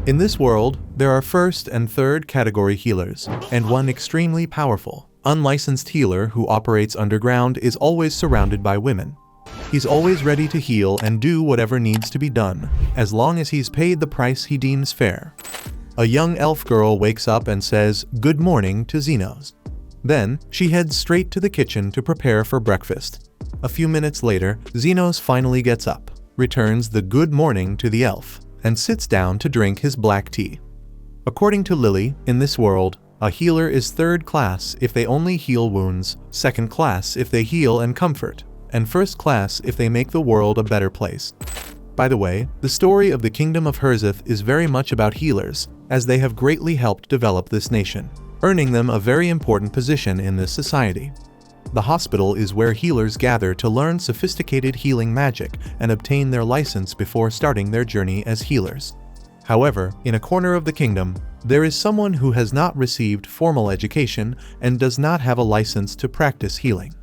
In this world, there are first and third category healers, and one extremely powerful, unlicensed healer who operates underground is always surrounded by women. He's always ready to heal and do whatever needs to be done, as long as he's paid the price he deems fair. A young elf girl wakes up and says, "Good morning" to Xenos. Then, she heads straight to the kitchen to prepare for breakfast. A few minutes later, Xenos finally gets up, returns the good morning to the elf, and sits down to drink his black tea. According to Lily, in this world, a healer is third class if they only heal wounds, second class if they heal and comfort, and first class if they make the world a better place. By the way, the story of the Kingdom of Herzith is very much about healers, as they have greatly helped develop this nation, earning them a very important position in this society. The hospital is where healers gather to learn sophisticated healing magic and obtain their license before starting their journey as healers. However, in a corner of the kingdom, there is someone who has not received formal education and does not have a license to practice healing.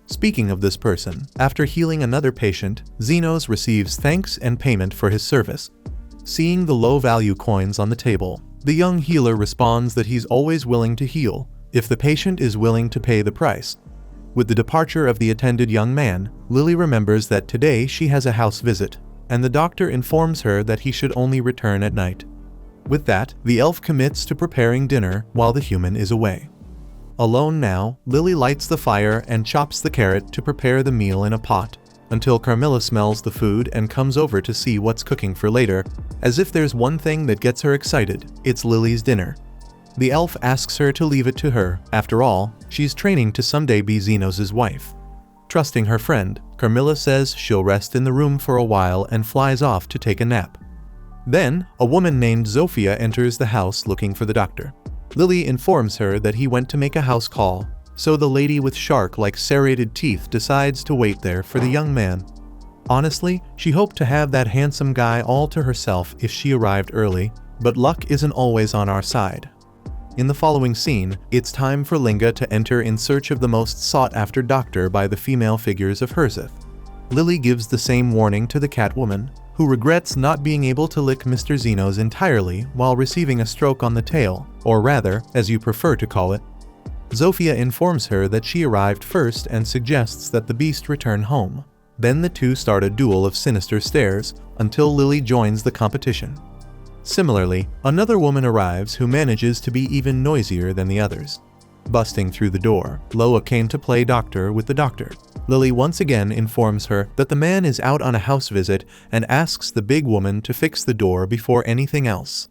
Speaking of this person, after healing another patient, Xenos receives thanks and payment for his service. Seeing the low-value coins on the table, the young healer responds that he's always willing to heal, if the patient is willing to pay the price. With the departure of the attended young man, Lily remembers that today she has a house visit, and the doctor informs her that he should only return at night. With that, the elf commits to preparing dinner while the human is away. Alone now, Lily lights the fire and chops the carrot to prepare the meal in a pot, until Carmilla smells the food and comes over to see what's cooking for later. As if there's one thing that gets her excited, it's Lily's dinner. The elf asks her to leave it to her. After all, she's training to someday be Xenos' wife. Trusting her friend, Carmilla says she'll rest in the room for a while and flies off to take a nap. Then, a woman named Zofia enters the house looking for the doctor. Lily informs her that he went to make a house call, so the lady with shark-like serrated teeth decides to wait there for the young man. Honestly, she hoped to have that handsome guy all to herself if she arrived early, but luck isn't always on our side. In the following scene, it's time for Linga to enter in search of the most sought-after doctor by the female figures of Herzith. Lily gives the same warning to the Catwoman, who regrets not being able to lick Mr. Xenos entirely while receiving a stroke on the tail, or rather, as you prefer to call it. Zofia informs her that she arrived first and suggests that the beast return home. Then the two start a duel of sinister stares, until Lily joins the competition. Similarly, another woman arrives who manages to be even noisier than the others. Busting through the door, Loa came to play doctor with the doctor. Lily once again informs her that the man is out on a house visit and asks the big woman to fix the door before anything else.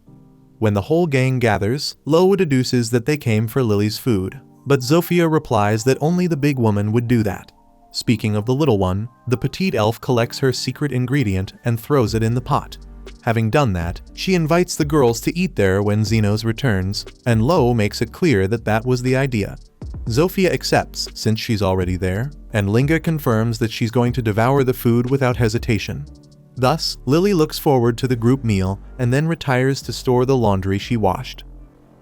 When the whole gang gathers, Loa deduces that they came for Lily's food, but Zofia replies that only the big woman would do that. Speaking of the little one, the petite elf collects her secret ingredient and throws it in the pot. Having done that, she invites the girls to eat there when Xenos returns, and Lo makes it clear that that was the idea. Zofia accepts since she's already there, and Linga confirms that she's going to devour the food without hesitation. Thus, Lily looks forward to the group meal and then retires to store the laundry she washed.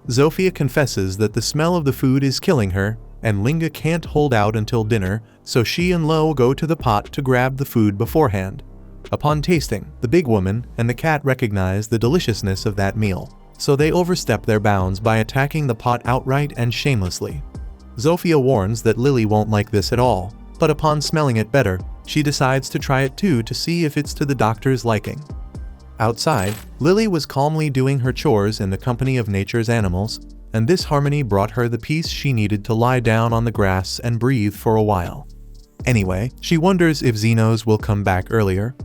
Zofia confesses that the smell of the food is killing her, and Linga can't hold out until dinner, so she and Lo go to the pot to grab the food beforehand. Upon tasting, the big woman and the cat recognize the deliciousness of that meal, so they overstep their bounds by attacking the pot outright and shamelessly. Zofia warns that Lily won't like this at all, but upon smelling it better, she decides to try it too to see if it's to the doctor's liking. Outside, Lily was calmly doing her chores in the company of nature's animals, and this harmony brought her the peace she needed to lie down on the grass and breathe for a while. Anyway, she wonders if Xenos will come back earlier.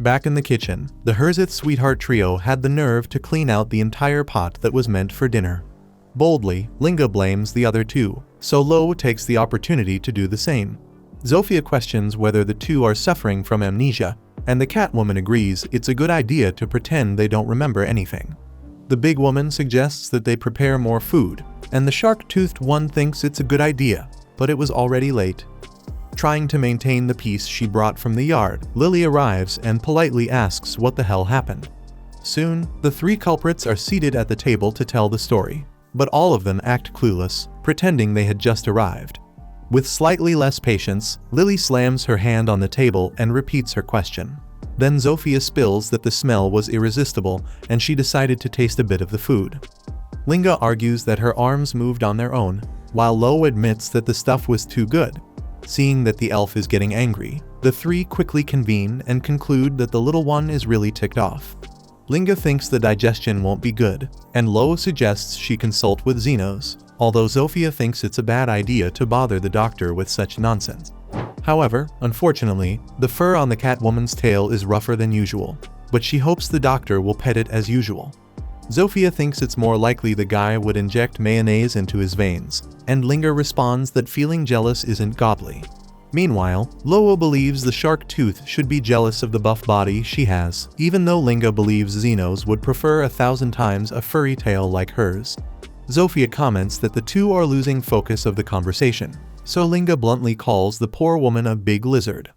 Back in the kitchen, the Herzith sweetheart trio had the nerve to clean out the entire pot that was meant for dinner. Boldly, Linga blames the other two, so Lo takes the opportunity to do the same. Zofia questions whether the two are suffering from amnesia, and the Catwoman agrees it's a good idea to pretend they don't remember anything. The big woman suggests that they prepare more food, and the shark-toothed one thinks it's a good idea, but it was already late. Trying to maintain the peace she brought from the yard, Lily arrives and politely asks what the hell happened. Soon, the three culprits are seated at the table to tell the story, but all of them act clueless, pretending they had just arrived. With slightly less patience, Lily slams her hand on the table and repeats her question. Then Zofia spills that the smell was irresistible and she decided to taste a bit of the food. Linga argues that her arms moved on their own, while Lo admits that the stuff was too good. Seeing that the elf is getting angry, the three quickly convene and conclude that the little one is really ticked off. Linga thinks the digestion won't be good, and Lo suggests she consult with Xenos, although Zofia thinks it's a bad idea to bother the doctor with such nonsense. However, unfortunately, the fur on the Catwoman's tail is rougher than usual, but she hopes the doctor will pet it as usual. Zofia thinks it's more likely the guy would inject mayonnaise into his veins, and Linga responds that feeling jealous isn't godly. Meanwhile, Lo believes the shark tooth should be jealous of the buff body she has, even though Linga believes Xenos would prefer 1,000 times a furry tail like hers. Zofia comments that the two are losing focus of the conversation, so Linga bluntly calls the poor woman a big lizard.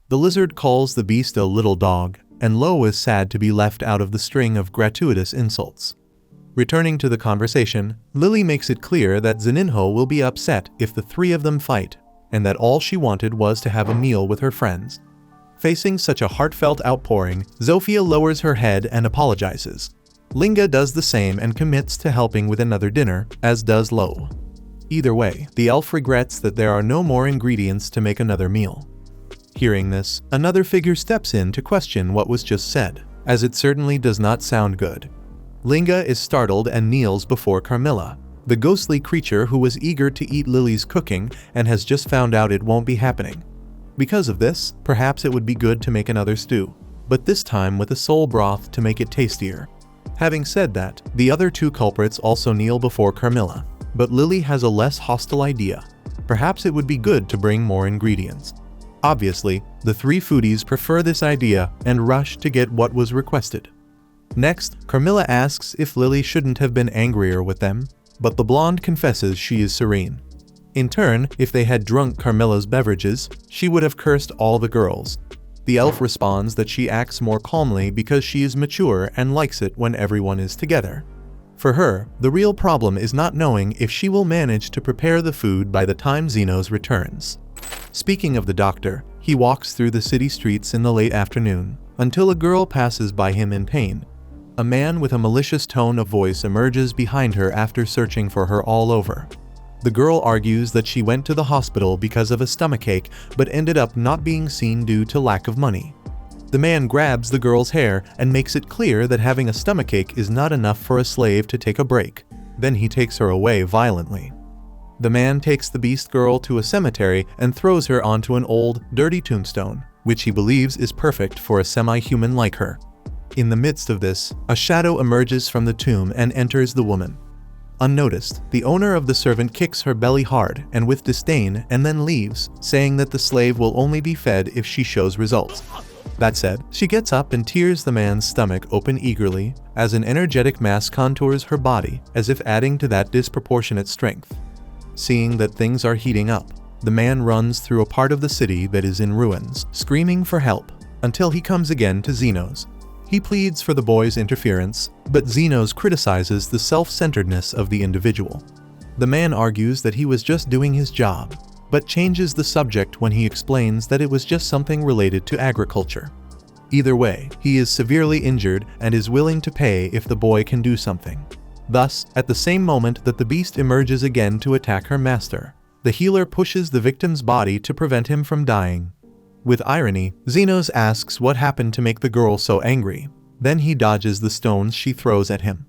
The lizard calls the beast a little dog, and Lo is sad to be left out of the string of gratuitous insults. Returning to the conversation, Lily makes it clear that Zeninho will be upset if the three of them fight, and that all she wanted was to have a meal with her friends. Facing such a heartfelt outpouring, Zofia lowers her head and apologizes. Linga does the same and commits to helping with another dinner, as does Lo. Either way, the elf regrets that there are no more ingredients to make another meal. Hearing this, another figure steps in to question what was just said, as it certainly does not sound good. Linga is startled and kneels before Carmilla, the ghostly creature who was eager to eat Lily's cooking and has just found out it won't be happening. Because of this, perhaps it would be good to make another stew, but this time with a soul broth to make it tastier. Having said that, the other two culprits also kneel before Carmilla, but Lily has a less hostile idea. Perhaps it would be good to bring more ingredients. Obviously, the three foodies prefer this idea and rush to get what was requested. Next, Carmilla asks if Lily shouldn't have been angrier with them, but the blonde confesses she is serene. In turn, if they had drunk Carmilla's beverages, she would have cursed all the girls. The elf responds that she acts more calmly because she is mature and likes it when everyone is together. For her, the real problem is not knowing if she will manage to prepare the food by the time Xenos returns. Speaking of the doctor, he walks through the city streets in the late afternoon, until a girl passes by him in pain. A man with a malicious tone of voice emerges behind her after searching for her all over. The girl argues that she went to the hospital because of a stomachache but ended up not being seen due to lack of money. The man grabs the girl's hair and makes it clear that having a stomachache is not enough for a slave to take a break. Then he takes her away violently. The man takes the beast girl to a cemetery and throws her onto an old, dirty tombstone, which he believes is perfect for a semi-human like her. In the midst of this, a shadow emerges from the tomb and enters the woman. Unnoticed, the owner of the servant kicks her belly hard and with disdain and then leaves, saying that the slave will only be fed if she shows results. That said, she gets up and tears the man's stomach open eagerly, as an energetic mass contours her body, as if adding to that disproportionate strength. Seeing that things are heating up, the man runs through a part of the city that is in ruins, screaming for help, until he comes again to Xenos. He pleads for the boy's interference, but Xenos criticizes the self-centeredness of the individual. The man argues that he was just doing his job, but changes the subject when he explains that it was just something related to agriculture. Either way, he is severely injured and is willing to pay if the boy can do something. Thus, at the same moment that the beast emerges again to attack her master, the healer pushes the victim's body to prevent him from dying. With irony, Xenos asks what happened to make the girl so angry. Then he dodges the stones she throws at him.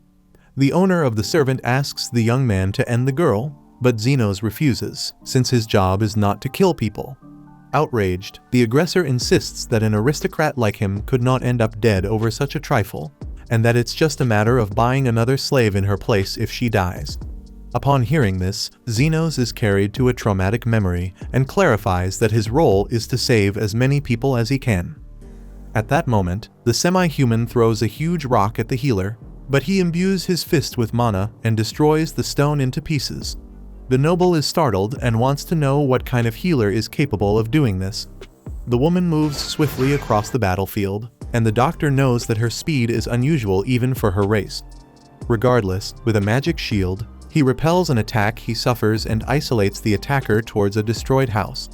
The owner of the servant asks the young man to end the girl, but Xenos refuses, since his job is not to kill people. Outraged, the aggressor insists that an aristocrat like him could not end up dead over such a trifle, and that it's just a matter of buying another slave in her place if she dies. Upon hearing this, Xenos is carried to a traumatic memory and clarifies that his role is to save as many people as he can. At that moment, the semi-human throws a huge rock at the healer, but he imbues his fist with mana and destroys the stone into pieces. The noble is startled and wants to know what kind of healer is capable of doing this. The woman moves swiftly across the battlefield, and the doctor knows that her speed is unusual even for her race. Regardless, with a magic shield, he repels an attack he suffers and isolates the attacker towards a destroyed house.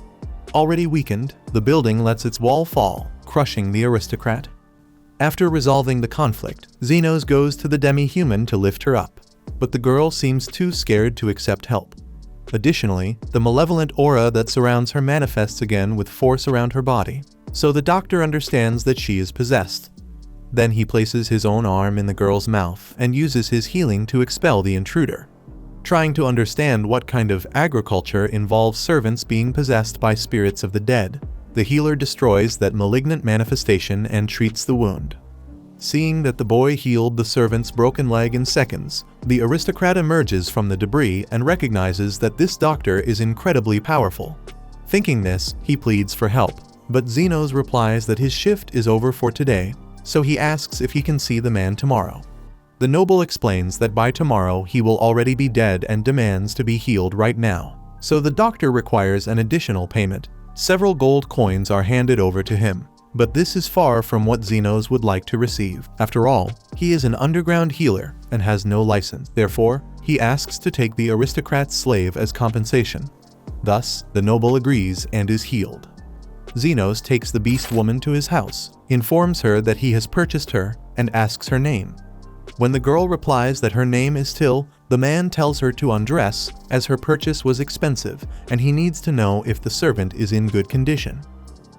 Already weakened, the building lets its wall fall, crushing the aristocrat. After resolving the conflict, Xenos goes to the demi-human to lift her up, but the girl seems too scared to accept help. Additionally, the malevolent aura that surrounds her manifests again with force around her body, so the doctor understands that she is possessed. Then he places his own arm in the girl's mouth and uses his healing to expel the intruder. Trying to understand what kind of agriculture involves servants being possessed by spirits of the dead, the healer destroys that malignant manifestation and treats the wound. Seeing that the boy healed the servant's broken leg in seconds, the aristocrat emerges from the debris and recognizes that this doctor is incredibly powerful. Thinking this, he pleads for help, but Xenos replies that his shift is over for today, so he asks if he can see the man tomorrow. The noble explains that by tomorrow he will already be dead and demands to be healed right now, so the doctor requires an additional payment. Several gold coins are handed over to him, but this is far from what Xenos would like to receive. After all, he is an underground healer and has no license. Therefore, he asks to take the aristocrat's slave as compensation. Thus, the noble agrees and is healed. Xenos takes the beast woman to his house, informs her that he has purchased her, and asks her name. When the girl replies that her name is Till, the man tells her to undress, as her purchase was expensive, and he needs to know if the servant is in good condition.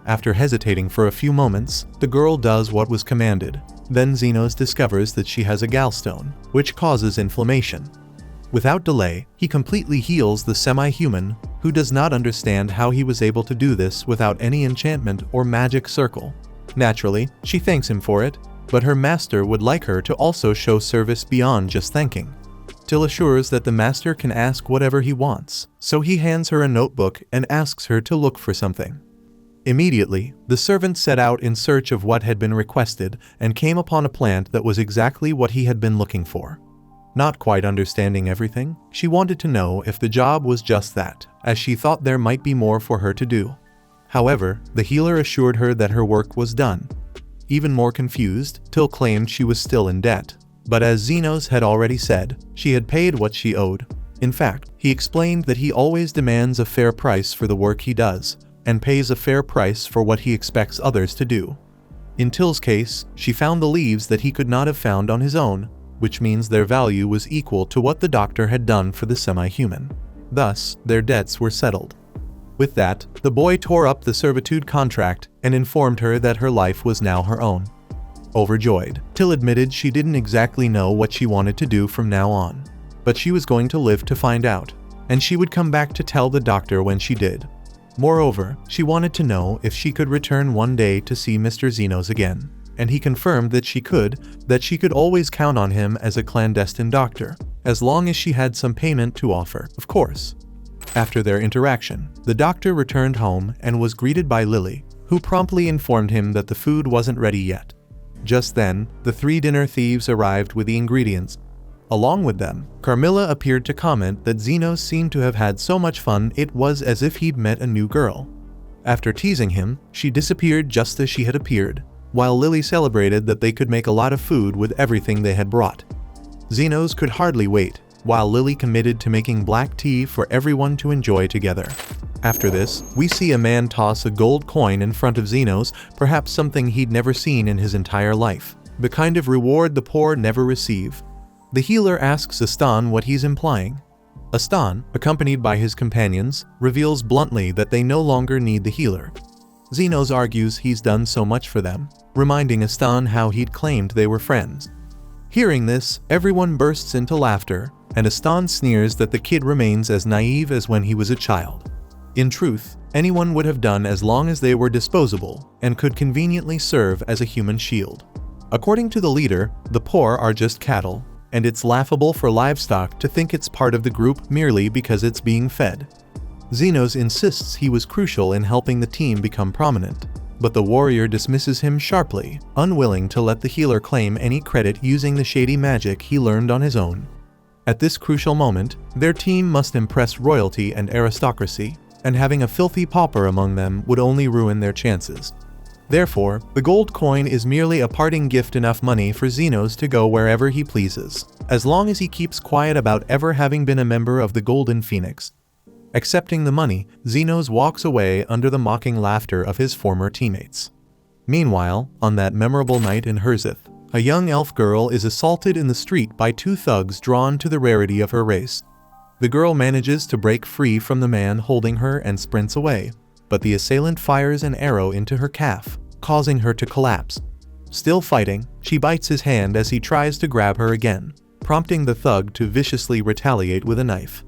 After hesitating for a few moments, the girl does what was commanded. Then Xenos discovers that she has a gallstone, which causes inflammation. Without delay, he completely heals the semi-human, who does not understand how he was able to do this without any enchantment or magic circle. Naturally, she thanks him for it, but her master would like her to also show service beyond just thanking. Till assures that the master can ask whatever he wants, so he hands her a notebook and asks her to look for something. Immediately, the servant set out in search of what had been requested and came upon a plant that was exactly what he had been looking for. Not quite understanding everything, she wanted to know if the job was just that, as she thought there might be more for her to do. However, the healer assured her that her work was done. Even more confused, Till claimed she was still in debt. But as Xenos had already said, she had paid what she owed. In fact, he explained that he always demands a fair price for the work he does, and pays a fair price for what he expects others to do. In Till's case, she found the leaves that he could not have found on his own, which means their value was equal to what the doctor had done for the semi-human. Thus, their debts were settled. With that, the boy tore up the servitude contract and informed her that her life was now her own. Overjoyed, Till admitted she didn't exactly know what she wanted to do from now on, but she was going to live to find out, and she would come back to tell the doctor when she did. Moreover, she wanted to know if she could return one day to see Mr. Xenos again, and he confirmed that she could always count on him as a clandestine doctor, as long as she had some payment to offer, of course. After their interaction, the doctor returned home and was greeted by Lily, who promptly informed him that the food wasn't ready yet. Just then, the three dinner thieves arrived with the ingredients. Along with them, Carmilla appeared to comment that Xenos seemed to have had so much fun it was as if he'd met a new girl. After teasing him, she disappeared just as she had appeared, while Lily celebrated that they could make a lot of food with everything they had brought. Xenos could hardly wait, while Lily committed to making black tea for everyone to enjoy together. After this, we see a man toss a gold coin in front of Xenos, perhaps something he'd never seen in his entire life, the kind of reward the poor never receive. The healer asks Astan what he's implying. Astan, accompanied by his companions, reveals bluntly that they no longer need the healer. Xenos argues he's done so much for them, reminding Astan how he'd claimed they were friends. Hearing this, everyone bursts into laughter, and Astan sneers that the kid remains as naive as when he was a child. In truth, anyone would have done as long as they were disposable and could conveniently serve as a human shield. According to the leader, the poor are just cattle, and it's laughable for livestock to think it's part of the group merely because it's being fed. Xenos insists he was crucial in helping the team become prominent, but the warrior dismisses him sharply, unwilling to let the healer claim any credit using the shady magic he learned on his own. At this crucial moment, their team must impress royalty and aristocracy, and having a filthy pauper among them would only ruin their chances. Therefore, the gold coin is merely a parting gift, enough money for Xenos to go wherever he pleases, as long as he keeps quiet about ever having been a member of the Golden Phoenix. Accepting the money, Zenos walks away under the mocking laughter of his former teammates. Meanwhile, on that memorable night in Herzith, a young elf girl is assaulted in the street by two thugs drawn to the rarity of her race. The girl manages to break free from the man holding her and sprints away, but the assailant fires an arrow into her calf, causing her to collapse. Still fighting, she bites his hand as he tries to grab her again, prompting the thug to viciously retaliate with a knife.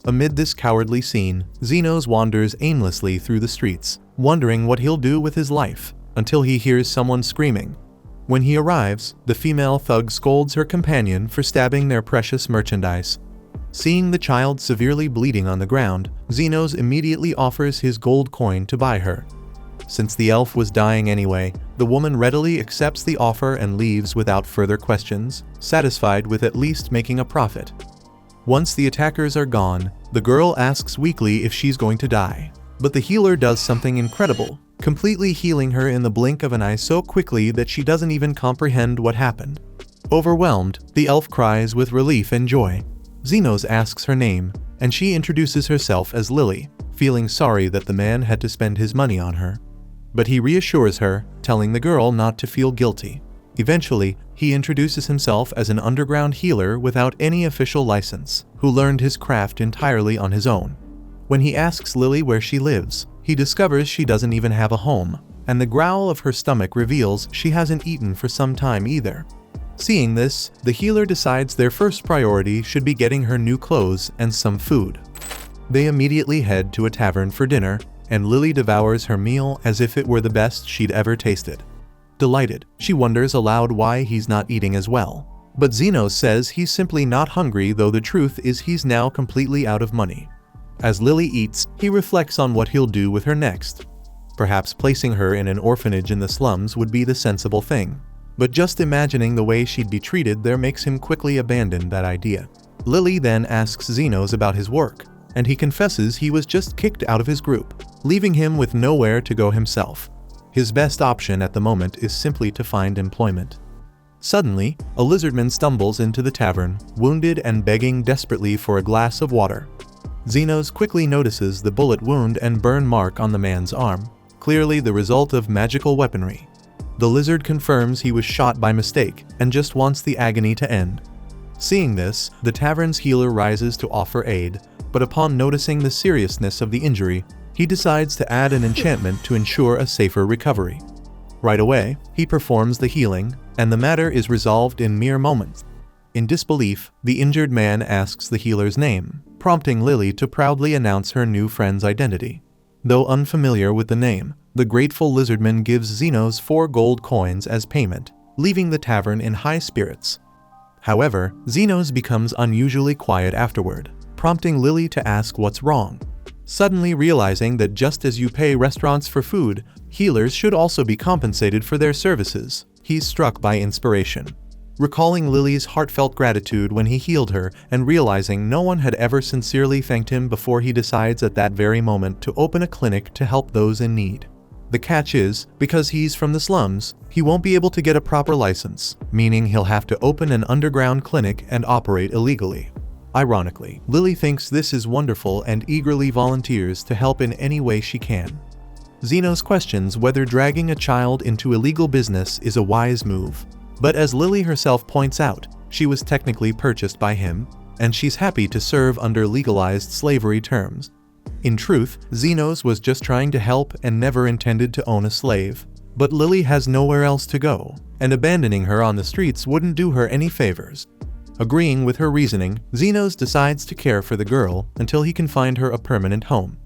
Amid this cowardly scene, Zenos wanders aimlessly through the streets, wondering what he'll do with his life, until he hears someone screaming. When he arrives, the female thug scolds her companion for stabbing their precious merchandise. Seeing the child severely bleeding on the ground, Zenos immediately offers his gold coin to buy her. Since the elf was dying anyway, the woman readily accepts the offer and leaves without further questions, satisfied with at least making a profit. Once the attackers are gone, the girl asks weakly if she's going to die. But the healer does something incredible, completely healing her in the blink of an eye so quickly that she doesn't even comprehend what happened. Overwhelmed, the elf cries with relief and joy. Zenos asks her name, and she introduces herself as Lily, feeling sorry that the man had to spend his money on her. But he reassures her, telling the girl not to feel guilty. Eventually, he introduces himself as an underground healer without any official license, who learned his craft entirely on his own. When he asks Lily where she lives, he discovers she doesn't even have a home, and the growl of her stomach reveals she hasn't eaten for some time either. Seeing this, the healer decides their first priority should be getting her new clothes and some food. They immediately head to a tavern for dinner, and Lily devours her meal as if it were the best she'd ever tasted. Delighted, she wonders aloud why he's not eating as well. But Zenos says he's simply not hungry, though the truth is he's now completely out of money. As Lily eats, he reflects on what he'll do with her next. Perhaps placing her in an orphanage in the slums would be the sensible thing. But just imagining the way she'd be treated there makes him quickly abandon that idea. Lily then asks Zenos about his work, and he confesses he was just kicked out of his group, leaving him with nowhere to go himself. His best option at the moment is simply to find employment. Suddenly, a lizardman stumbles into the tavern, wounded and begging desperately for a glass of water. Zenos quickly notices the bullet wound and burn mark on the man's arm, clearly the result of magical weaponry. The lizard confirms he was shot by mistake and just wants the agony to end. Seeing this, the tavern's healer rises to offer aid, but upon noticing the seriousness of the injury, he decides to add an enchantment to ensure a safer recovery. Right away, he performs the healing, and the matter is resolved in mere moments. In disbelief, the injured man asks the healer's name, prompting Lily to proudly announce her new friend's identity. Though unfamiliar with the name, the grateful lizardman gives Zenos 4 gold coins as payment, leaving the tavern in high spirits. However, Zenos becomes unusually quiet afterward, prompting Lily to ask what's wrong. Suddenly realizing that just as you pay restaurants for food, healers should also be compensated for their services, he's struck by inspiration. Recalling Lily's heartfelt gratitude when he healed her and realizing no one had ever sincerely thanked him before, he decides at that very moment to open a clinic to help those in need. The catch is, because he's from the slums, he won't be able to get a proper license, meaning he'll have to open an underground clinic and operate illegally. Ironically, Lily thinks this is wonderful and eagerly volunteers to help in any way she can. Zenos questions whether dragging a child into illegal business is a wise move, but as Lily herself points out, she was technically purchased by him, and she's happy to serve under legalized slavery terms. In truth, Zenos was just trying to help and never intended to own a slave. But Lily has nowhere else to go, and abandoning her on the streets wouldn't do her any favors. Agreeing with her reasoning, Zenos decides to care for the girl until he can find her a permanent home.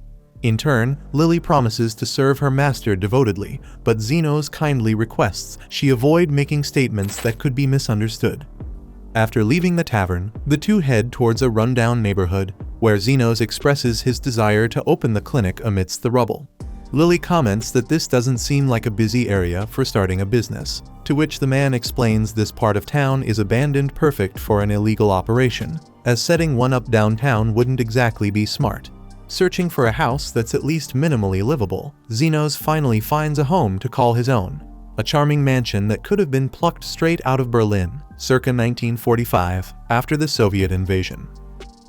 In turn, Lily promises to serve her master devotedly, but Zenos kindly requests she avoid making statements that could be misunderstood. After leaving the tavern, the two head towards a rundown neighborhood, where Zenos expresses his desire to open the clinic amidst the rubble. Lily comments that this doesn't seem like a busy area for starting a business, to which the man explains this part of town is abandoned, perfect for an illegal operation, as setting one up downtown wouldn't exactly be smart. Searching for a house that's at least minimally livable, Zenos finally finds a home to call his own, a charming mansion that could have been plucked straight out of Berlin, circa 1945, after the Soviet invasion.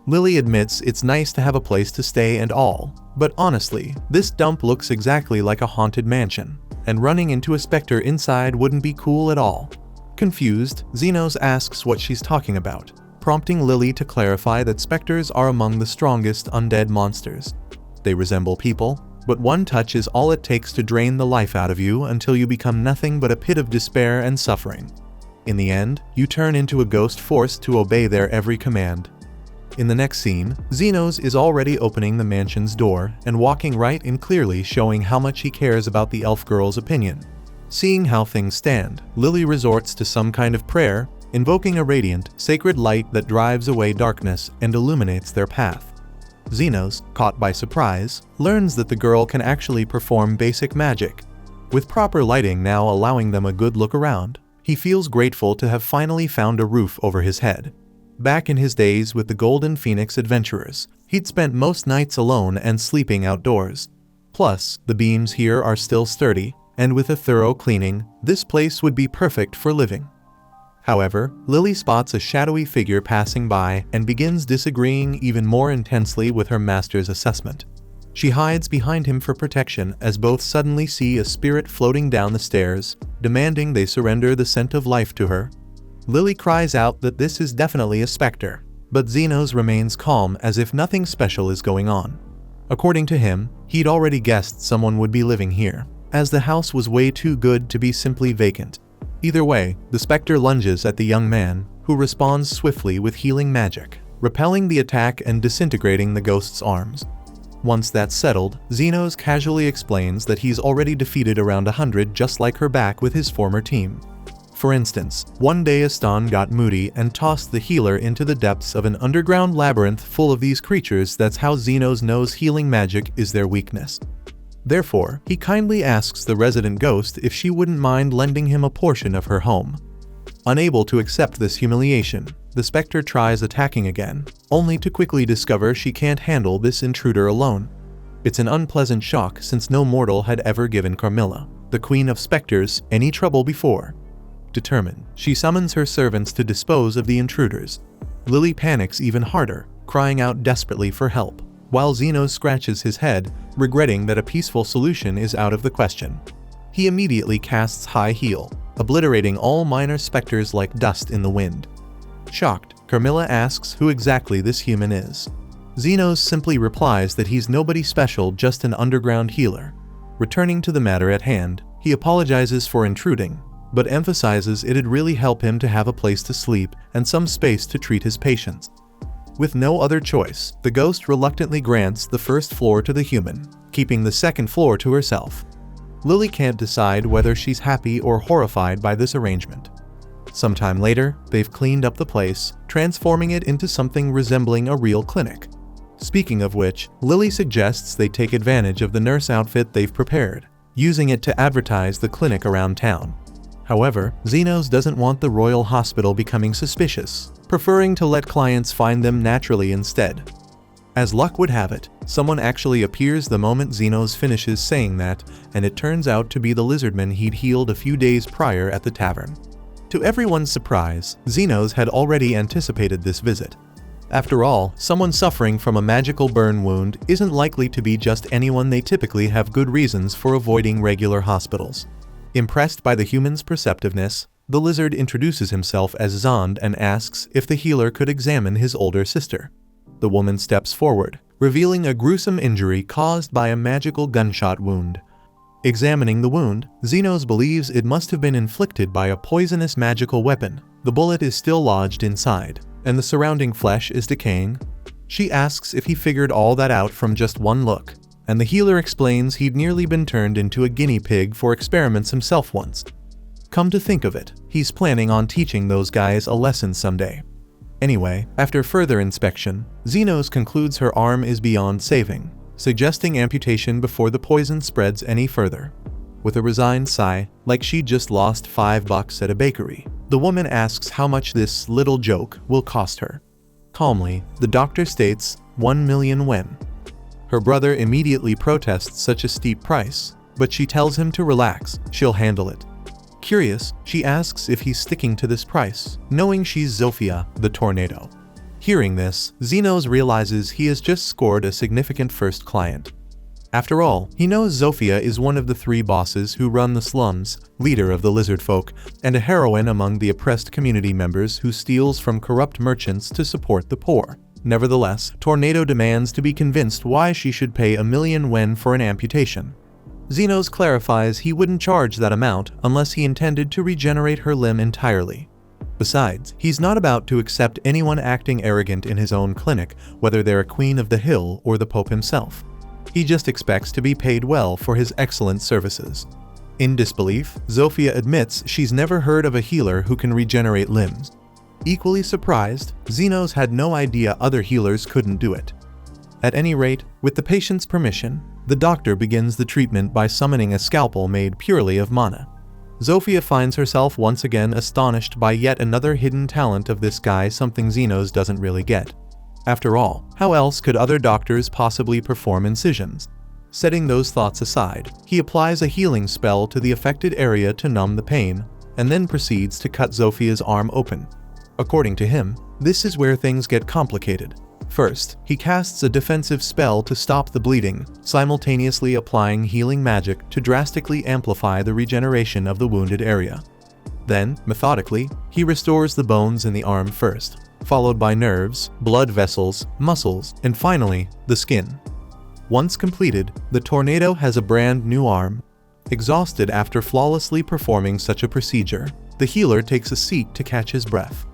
Lily admits it's nice to have a place to stay and all, but honestly, this dump looks exactly like a haunted mansion, and running into a specter inside wouldn't be cool at all. Confused, Xenos asks what she's talking about, prompting Lily to clarify that specters are among the strongest undead monsters. They resemble people, but one touch is all it takes to drain the life out of you until you become nothing but a pit of despair and suffering. In the end, you turn into a ghost forced to obey their every command. In the next scene, Xenos is already opening the mansion's door and walking right in, clearly showing how much he cares about the elf girl's opinion. Seeing how things stand, Lily resorts to some kind of prayer, invoking a radiant, sacred light that drives away darkness and illuminates their path. Xenos, caught by surprise, learns that the girl can actually perform basic magic. With proper lighting now allowing them a good look around, he feels grateful to have finally found a roof over his head. Back in his days with the Golden Phoenix adventurers, he'd spent most nights alone and sleeping outdoors. Plus, the beams here are still sturdy, and with a thorough cleaning, this place would be perfect for living. However, Lily spots a shadowy figure passing by and begins disagreeing even more intensely with her master's assessment. She hides behind him for protection as both suddenly see a spirit floating down the stairs, demanding they surrender the scent of life to her. Lily cries out that this is definitely a specter, but Xenos remains calm as if nothing special is going on. According to him, he'd already guessed someone would be living here, as the house was way too good to be simply vacant. Either way, the specter lunges at the young man, who responds swiftly with healing magic, repelling the attack and disintegrating the ghost's arms. Once that's settled, Xenos casually explains that he's already defeated around 100 just like her back with his former team. For instance, one day Aston got moody and tossed the healer into the depths of an underground labyrinth full of these creatures. That's how Xenos knows healing magic is their weakness. Therefore, he kindly asks the resident ghost if she wouldn't mind lending him a portion of her home. Unable to accept this humiliation, the specter tries attacking again, only to quickly discover she can't handle this intruder alone. It's an unpleasant shock since no mortal had ever given Carmilla, the queen of specters, any trouble before. Determined, she summons her servants to dispose of the intruders. Lily panics even harder, crying out desperately for help, while Xenos scratches his head, regretting that a peaceful solution is out of the question. He immediately casts High Heal, obliterating all minor specters like dust in the wind. Shocked, Carmilla asks who exactly this human is. Xenos simply replies that he's nobody special, just an underground healer. Returning to the matter at hand, he apologizes for intruding, but emphasizes it'd really help him to have a place to sleep and some space to treat his patients. With no other choice, the ghost reluctantly grants the first floor to the human, keeping the second floor to herself. Lily can't decide whether she's happy or horrified by this arrangement. Sometime later, they've cleaned up the place, transforming it into something resembling a real clinic. Speaking of which, Lily suggests they take advantage of the nurse outfit they've prepared, using it to advertise the clinic around town. However, Xenos doesn't want the royal hospital becoming suspicious, preferring to let clients find them naturally instead. As luck would have it, someone actually appears the moment Xenos finishes saying that, and it turns out to be the lizardman he'd healed a few days prior at the tavern. To everyone's surprise, Xenos had already anticipated this visit. After all, someone suffering from a magical burn wound isn't likely to be just anyone. They typically have good reasons for avoiding regular hospitals. Impressed by the human's perceptiveness, the lizard introduces himself as Zond and asks if the healer could examine his older sister. The woman steps forward, revealing a gruesome injury caused by a magical gunshot wound. Examining the wound, Xenos believes it must have been inflicted by a poisonous magical weapon. The bullet is still lodged inside, and the surrounding flesh is decaying. She asks if he figured all that out from just one look, and the healer explains he'd nearly been turned into a guinea pig for experiments himself once. Come to think of it, he's planning on teaching those guys a lesson someday. Anyway, after further inspection, Xenos concludes her arm is beyond saving, suggesting amputation before the poison spreads any further. With a resigned sigh, like she'd just lost $5 at a bakery, the woman asks how much this little joke will cost her. Calmly, the doctor states 1 million yen. Her brother immediately protests such a steep price, but she tells him to relax, she'll handle it. Curious, she asks if he's sticking to this price, knowing she's Zofia, the tornado. Hearing this, Xenos realizes he has just scored a significant first client. After all, he knows Zofia is one of the 3 bosses who run the slums, leader of the lizard folk, and a heroine among the oppressed community members who steals from corrupt merchants to support the poor. Nevertheless, Tornado demands to be convinced why she should pay 1,000,000 yen for an amputation. Xenos clarifies he wouldn't charge that amount unless he intended to regenerate her limb entirely. Besides, he's not about to accept anyone acting arrogant in his own clinic, whether they're a queen of the hill or the Pope himself. He just expects to be paid well for his excellent services. In disbelief, Zofia admits she's never heard of a healer who can regenerate limbs. Equally surprised, Xenos had no idea other healers couldn't do it. At any rate, with the patient's permission, the doctor begins the treatment by summoning a scalpel made purely of mana. Zofia finds herself once again astonished by yet another hidden talent of this guy, something Xenos doesn't really get. After all, how else could other doctors possibly perform incisions? Setting those thoughts aside, he applies a healing spell to the affected area to numb the pain, and then proceeds to cut Zofia's arm open. According to him, this is where things get complicated. First, he casts a defensive spell to stop the bleeding, simultaneously applying healing magic to drastically amplify the regeneration of the wounded area. Then, methodically, he restores the bones in the arm first, followed by nerves, blood vessels, muscles, and finally, the skin. Once completed, the Tornado has a brand new arm. Exhausted after flawlessly performing such a procedure, the healer takes a seat to catch his breath.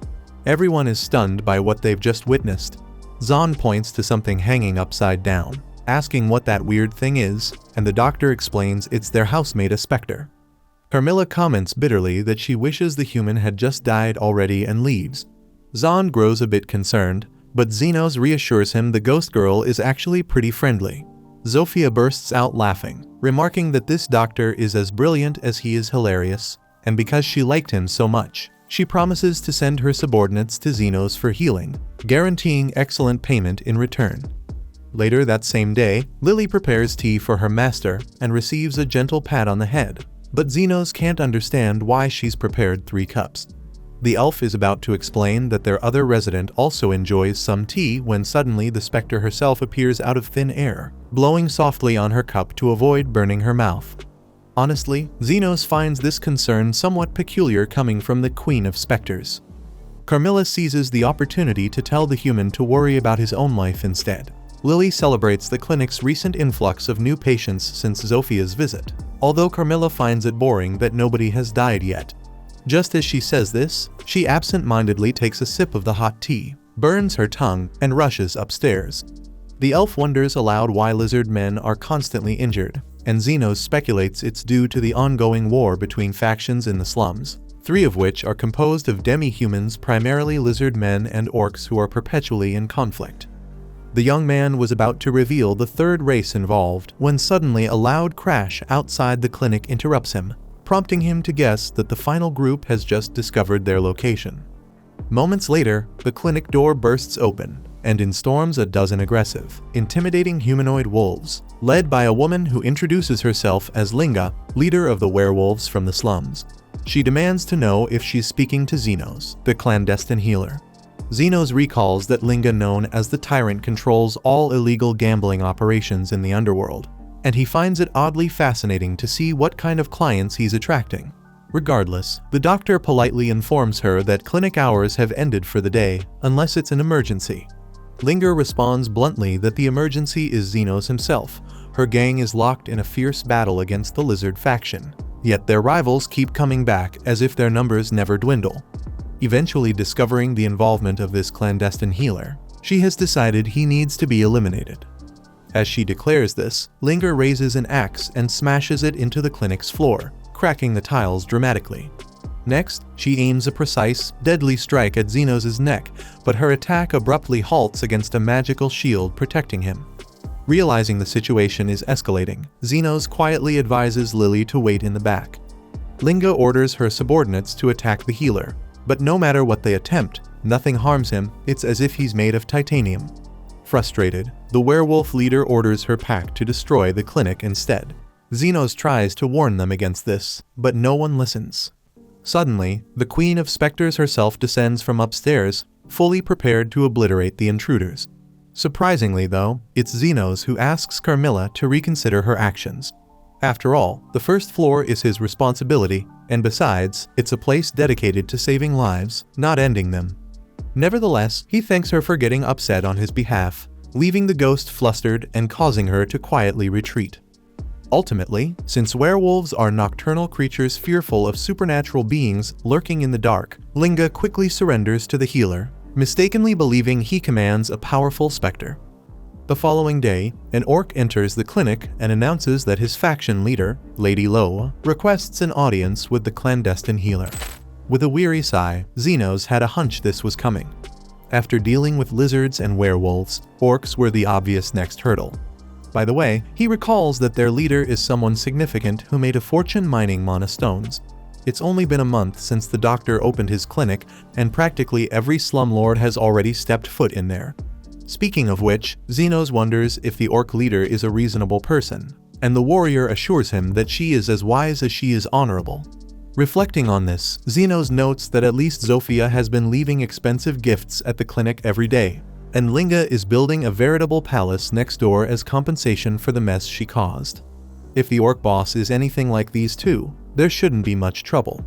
Everyone is stunned by what they've just witnessed. Zahn points to something hanging upside down, asking what that weird thing is, and the doctor explains it's their housemate, a specter. Carmilla comments bitterly that she wishes the human had just died already and leaves. Zahn grows a bit concerned, but Xenos reassures him the ghost girl is actually pretty friendly. Zofia bursts out laughing, remarking that this doctor is as brilliant as he is hilarious, and because she liked him so much, she promises to send her subordinates to Xenos for healing, guaranteeing excellent payment in return. Later that same day, Lily prepares tea for her master and receives a gentle pat on the head, but Xenos can't understand why she's prepared 3 cups. The elf is about to explain that their other resident also enjoys some tea when suddenly the specter herself appears out of thin air, blowing softly on her cup to avoid burning her mouth. Honestly, Xenos finds this concern somewhat peculiar coming from the Queen of Specters. Carmilla seizes the opportunity to tell the human to worry about his own life instead. Lily celebrates the clinic's recent influx of new patients since Zofia's visit, although Carmilla finds it boring that nobody has died yet. Just as she says this, she absent-mindedly takes a sip of the hot tea, burns her tongue, and rushes upstairs. The elf wonders aloud why lizard men are constantly injured, and Xenos speculates it's due to the ongoing war between factions in the slums, 3 of which are composed of demi-humans, primarily lizard men and orcs who are perpetually in conflict. The young man was about to reveal the 3rd race involved when suddenly a loud crash outside the clinic interrupts him, prompting him to guess that the final group has just discovered their location. Moments later, the clinic door bursts open, and in storms a dozen aggressive, intimidating humanoid wolves, led by a woman who introduces herself as Linga, leader of the werewolves from the slums. She demands to know if she's speaking to Xenos, the clandestine healer. Xenos recalls that Linga, known as the Tyrant, controls all illegal gambling operations in the underworld, and he finds it oddly fascinating to see what kind of clients he's attracting. Regardless, the doctor politely informs her that clinic hours have ended for the day, unless it's an emergency. Linger responds bluntly that the emergency is Xenos himself. Her gang is locked in a fierce battle against the lizard faction, yet their rivals keep coming back as if their numbers never dwindle. Eventually discovering the involvement of this clandestine healer, she has decided he needs to be eliminated. As she declares this, Linger raises an axe and smashes it into the clinic's floor, cracking the tiles dramatically. Next, she aims a precise, deadly strike at Xenos' neck, but her attack abruptly halts against a magical shield protecting him. Realizing the situation is escalating, Xenos quietly advises Lily to wait in the back. Linga orders her subordinates to attack the healer, but no matter what they attempt, nothing harms him. It's as if he's made of titanium. Frustrated, the werewolf leader orders her pack to destroy the clinic instead. Xenos tries to warn them against this, but no one listens. Suddenly, the Queen of Specters herself descends from upstairs, fully prepared to obliterate the intruders. Surprisingly though, it's Zenos who asks Carmilla to reconsider her actions. After all, the first floor is his responsibility, and besides, it's a place dedicated to saving lives, not ending them. Nevertheless, he thanks her for getting upset on his behalf, leaving the ghost flustered and causing her to quietly retreat. Ultimately, since werewolves are nocturnal creatures fearful of supernatural beings lurking in the dark, Linga quickly surrenders to the healer, mistakenly believing he commands a powerful specter. The following day, an orc enters the clinic and announces that his faction leader, Lady Lo, requests an audience with the clandestine healer. With a weary sigh, Zenos had a hunch this was coming. After dealing with lizards and werewolves, orcs were the obvious next hurdle. By the way, he recalls that their leader is someone significant who made a fortune mining mana stones. It's only been a month since the doctor opened his clinic, and practically every slumlord has already stepped foot in there. Speaking of which, Zenos wonders if the orc leader is a reasonable person, and the warrior assures him that she is as wise as she is honorable. Reflecting on this, Zenos notes that at least Zofia has been leaving expensive gifts at the clinic every day, and Linga is building a veritable palace next door as compensation for the mess she caused. If the orc boss is anything like these two, there shouldn't be much trouble.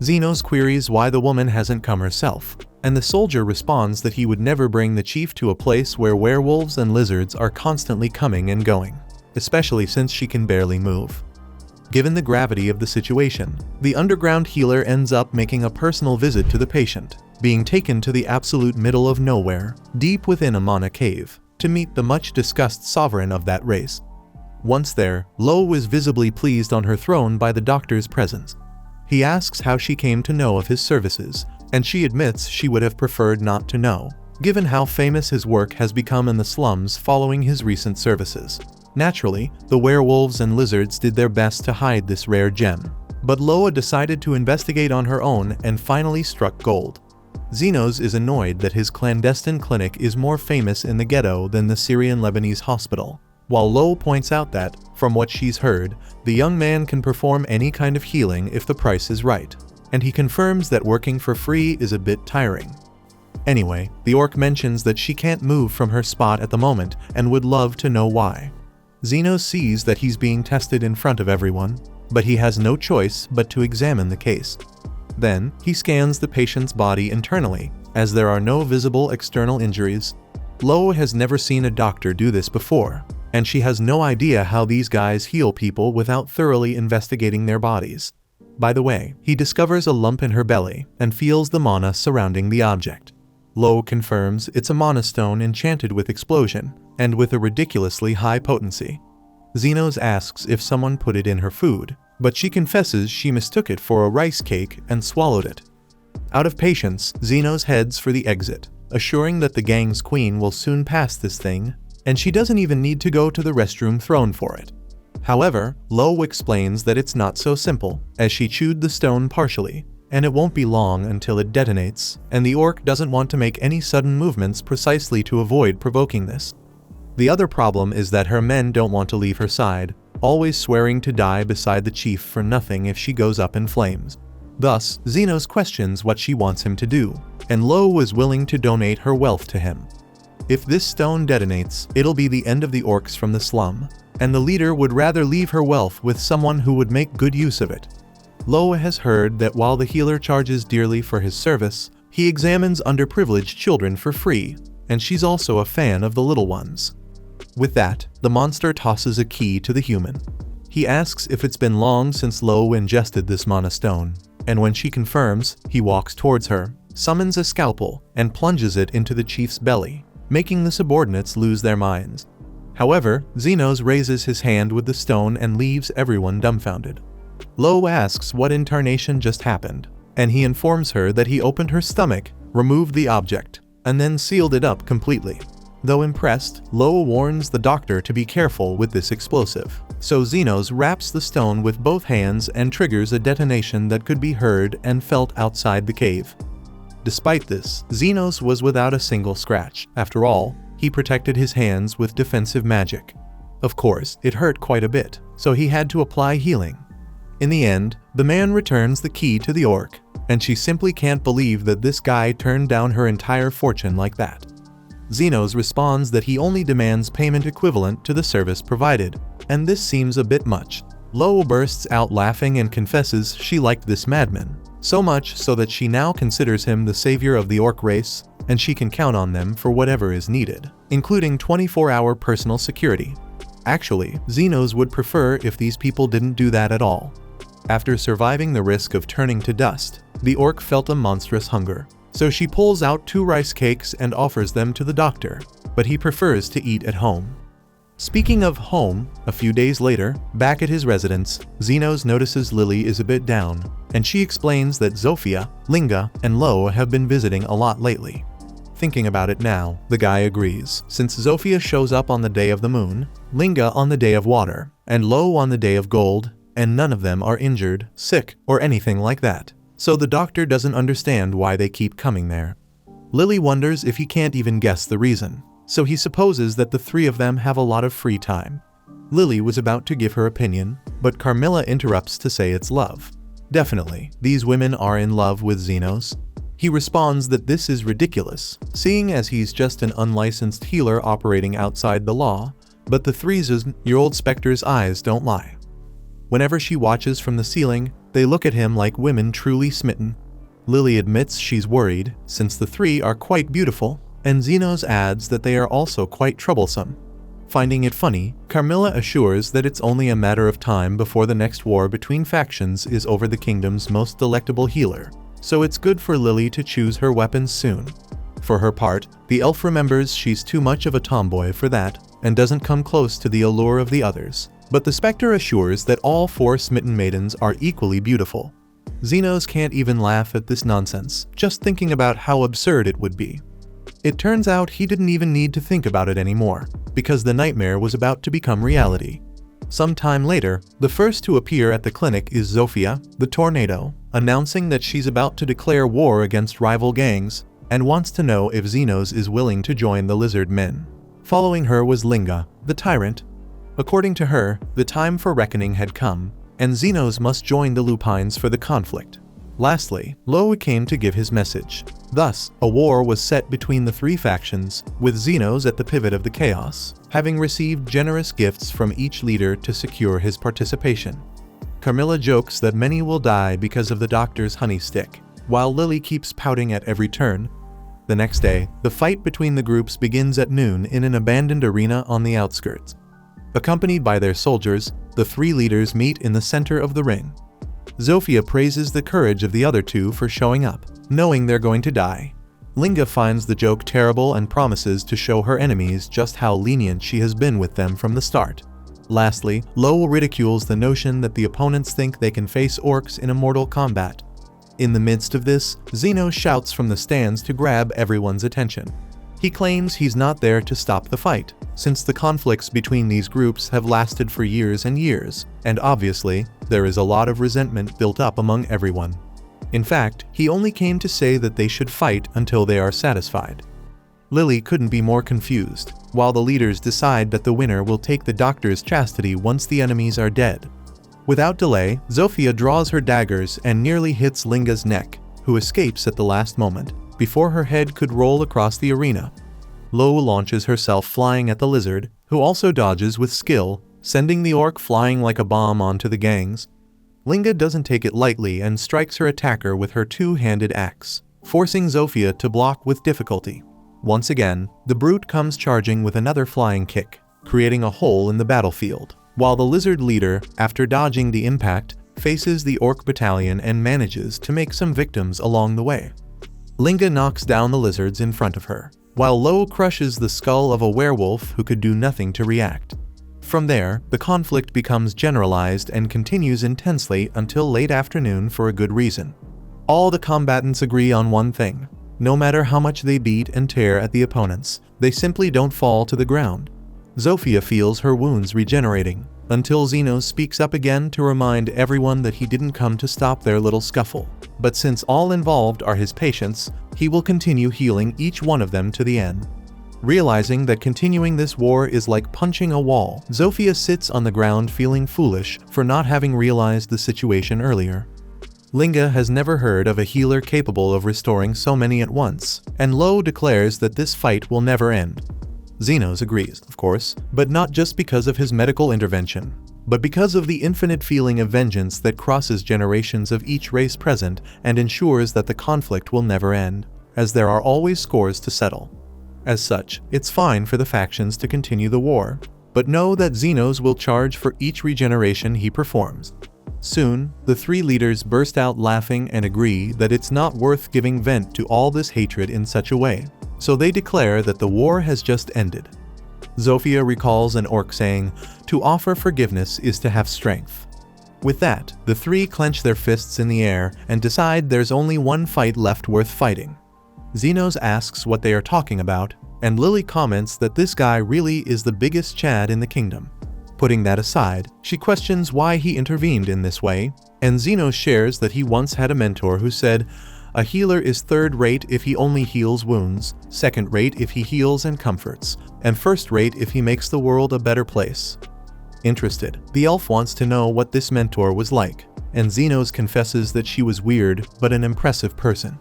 Zenos queries why the woman hasn't come herself, and the soldier responds that he would never bring the chief to a place where werewolves and lizards are constantly coming and going, especially since she can barely move. Given the gravity of the situation, the underground healer ends up making a personal visit to the patient, being taken to the absolute middle of nowhere, deep within a mana cave, to meet the much-discussed sovereign of that race. Once there, Lo was visibly pleased on her throne by the doctor's presence. He asks how she came to know of his services, and she admits she would have preferred not to know, given how famous his work has become in the slums following his recent services. Naturally, the werewolves and lizards did their best to hide this rare gem, but Loa decided to investigate on her own and finally struck gold. Zenos is annoyed that his clandestine clinic is more famous in the ghetto than the Syrian-Lebanese hospital, while Lo points out that, from what she's heard, the young man can perform any kind of healing if the price is right, and he confirms that working for free is a bit tiring. Anyway, the orc mentions that she can't move from her spot at the moment and would love to know why. Zenos sees that he's being tested in front of everyone, but he has no choice but to examine the case. Then, he scans the patient's body internally, as there are no visible external injuries. Lo has never seen a doctor do this before, and she has no idea how these guys heal people without thoroughly investigating their bodies. By the way, he discovers a lump in her belly and feels the mana surrounding the object. Lo confirms it's a mana stone enchanted with explosion, and with a ridiculously high potency. Zenos asks if someone put it in her food, but she confesses she mistook it for a rice cake and swallowed it. Out of patience, Zenos heads for the exit, assuring that the gang's queen will soon pass this thing, and she doesn't even need to go to the restroom thrown for it. However, Lo explains that it's not so simple, as she chewed the stone partially, and it won't be long until it detonates, and the orc doesn't want to make any sudden movements precisely to avoid provoking this. The other problem is that her men don't want to leave her side, always swearing to die beside the chief for nothing if she goes up in flames. Thus, Zenos questions what she wants him to do, and Lo is willing to donate her wealth to him. If this stone detonates, it'll be the end of the orcs from the slum, and the leader would rather leave her wealth with someone who would make good use of it. Lo has heard that while the healer charges dearly for his service, he examines underprivileged children for free, and she's also a fan of the little ones. With that, the monster tosses a key to the human. He asks if it's been long since Lo ingested this mana stone, and when she confirms, he walks towards her, summons a scalpel, and plunges it into the chief's belly, making the subordinates lose their minds. However, Zenos raises his hand with the stone and leaves everyone dumbfounded. Lo asks what in tarnation just happened, and he informs her that he opened her stomach, removed the object, and then sealed it up completely. Though impressed, Lo warns the doctor to be careful with this explosive, so Zenos wraps the stone with both hands and triggers a detonation that could be heard and felt outside the cave. Despite this, Zenos was without a single scratch. After all, he protected his hands with defensive magic. Of course, it hurt quite a bit, so he had to apply healing. In the end, the man returns the key to the orc, and she simply can't believe that this guy turned down her entire fortune like that. Zenos responds that he only demands payment equivalent to the service provided, and this seems a bit much. Lo bursts out laughing and confesses she liked this madman, so much so that she now considers him the savior of the orc race, and she can count on them for whatever is needed, including 24-hour personal security. Actually, Zenos would prefer if these people didn't do that at all. After surviving the risk of turning to dust, the orc felt a monstrous hunger, so she pulls out 2 rice cakes and offers them to the doctor, but he prefers to eat at home. Speaking of home, a few days later, back at his residence, Zenos notices Lily is a bit down, and she explains that Zofia, Linga, and Lo have been visiting a lot lately. Thinking about it now, the guy agrees, since Zofia shows up on the day of the moon, Linga on the day of water, and Lo on the day of gold, and none of them are injured, sick, or anything like that. So the doctor doesn't understand why they keep coming there. Lily wonders if he can't even guess the reason, so he supposes that the 3 of them have a lot of free time. Lily was about to give her opinion, but Carmilla interrupts to say it's love. Definitely, these women are in love with Zenos. He responds that this is ridiculous, seeing as he's just an unlicensed healer operating outside the law, but the 3-year-old Spectre's eyes don't lie. Whenever she watches from the ceiling, they look at him like women truly smitten. Lily admits she's worried, since the 3 are quite beautiful, and Zenos adds that they are also quite troublesome. Finding it funny, Carmilla assures that it's only a matter of time before the next war between factions is over the kingdom's most delectable healer, so it's good for Lily to choose her weapons soon. For her part, the elf remembers she's too much of a tomboy for that, and doesn't come close to the allure of the others. But the Spectre assures that all 4 smitten maidens are equally beautiful. Zenos can't even laugh at this nonsense, just thinking about how absurd it would be. It turns out he didn't even need to think about it anymore, because the nightmare was about to become reality. Sometime later, the first to appear at the clinic is Zofia, the tornado, announcing that she's about to declare war against rival gangs, and wants to know if Zenos is willing to join the lizard men. Following her was Linga, the tyrant. According to her, the time for reckoning had come, and Zenos must join the Lupines for the conflict. Lastly, Lo came to give his message. Thus, a war was set between the 3 factions, with Zenos at the pivot of the chaos, having received generous gifts from each leader to secure his participation. Carmilla jokes that many will die because of the doctor's honey stick, while Lily keeps pouting at every turn. The next day, the fight between the groups begins at noon in an abandoned arena on the outskirts. Accompanied by their soldiers, the 3 leaders meet in the center of the ring. Zofia praises the courage of the other 2 for showing up, knowing they're going to die. Linga finds the joke terrible and promises to show her enemies just how lenient she has been with them from the start. Lastly, Lo ridicules the notion that the opponents think they can face orcs in a mortal combat. In the midst of this, Zenos shouts from the stands to grab everyone's attention. He claims he's not there to stop the fight, since the conflicts between these groups have lasted for years and years, and obviously, there is a lot of resentment built up among everyone. In fact, he only came to say that they should fight until they are satisfied. Lily couldn't be more confused, while the leaders decide that the winner will take the doctor's chastity once the enemies are dead. Without delay, Zofia draws her daggers and nearly hits Linga's neck, who escapes at the last moment, before her head could roll across the arena. Lo launches herself flying at the lizard, who also dodges with skill, sending the orc flying like a bomb onto the gangs. Linga doesn't take it lightly and strikes her attacker with her 2-handed axe, forcing Zofia to block with difficulty. Once again, the brute comes charging with another flying kick, creating a hole in the battlefield, while the lizard leader, after dodging the impact, faces the orc battalion and manages to make some victims along the way. Linga knocks down the lizards in front of her, while Lo crushes the skull of a werewolf who could do nothing to react. From there, the conflict becomes generalized and continues intensely until late afternoon for a good reason. All the combatants agree on one thing: no matter how much they beat and tear at the opponents, they simply don't fall to the ground. Zofia feels her wounds regenerating, until Zenos speaks up again to remind everyone that he didn't come to stop their little scuffle. But since all involved are his patients, he will continue healing each one of them to the end. Realizing that continuing this war is like punching a wall, Zofia sits on the ground feeling foolish for not having realized the situation earlier. Linga has never heard of a healer capable of restoring so many at once, and Lo declares that this fight will never end. Zenos agrees, of course, but not just because of his medical intervention, but because of the infinite feeling of vengeance that crosses generations of each race present and ensures that the conflict will never end, as there are always scores to settle. As such, it's fine for the factions to continue the war, but know that Zenos will charge for each regeneration he performs. Soon, the three leaders burst out laughing and agree that it's not worth giving vent to all this hatred in such a way, so they declare that the war has just ended. Zofia recalls an orc saying, "To offer forgiveness is to have strength." With that, the three clench their fists in the air and decide there's only one fight left worth fighting. Zenos asks what they are talking about, and Lily comments that this guy really is the biggest Chad in the kingdom. Putting that aside, she questions why he intervened in this way, and Zenos shares that he once had a mentor who said, "A healer is third-rate if he only heals wounds, second-rate if he heals and comforts, and first-rate if he makes the world a better place." Interested, the elf wants to know what this mentor was like, and Zenos confesses that she was weird but an impressive person.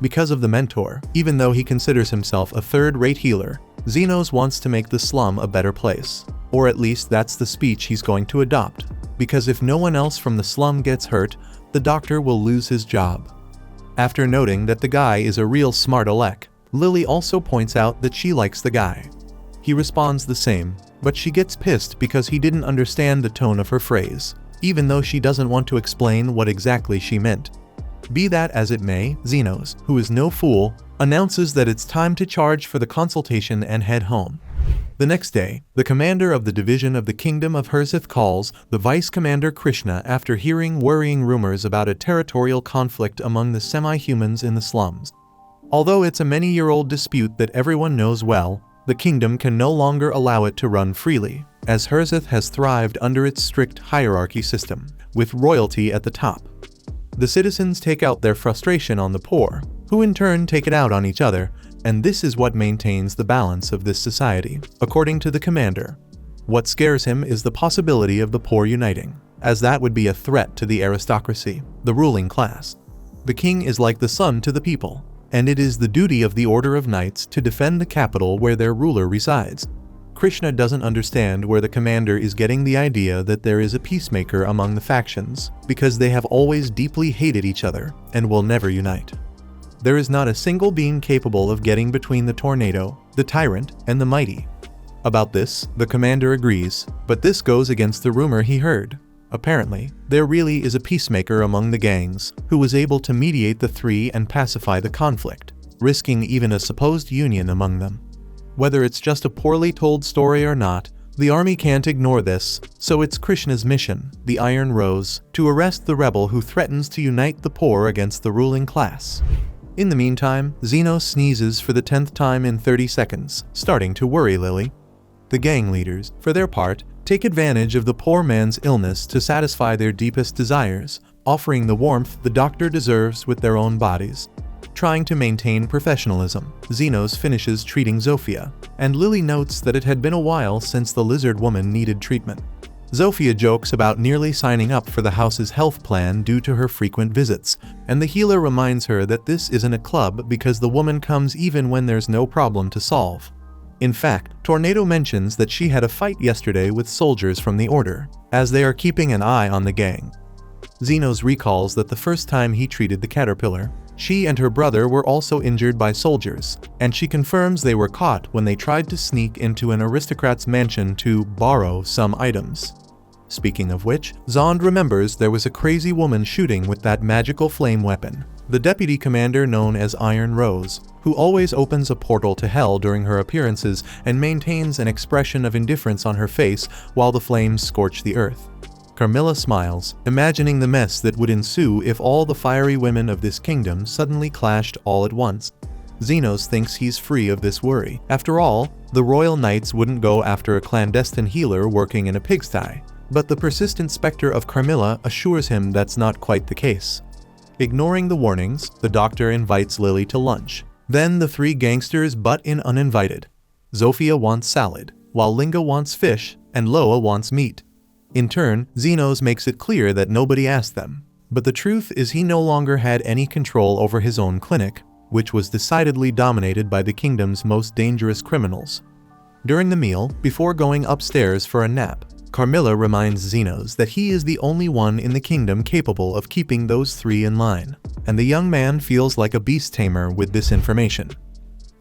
Because of the mentor, even though he considers himself a third-rate healer, Zenos wants to make the slum a better place. Or at least that's the speech he's going to adopt, because if no one else from the slum gets hurt, the doctor will lose his job. After noting that the guy is a real smart aleck, Lily also points out that she likes the guy. He responds the same, but she gets pissed because he didn't understand the tone of her phrase, even though she doesn't want to explain what exactly she meant. Be that as it may, Zenos, who is no fool, announces that it's time to charge for the consultation and head home. The next day, the commander of the division of the Kingdom of Herzith calls the Vice Commander Krishna after hearing worrying rumors about a territorial conflict among the semi-humans in the slums. Although it's a many-year-old dispute that everyone knows well, the kingdom can no longer allow it to run freely, as Herzith has thrived under its strict hierarchy system, with royalty at the top. The citizens take out their frustration on the poor, who in turn take it out on each other, and this is what maintains the balance of this society, according to the commander. What scares him is the possibility of the poor uniting, as that would be a threat to the aristocracy, the ruling class. The king is like the sun to the people, and it is the duty of the Order of Knights to defend the capital where their ruler resides. Krishna doesn't understand where the commander is getting the idea that there is a peacemaker among the factions, because they have always deeply hated each other and will never unite. There is not a single being capable of getting between the tornado, the tyrant, and the mighty. About this, the commander agrees, but this goes against the rumor he heard. Apparently, there really is a peacemaker among the gangs, who was able to mediate the three and pacify the conflict, risking even a supposed union among them. Whether it's just a poorly told story or not, the army can't ignore this, so it's Krishna's mission, the Iron Rose, to arrest the rebel who threatens to unite the poor against the ruling class. In the meantime, Zenos sneezes for the 10th time in 30 seconds, starting to worry Lily. The gang leaders, for their part, take advantage of the poor man's illness to satisfy their deepest desires, offering the warmth the doctor deserves with their own bodies. Trying to maintain professionalism, Zenos finishes treating Zofia, and Lily notes that it had been a while since the lizard woman needed treatment. Zofia jokes about nearly signing up for the house's health plan due to her frequent visits, and the healer reminds her that this isn't a club because the woman comes even when there's no problem to solve. In fact, Tornado mentions that she had a fight yesterday with soldiers from the Order, as they are keeping an eye on the gang. Zenos recalls that the first time he treated the caterpillar, she and her brother were also injured by soldiers, and she confirms they were caught when they tried to sneak into an aristocrat's mansion to borrow some items. Speaking of which, Zond remembers there was a crazy woman shooting with that magical flame weapon, the deputy commander known as Iron Rose, who always opens a portal to hell during her appearances and maintains an expression of indifference on her face while the flames scorch the earth. Carmilla smiles, imagining the mess that would ensue if all the fiery women of this kingdom suddenly clashed all at once. Zenos thinks he's free of this worry. After all, the royal knights wouldn't go after a clandestine healer working in a pigsty. But the persistent specter of Carmilla assures him that's not quite the case. Ignoring the warnings, the doctor invites Lily to lunch. Then the three gangsters butt in uninvited. Zofia wants salad, while Linga wants fish, and Loa wants meat. In turn, Zenos makes it clear that nobody asked them. But the truth is he no longer had any control over his own clinic, which was decidedly dominated by the kingdom's most dangerous criminals. During the meal, before going upstairs for a nap, Carmilla reminds Zenos that he is the only one in the kingdom capable of keeping those three in line, and the young man feels like a beast tamer with this information.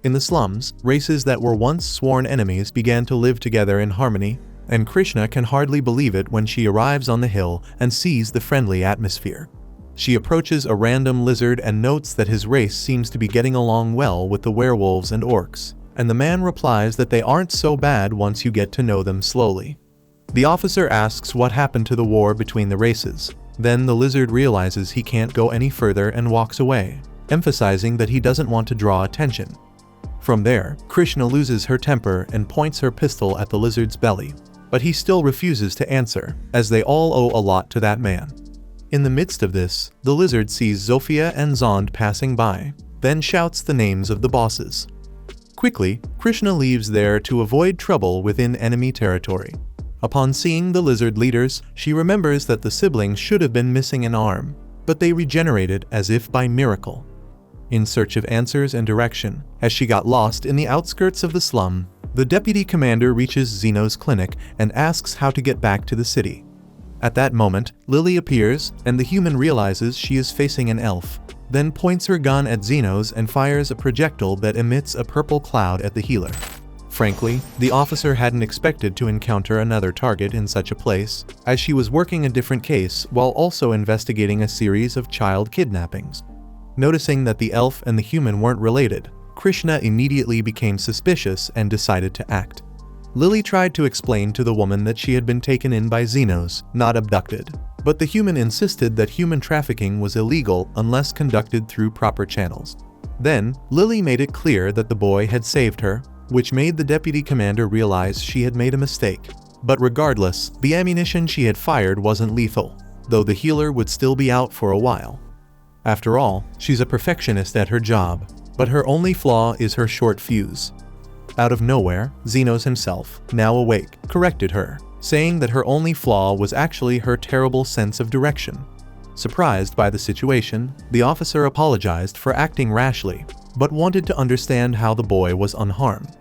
In the slums, races that were once sworn enemies began to live together in harmony, and Krishna can hardly believe it when she arrives on the hill and sees the friendly atmosphere. She approaches a random lizard and notes that his race seems to be getting along well with the werewolves and orcs, and the man replies that they aren't so bad once you get to know them slowly. The officer asks what happened to the war between the races. Then the lizard realizes he can't go any further and walks away, emphasizing that he doesn't want to draw attention. From there, Krishna loses her temper and points her pistol at the lizard's belly, but he still refuses to answer, as they all owe a lot to that man. In the midst of this, the lizard sees Zofia and Zond passing by, then shouts the names of the bosses. Quickly, Krishna leaves there to avoid trouble within enemy territory. Upon seeing the lizard leaders, she remembers that the siblings should have been missing an arm, but they regenerated as if by miracle. In search of answers and direction, as she got lost in the outskirts of the slum, the deputy commander reaches Zeno's clinic and asks how to get back to the city. At that moment, Lily appears, and the human realizes she is facing an elf, then points her gun at Zeno's and fires a projectile that emits a purple cloud at the healer. Frankly, the officer hadn't expected to encounter another target in such a place, as she was working a different case while also investigating a series of child kidnappings. Noticing that the elf and the human weren't related, Krishna immediately became suspicious and decided to act. Lily tried to explain to the woman that she had been taken in by Xenos, not abducted, but the human insisted that human trafficking was illegal unless conducted through proper channels. Then, Lily made it clear that the boy had saved her, which made the deputy commander realize she had made a mistake. But regardless, the ammunition she had fired wasn't lethal, though the healer would still be out for a while. After all, she's a perfectionist at her job, but her only flaw is her short fuse. Out of nowhere, Xenos himself, now awake, corrected her, saying that her only flaw was actually her terrible sense of direction. Surprised by the situation, the officer apologized for acting rashly, but wanted to understand how the boy was unharmed.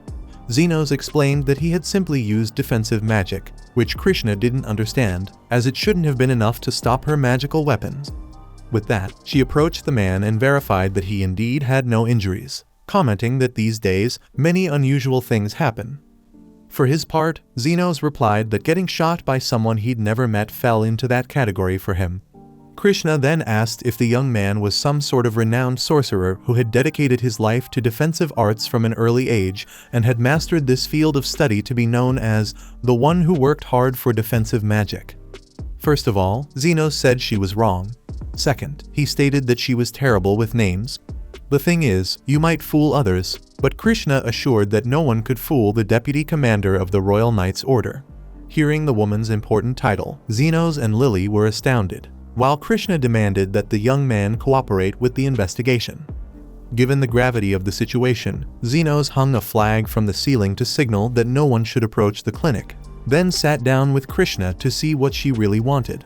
Xenos explained that he had simply used defensive magic, which Krishna didn't understand, as it shouldn't have been enough to stop her magical weapons. With that, she approached the man and verified that he indeed had no injuries, commenting that these days, many unusual things happen. For his part, Xenos replied that getting shot by someone he'd never met fell into that category for him. Krishna then asked if the young man was some sort of renowned sorcerer who had dedicated his life to defensive arts from an early age and had mastered this field of study to be known as the one who worked hard for defensive magic. First of all, Xenos said she was wrong. Second, he stated that she was terrible with names. The thing is, you might fool others, but Krishna assured that no one could fool the deputy commander of the Royal Knights Order. Hearing the woman's important title, Xenos and Lily were astounded, while Krishna demanded that the young man cooperate with the investigation. Given the gravity of the situation, Xenos hung a flag from the ceiling to signal that no one should approach the clinic, then sat down with Krishna to see what she really wanted.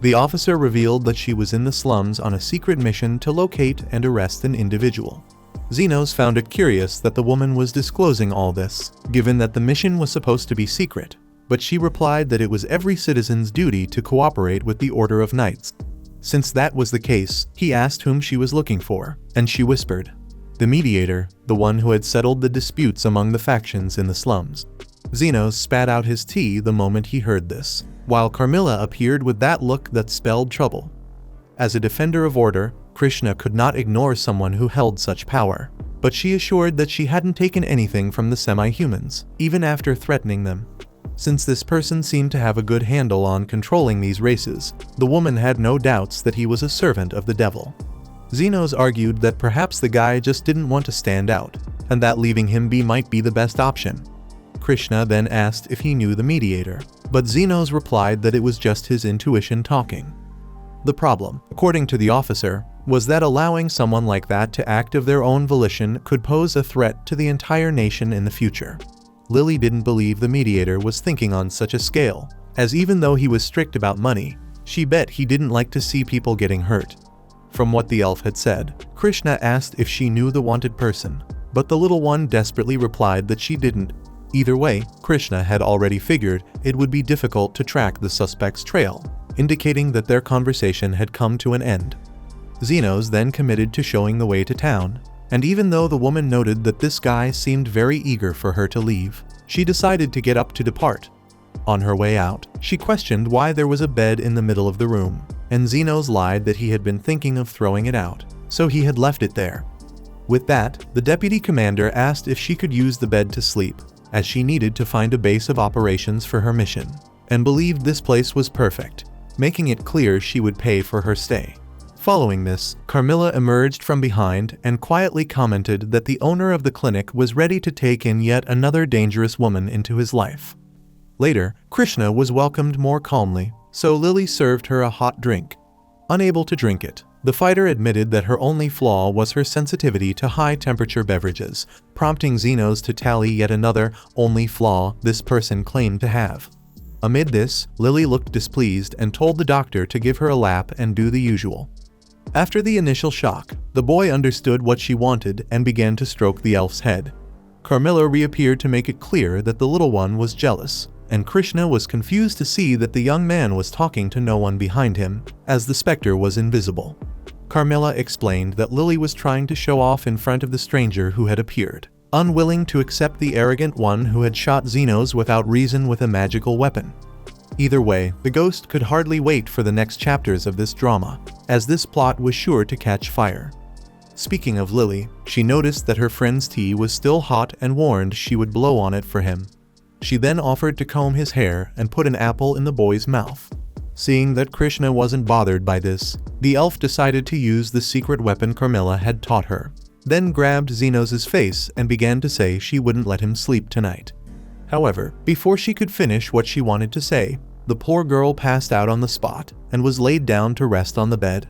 The officer revealed that she was in the slums on a secret mission to locate and arrest an individual. Xenos found it curious that the woman was disclosing all this, given that the mission was supposed to be secret, but she replied that it was every citizen's duty to cooperate with the Order of Knights. Since that was the case, he asked whom she was looking for, and she whispered, "The mediator, the one who had settled the disputes among the factions in the slums." Xenos spat out his tea the moment he heard this, while Carmilla appeared with that look that spelled trouble. As a defender of order, Krishna could not ignore someone who held such power, but she assured that she hadn't taken anything from the semi-humans, even after threatening them. Since this person seemed to have a good handle on controlling these races, the woman had no doubts that he was a servant of the devil. Xenos argued that perhaps the guy just didn't want to stand out, and that leaving him be might be the best option. Krishna then asked if he knew the mediator, but Xenos replied that it was just his intuition talking. The problem, according to the officer, was that allowing someone like that to act of their own volition could pose a threat to the entire nation in the future. Lily didn't believe the mediator was thinking on such a scale, as even though he was strict about money, She bet he didn't like to see people getting hurt. From what the elf had said, Krishna asked if she knew the wanted person, but the little one desperately replied that she didn't. Either way, Krishna had already figured it would be difficult to track the suspect's trail, indicating that their conversation had come to an end. Zenos then committed to showing the way to town, and even though the woman noted that this guy seemed very eager for her to leave, she decided to get up to depart. On her way out, she questioned why there was a bed in the middle of the room, and Zenos lied that he had been thinking of throwing it out, so he had left it there. With that, the deputy commander asked if she could use the bed to sleep, as she needed to find a base of operations for her mission, and believed this place was perfect, making it clear she would pay for her stay. Following this, Carmilla emerged from behind and quietly commented that the owner of the clinic was ready to take in yet another dangerous woman into his life. Later, Krishna was welcomed more calmly, so Lily served her a hot drink. Unable to drink it, the fighter admitted that her only flaw was her sensitivity to high-temperature beverages, prompting Zenos to tally yet another only flaw this person claimed to have. Amid this, Lily looked displeased and told the doctor to give her a lap and do the usual. After the initial shock, the boy understood what she wanted and began to stroke the elf's head. Carmilla reappeared to make it clear that the little one was jealous, and Krishna was confused to see that the young man was talking to no one behind him, as the specter was invisible. Carmilla explained that Lily was trying to show off in front of the stranger who had appeared, unwilling to accept the arrogant one who had shot Zenos without reason with a magical weapon. Either way, the ghost could hardly wait for the next chapters of this drama, as this plot was sure to catch fire. Speaking of Lily, she noticed that her friend's tea was still hot and warned she would blow on it for him. She then offered to comb his hair and put an apple in the boy's mouth. Seeing that Krishna wasn't bothered by this, the elf decided to use the secret weapon Carmilla had taught her, then grabbed Zenos' face and began to say she wouldn't let him sleep tonight. However, before she could finish what she wanted to say, the poor girl passed out on the spot and was laid down to rest on the bed.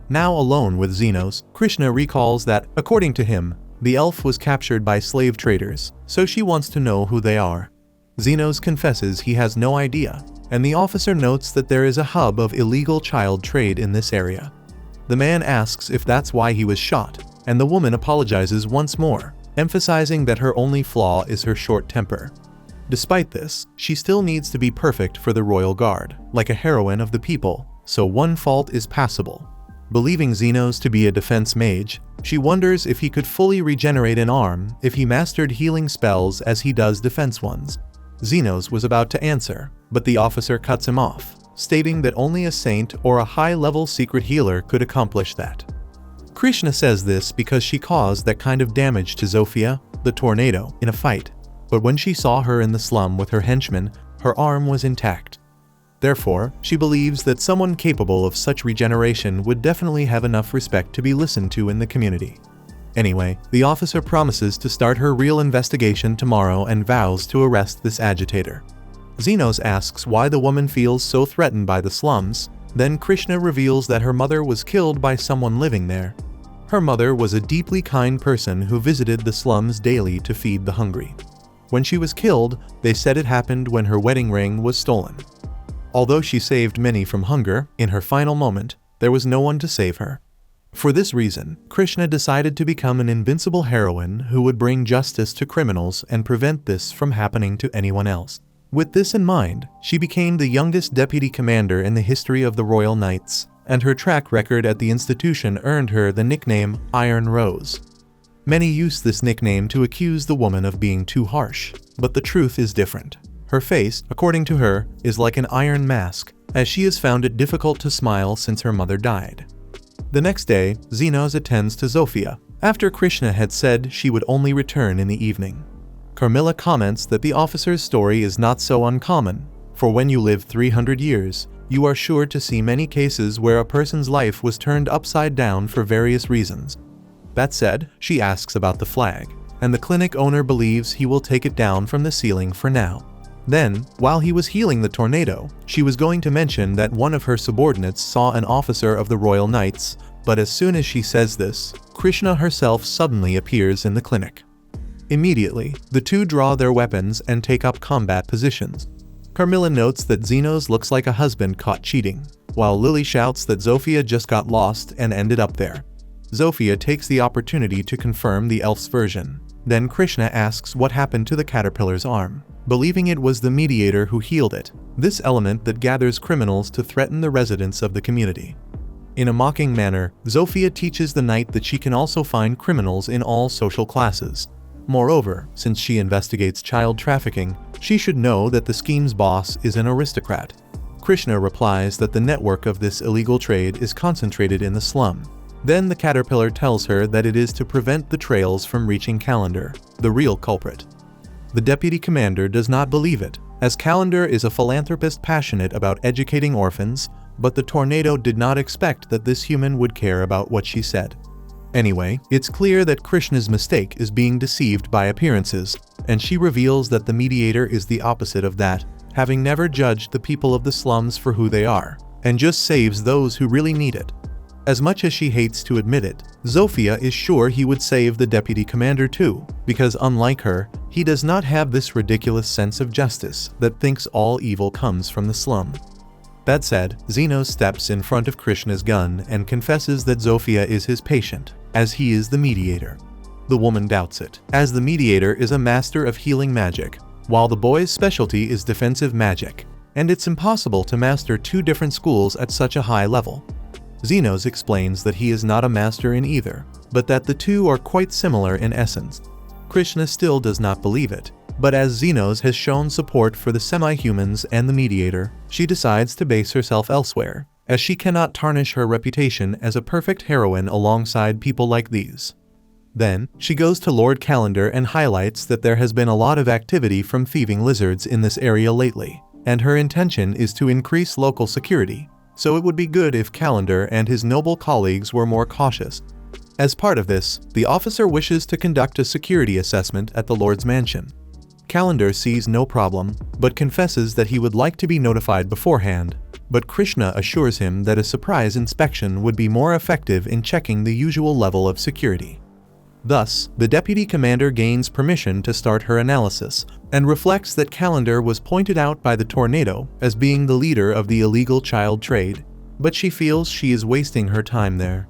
Now alone with Zenos, Krishna recalls that, according to him, the elf was captured by slave traders, so she wants to know who they are. Zenos confesses he has no idea, and the officer notes that there is a hub of illegal child trade in this area. The man asks if that's why he was shot, and the woman apologizes once more, emphasizing that her only flaw is her short temper. Despite this, she still needs to be perfect for the royal guard, like a heroine of the people, so one fault is passable. Believing Zenos to be a defense mage, she wonders if he could fully regenerate an arm if he mastered healing spells as he does defense ones. Zenos was about to answer, but the officer cuts him off, stating that only a saint or a high-level secret healer could accomplish that. Krishna says this because she caused that kind of damage to Zofia, the tornado, in a fight, but when she saw her in the slum with her henchmen, her arm was intact. Therefore, she believes that someone capable of such regeneration would definitely have enough respect to be listened to in the community. Anyway, the officer promises to start her real investigation tomorrow and vows to arrest this agitator. Zenos asks why the woman feels so threatened by the slums, then Krishna reveals that her mother was killed by someone living there. Her mother was a deeply kind person who visited the slums daily to feed the hungry. When she was killed, they said it happened when her wedding ring was stolen. Although she saved many from hunger, in her final moment, there was no one to save her. For this reason, Krishna decided to become an invincible heroine who would bring justice to criminals and prevent this from happening to anyone else. With this in mind, she became the youngest deputy commander in the history of the Royal Knights, and her track record at the institution earned her the nickname Iron Rose. Many use this nickname to accuse the woman of being too harsh, but the truth is different. Her face, according to her, is like an iron mask, as she has found it difficult to smile since her mother died. The next day, Zenos attends to Zofia, after Krishna had said she would only return in the evening. Carmilla comments that the officer's story is not so uncommon, for when you live 300 years, you are sure to see many cases where a person's life was turned upside down for various reasons. That said, she asks about the flag, and the clinic owner believes he will take it down from the ceiling for now. Then, while he was healing the tornado, she was going to mention that one of her subordinates saw an officer of the Royal Knights, but as soon as she says this, Krishna herself suddenly appears in the clinic. Immediately, the two draw their weapons and take up combat positions. Carmilla notes that Zenos looks like a husband caught cheating, while Lily shouts that Zofia just got lost and ended up there. Zofia takes the opportunity to confirm the elf's version. Then Krishna asks what happened to the caterpillar's arm, believing it was the mediator who healed it, this element that gathers criminals to threaten the residents of the community. In a mocking manner, Zofia teaches the knight that she can also find criminals in all social classes. Moreover, since she investigates child trafficking, she should know that the scheme's boss is an aristocrat. Krishna replies that the network of this illegal trade is concentrated in the slum. Then the caterpillar tells her that it is to prevent the trails from reaching Calendar, the real culprit. The deputy commander does not believe it, as Calendar is a philanthropist passionate about educating orphans, but the tornado did not expect that this human would care about what she said. Anyway, it's clear that Krishna's mistake is being deceived by appearances, and she reveals that the mediator is the opposite of that, having never judged the people of the slums for who they are, and just saves those who really need it. As much as she hates to admit it, Zofia is sure he would save the deputy commander too, because unlike her, he does not have this ridiculous sense of justice that thinks all evil comes from the slum. That said, Zeno steps in front of Krishna's gun and confesses that Zofia is his patient, as he is the mediator. The woman doubts it, as the mediator is a master of healing magic, while the boy's specialty is defensive magic, and it's impossible to master two different schools at such a high level. Zenos explains that he is not a master in either, but that the two are quite similar in essence. Krishna still does not believe it, but as Zenos has shown support for the semi-humans and the mediator, she decides to base herself elsewhere, as she cannot tarnish her reputation as a perfect heroine alongside people like these. Then, she goes to Lord Calendar and highlights that there has been a lot of activity from thieving lizards in this area lately, and her intention is to increase local security. So it would be good if Calendar and his noble colleagues were more cautious. As part of this, the officer wishes to conduct a security assessment at the Lord's mansion. Calendar sees no problem, but confesses that he would like to be notified beforehand, but Krishna assures him that a surprise inspection would be more effective in checking the usual level of security. Thus, the deputy commander gains permission to start her analysis, and reflects that Calendar was pointed out by the tornado as being the leader of the illegal child trade, but she feels she is wasting her time there.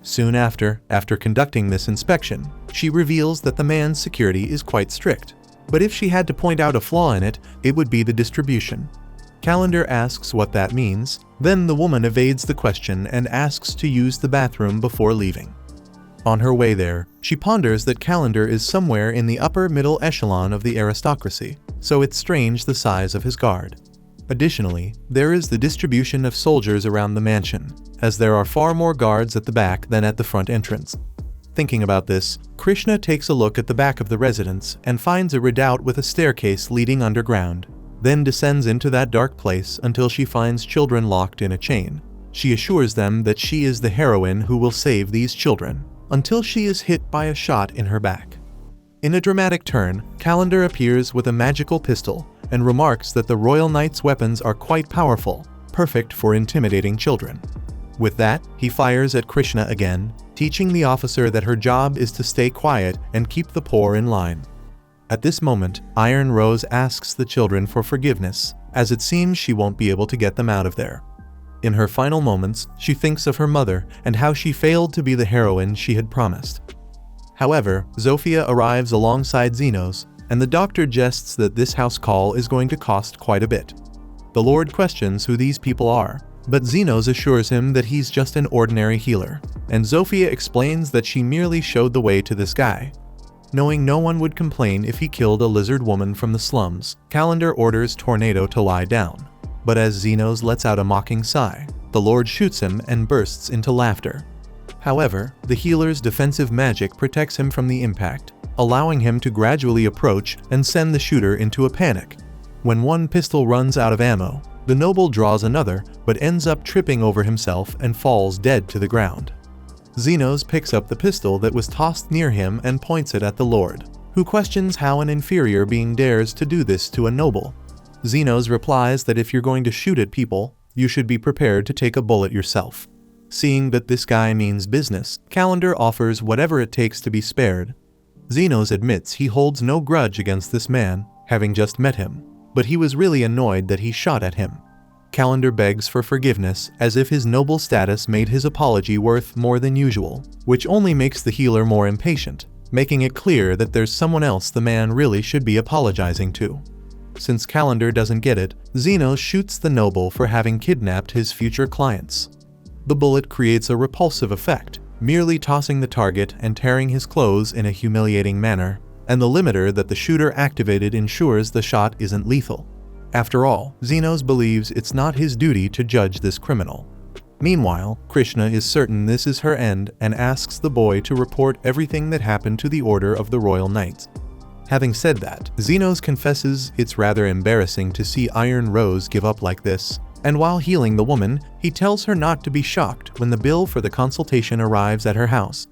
Soon after conducting this inspection, she reveals that the man's security is quite strict, but if she had to point out a flaw in it, it would be the distribution. Calendar asks what that means, then the woman evades the question and asks to use the bathroom before leaving. On her way there, she ponders that Calendar is somewhere in the upper middle echelon of the aristocracy, so it's strange the size of his guard. Additionally, there is the distribution of soldiers around the mansion, as there are far more guards at the back than at the front entrance. Thinking about this, Krishna takes a look at the back of the residence and finds a redoubt with a staircase leading underground, then descends into that dark place until she finds children locked in a chain. She assures them that she is the heroine who will save these children, until she is hit by a shot in her back. In a dramatic turn, Calendar appears with a magical pistol and remarks that the Royal Knight's weapons are quite powerful, perfect for intimidating children. With that, he fires at Krishna again, teaching the officer that her job is to stay quiet and keep the poor in line. At this moment, Iron Rose asks the children for forgiveness, as it seems she won't be able to get them out of there. In her final moments, she thinks of her mother and how she failed to be the heroine she had promised. However, Zofia arrives alongside Zenos, and the doctor jests that this house call is going to cost quite a bit. The Lord questions who these people are, but Zenos assures him that he's just an ordinary healer, and Zofia explains that she merely showed the way to this guy. Knowing no one would complain if he killed a lizard woman from the slums, Calendar orders Tornado to lie down. But as Zenos lets out a mocking sigh, the Lord shoots him and bursts into laughter. However, the healer's defensive magic protects him from the impact, allowing him to gradually approach and send the shooter into a panic. When one pistol runs out of ammo, the noble draws another but ends up tripping over himself and falls dead to the ground. Zenos picks up the pistol that was tossed near him and points it at the Lord, who questions how an inferior being dares to do this to a noble. Zenos replies that if you're going to shoot at people, you should be prepared to take a bullet yourself. Seeing that this guy means business, Calendar offers whatever it takes to be spared. Zenos admits he holds no grudge against this man, having just met him, but he was really annoyed that he shot at him. Calendar begs for forgiveness as if his noble status made his apology worth more than usual, which only makes the healer more impatient, making it clear that there's someone else the man really should be apologizing to. Since Calendar doesn't get it, Zenos shoots the noble for having kidnapped his future clients. The bullet creates a repulsive effect, merely tossing the target and tearing his clothes in a humiliating manner, and the limiter that the shooter activated ensures the shot isn't lethal. After all, Zenos believes it's not his duty to judge this criminal. Meanwhile, Krishna is certain this is her end and asks the boy to report everything that happened to the Order of the Royal Knights. Having said that, Zenos confesses it's rather embarrassing to see Iron Rose give up like this, and while healing the woman, he tells her not to be shocked when the bill for the consultation arrives at her house.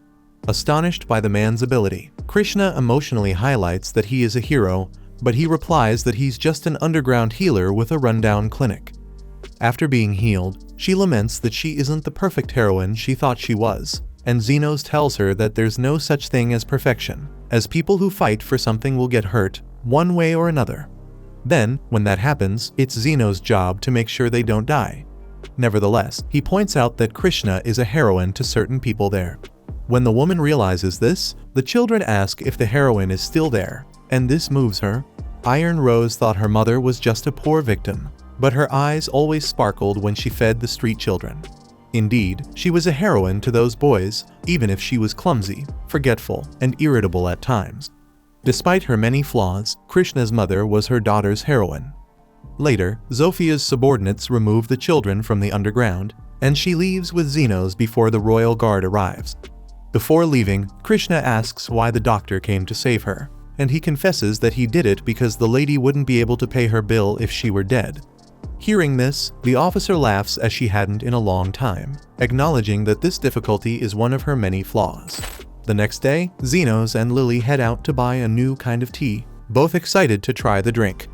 Astonished by the man's ability, Krishna emotionally highlights that he is a hero, but he replies that he's just an underground healer with a rundown clinic. After being healed, she laments that she isn't the perfect heroine she thought she was, and Zenos tells her that there's no such thing as perfection, as people who fight for something will get hurt, one way or another. Then, when that happens, it's Zenos' job to make sure they don't die. Nevertheless, he points out that Krishna is a heroine to certain people there. When the woman realizes this, the children ask if the heroine is still there, and this moves her. Iron Rose thought her mother was just a poor victim, but her eyes always sparkled when she fed the street children. Indeed, she was a heroine to those boys, even if she was clumsy, forgetful, and irritable at times. Despite her many flaws, Krishna's mother was her daughter's heroine. Later, Zophia's subordinates remove the children from the underground, and she leaves with Zenos before the royal guard arrives. Before leaving, Krishna asks why the doctor came to save her, and he confesses that he did it because the lady wouldn't be able to pay her bill if she were dead. Hearing this, the officer laughs as she hadn't in a long time, acknowledging that this difficulty is one of her many flaws. The next day, Zenos and Lily head out to buy a new kind of tea, both excited to try the drink.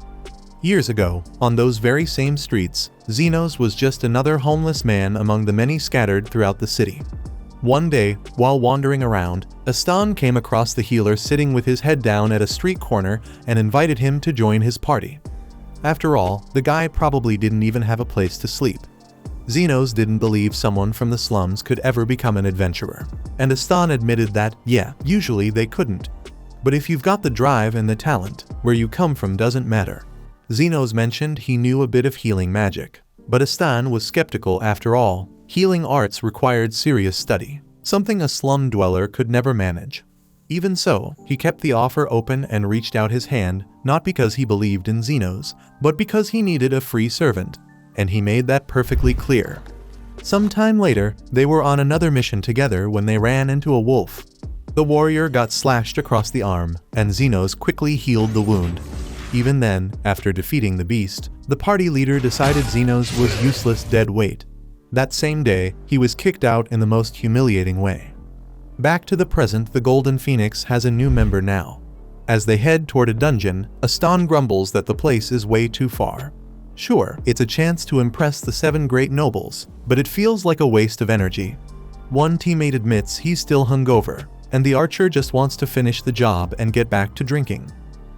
Years ago, on those very same streets, Zenos was just another homeless man among the many scattered throughout the city. One day, while wandering around, Astan came across the healer sitting with his head down at a street corner and invited him to join his party. After all, the guy probably didn't even have a place to sleep. Zenos didn't believe someone from the slums could ever become an adventurer, and Astan admitted that, yeah, usually they couldn't. But if you've got the drive and the talent, where you come from doesn't matter. Zenos mentioned he knew a bit of healing magic, but Astan was skeptical after all. Healing arts required serious study, something a slum dweller could never manage. Even so, he kept the offer open and reached out his hand, not because he believed in Zenos, but because he needed a free servant, and he made that perfectly clear. Sometime later, they were on another mission together when they ran into a wolf. The warrior got slashed across the arm, and Zenos quickly healed the wound. Even then, after defeating the beast, the party leader decided Zenos was useless dead weight. That same day, he was kicked out in the most humiliating way. Back to the present, the Golden Phoenix has a new member now. As they head toward a dungeon, Astan grumbles that the place is way too far. Sure, it's a chance to impress the 7 great nobles, but it feels like a waste of energy. One teammate admits he's still hungover, and the archer just wants to finish the job and get back to drinking.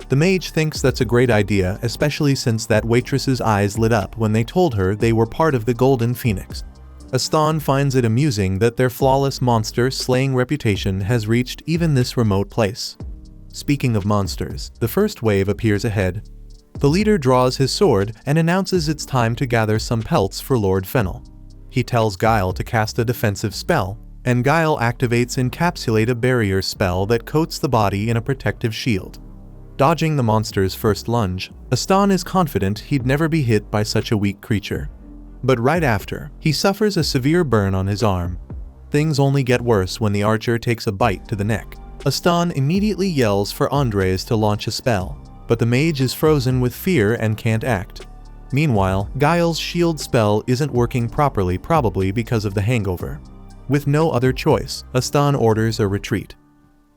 The mage thinks that's a great idea, especially since that waitress's eyes lit up when they told her they were part of the Golden Phoenix. Astan finds it amusing that their flawless monster-slaying reputation has reached even this remote place. Speaking of monsters, the first wave appears ahead. The leader draws his sword and announces it's time to gather some pelts for Lord Fennel. He tells Guile to cast a defensive spell, and Guile activates Encapsulate, a barrier spell that coats the body in a protective shield. Dodging the monster's first lunge, Astan is confident he'd never be hit by such a weak creature. But right after, he suffers a severe burn on his arm. Things only get worse when the archer takes a bite to the neck. Astan immediately yells for Andres to launch a spell, but the mage is frozen with fear and can't act. Meanwhile, Guile's shield spell isn't working properly, probably because of the hangover. With no other choice, Astan orders a retreat.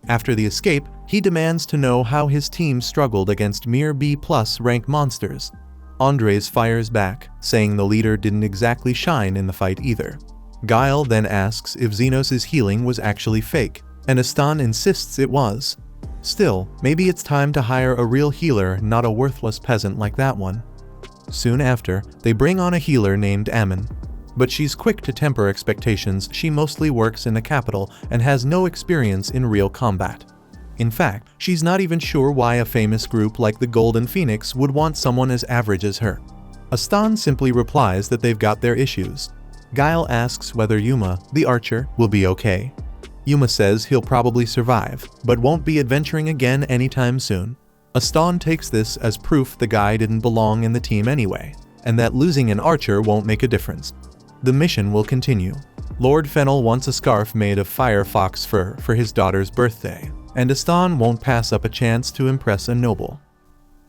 After the escape, he demands to know how his team struggled against mere B+ rank monsters. Andres fires back, saying the leader didn't exactly shine in the fight either. Guile then asks if Zenos' healing was actually fake, and Astan insists it was. Still, maybe it's time to hire a real healer, not a worthless peasant like that one. Soon after, they bring on a healer named Amin. But she's quick to temper expectations. She mostly works in the capital and has no experience in real combat. In fact, she's not even sure why a famous group like the Golden Phoenix would want someone as average as her. Astan simply replies that they've got their issues. Guile asks whether Yuma, the archer, will be okay. Yuma says he'll probably survive, but won't be adventuring again anytime soon. Astan takes this as proof the guy didn't belong in the team anyway, and that losing an archer won't make a difference. The mission will continue. Lord Fennel wants a scarf made of fire fox fur for his daughter's birthday, and Astan won't pass up a chance to impress a noble.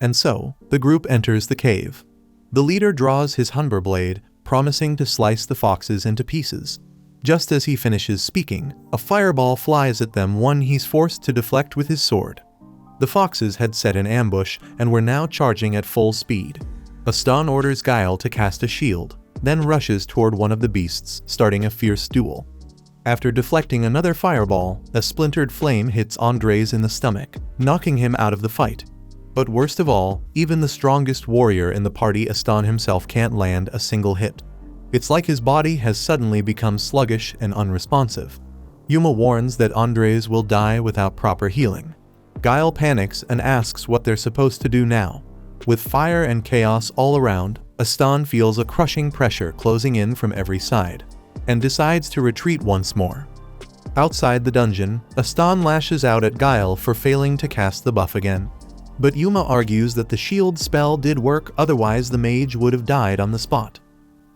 And so, the group enters the cave. The leader draws his Hunber blade, promising to slice the foxes into pieces. Just as he finishes speaking, a fireball flies at them, one he's forced to deflect with his sword. The foxes had set an ambush and were now charging at full speed. Astan orders Guile to cast a shield, then rushes toward one of the beasts, starting a fierce duel. After deflecting another fireball, a splintered flame hits Andres in the stomach, knocking him out of the fight. But worst of all, even the strongest warrior in the party, Astan himself, can't land a single hit. It's like his body has suddenly become sluggish and unresponsive. Yuma warns that Andres will die without proper healing. Guile panics and asks what they're supposed to do now. With fire and chaos all around, Astan feels a crushing pressure closing in from every side, and decides to retreat once more. Outside the dungeon, Astan lashes out at Guile for failing to cast the buff again. But Yuma argues that the shield spell did work, otherwise the mage would have died on the spot.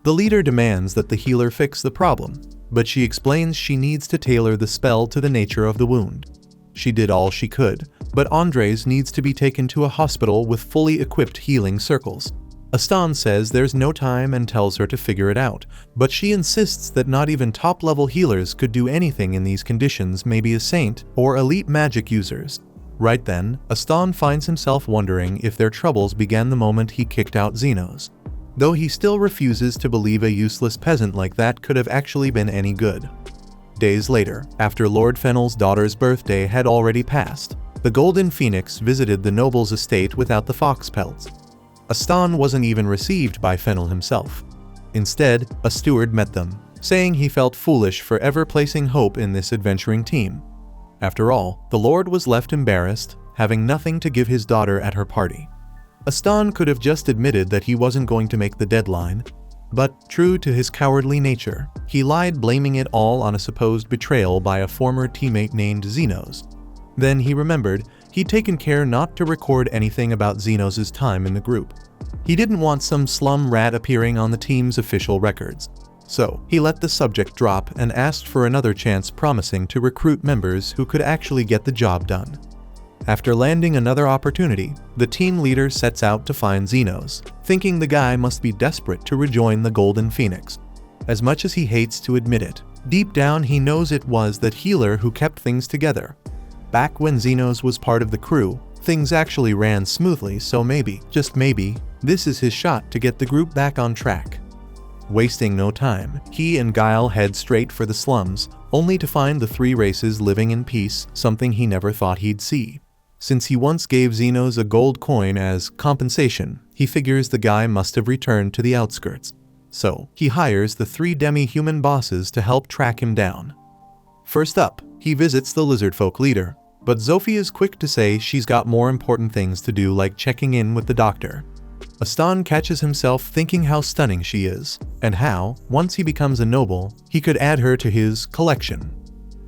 The leader demands that the healer fix the problem, but she explains she needs to tailor the spell to the nature of the wound. She did all she could, but Andres needs to be taken to a hospital with fully equipped healing circles. Astan says there's no time and tells her to figure it out, but she insists that not even top-level healers could do anything in these conditions, maybe a saint or elite magic users. Right then, Astan finds himself wondering if their troubles began the moment he kicked out Xenos. Though he still refuses to believe a useless peasant like that could have actually been any good. Days later, after Lord Fennel's daughter's birthday had already passed, the Golden Phoenix visited the noble's estate without the fox pelts. Astan wasn't even received by Fennel himself. Instead, a steward met them, saying he felt foolish for ever placing hope in this adventuring team. After all, the Lord was left embarrassed, having nothing to give his daughter at her party. Astan could have just admitted that he wasn't going to make the deadline, but, true to his cowardly nature, he lied, blaming it all on a supposed betrayal by a former teammate named Xenos. Then he remembered he'd taken care not to record anything about Xenos' time in the group. He didn't want some slum rat appearing on the team's official records. So, he let the subject drop and asked for another chance, promising to recruit members who could actually get the job done. After landing another opportunity, the team leader sets out to find Xenos, thinking the guy must be desperate to rejoin the Golden Phoenix. As much as he hates to admit it, deep down he knows it was that healer who kept things together. Back when Xenos was part of the crew, things actually ran smoothly, so maybe, just maybe, this is his shot to get the group back on track. Wasting no time, he and Guile head straight for the slums, only to find the three races living in peace, something he never thought he'd see. Since he once gave Xenos a gold coin as compensation, he figures the guy must have returned to the outskirts. So, he hires the three demi-human bosses to help track him down. First up, he visits the lizardfolk leader, but Zofia is quick to say she's got more important things to do, like checking in with the doctor. Astan catches himself thinking how stunning she is, and how, once he becomes a noble, he could add her to his collection.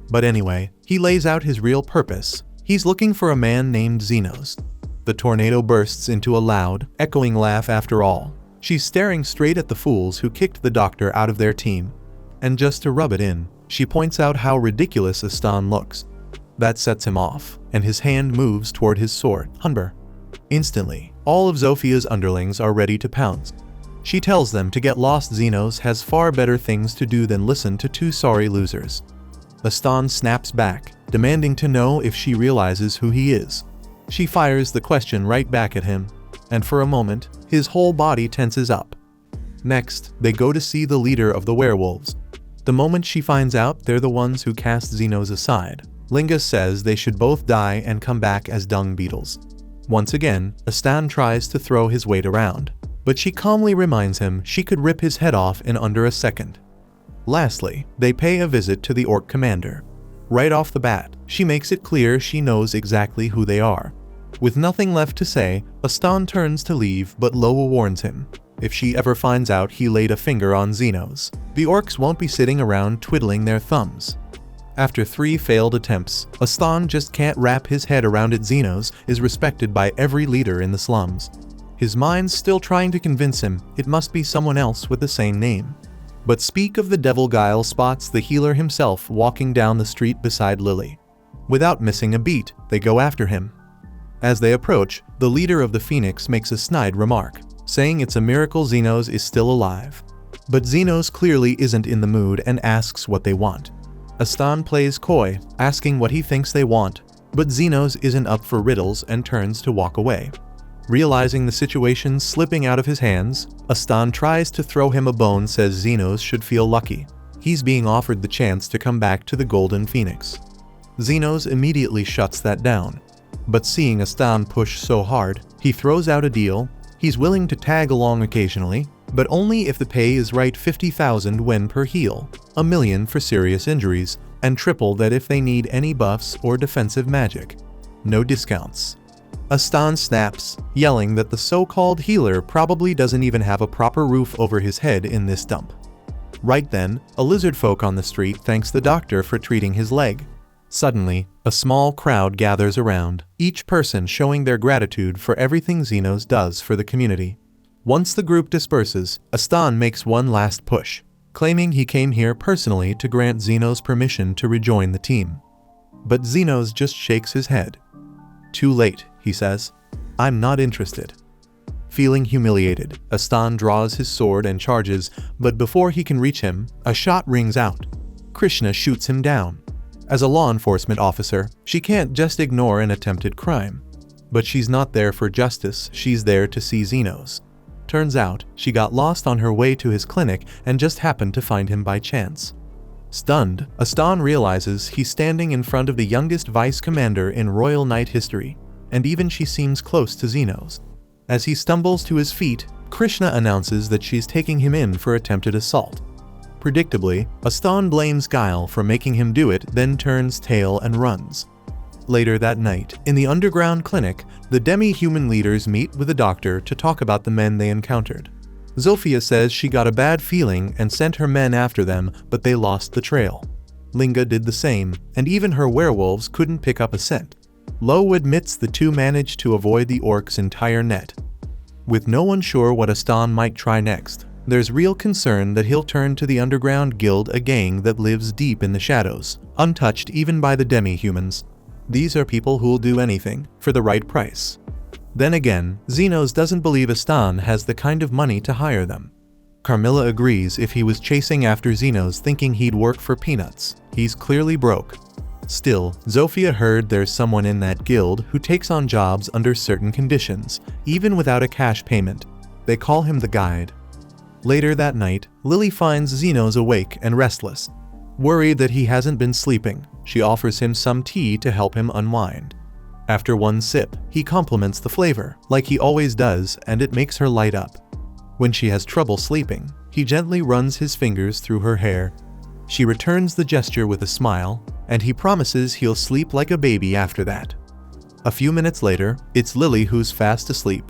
But anyway, he lays out his real purpose. He's looking for a man named Xenos. The tornado bursts into a loud, echoing laugh after all. She's staring straight at the fools who kicked the doctor out of their team. And just to rub it in, she points out how ridiculous Astan looks. That sets him off, and his hand moves toward his sword, Hunber. Instantly, all of Zofia's underlings are ready to pounce. She tells them to get lost. Xenos has far better things to do than listen to two sorry losers. Astan snaps back, demanding to know if she realizes who he is. She fires the question right back at him, and for a moment, his whole body tenses up. Next, they go to see the leader of the werewolves. The moment she finds out they're the ones who cast Xenos aside, Linga says they should both die and come back as dung beetles. Once again, Astan tries to throw his weight around. but she calmly reminds him she could rip his head off in under a second. Lastly, they pay a visit to the orc commander. Right off the bat, she makes it clear she knows exactly who they are. With nothing left to say, Astan turns to leave, but Loa warns him. If she ever finds out he laid a finger on Xenos, the orcs won't be sitting around twiddling their thumbs. After 3 failed attempts, Astan just can't wrap his head around it. Xenos is respected by every leader in the slums. His mind's still trying to convince him it must be someone else with the same name. But speak of the devil, Guile spots the healer himself walking down the street beside Lily. Without missing a beat, they go after him. As they approach, the leader of the Phoenix makes a snide remark, saying it's a miracle Xenos is still alive. But Xenos clearly isn't in the mood and asks what they want. Astan plays coy, asking what he thinks they want, but Xenos isn't up for riddles and turns to walk away. Realizing the situation's slipping out of his hands, Astan tries to throw him a bone, says Xenos should feel lucky. He's being offered the chance to come back to the Golden Phoenix. Xenos immediately shuts that down. But seeing Astan push so hard, he throws out a deal. He's willing to tag along occasionally, but only if the pay is right. 50,000 Wen per heal, 1 million for serious injuries, and triple that if they need any buffs or defensive magic. No discounts. Astan snaps, yelling that the so-called healer probably doesn't even have a proper roof over his head in this dump. Right then, a lizard folk on the street thanks the doctor for treating his leg. Suddenly, a small crowd gathers around, each person showing their gratitude for everything Xenos does for the community. Once the group disperses, Astan makes one last push, claiming he came here personally to grant Xenos permission to rejoin the team. But Xenos just shakes his head. Too late, he says. I'm not interested. Feeling humiliated, Astan draws his sword and charges, but before he can reach him, a shot rings out. Krishna shoots him down. As a law enforcement officer, she can't just ignore an attempted crime. But she's not there for justice, she's there to see Xenos. Turns out, she got lost on her way to his clinic and just happened to find him by chance. Stunned, Astan realizes he's standing in front of the youngest vice commander in Royal Knight history, and even she seems close to Xenos. As he stumbles to his feet, Krishna announces that she's taking him in for attempted assault. Predictably, Astan blames Guile for making him do it, then turns tail and runs. Later that night, in the underground clinic, the demi-human leaders meet with the doctor to talk about the men they encountered. Zofia says she got a bad feeling and sent her men after them, but they lost the trail. Linga did the same, and even her werewolves couldn't pick up a scent. Lo admits the two managed to avoid the orcs' entire net. With no one sure what Astan might try next, there's real concern that he'll turn to the underground guild, a gang that lives deep in the shadows, untouched even by the demi-humans. These are people who'll do anything, for the right price. Then again, Xenos doesn't believe Astan has the kind of money to hire them. Carmilla agrees if he was chasing after Xenos thinking he'd work for peanuts. He's clearly broke. Still, Zofia heard there's someone in that guild who takes on jobs under certain conditions, even without a cash payment. They call him the Guide. Later that night, Lily finds Xenos awake and restless. Worried that he hasn't been sleeping, she offers him some tea to help him unwind. After one sip, he compliments the flavor, like he always does, and it makes her light up. When she has trouble sleeping, he gently runs his fingers through her hair. She returns the gesture with a smile, and he promises he'll sleep like a baby after that. A few minutes later, it's Lily who's fast asleep.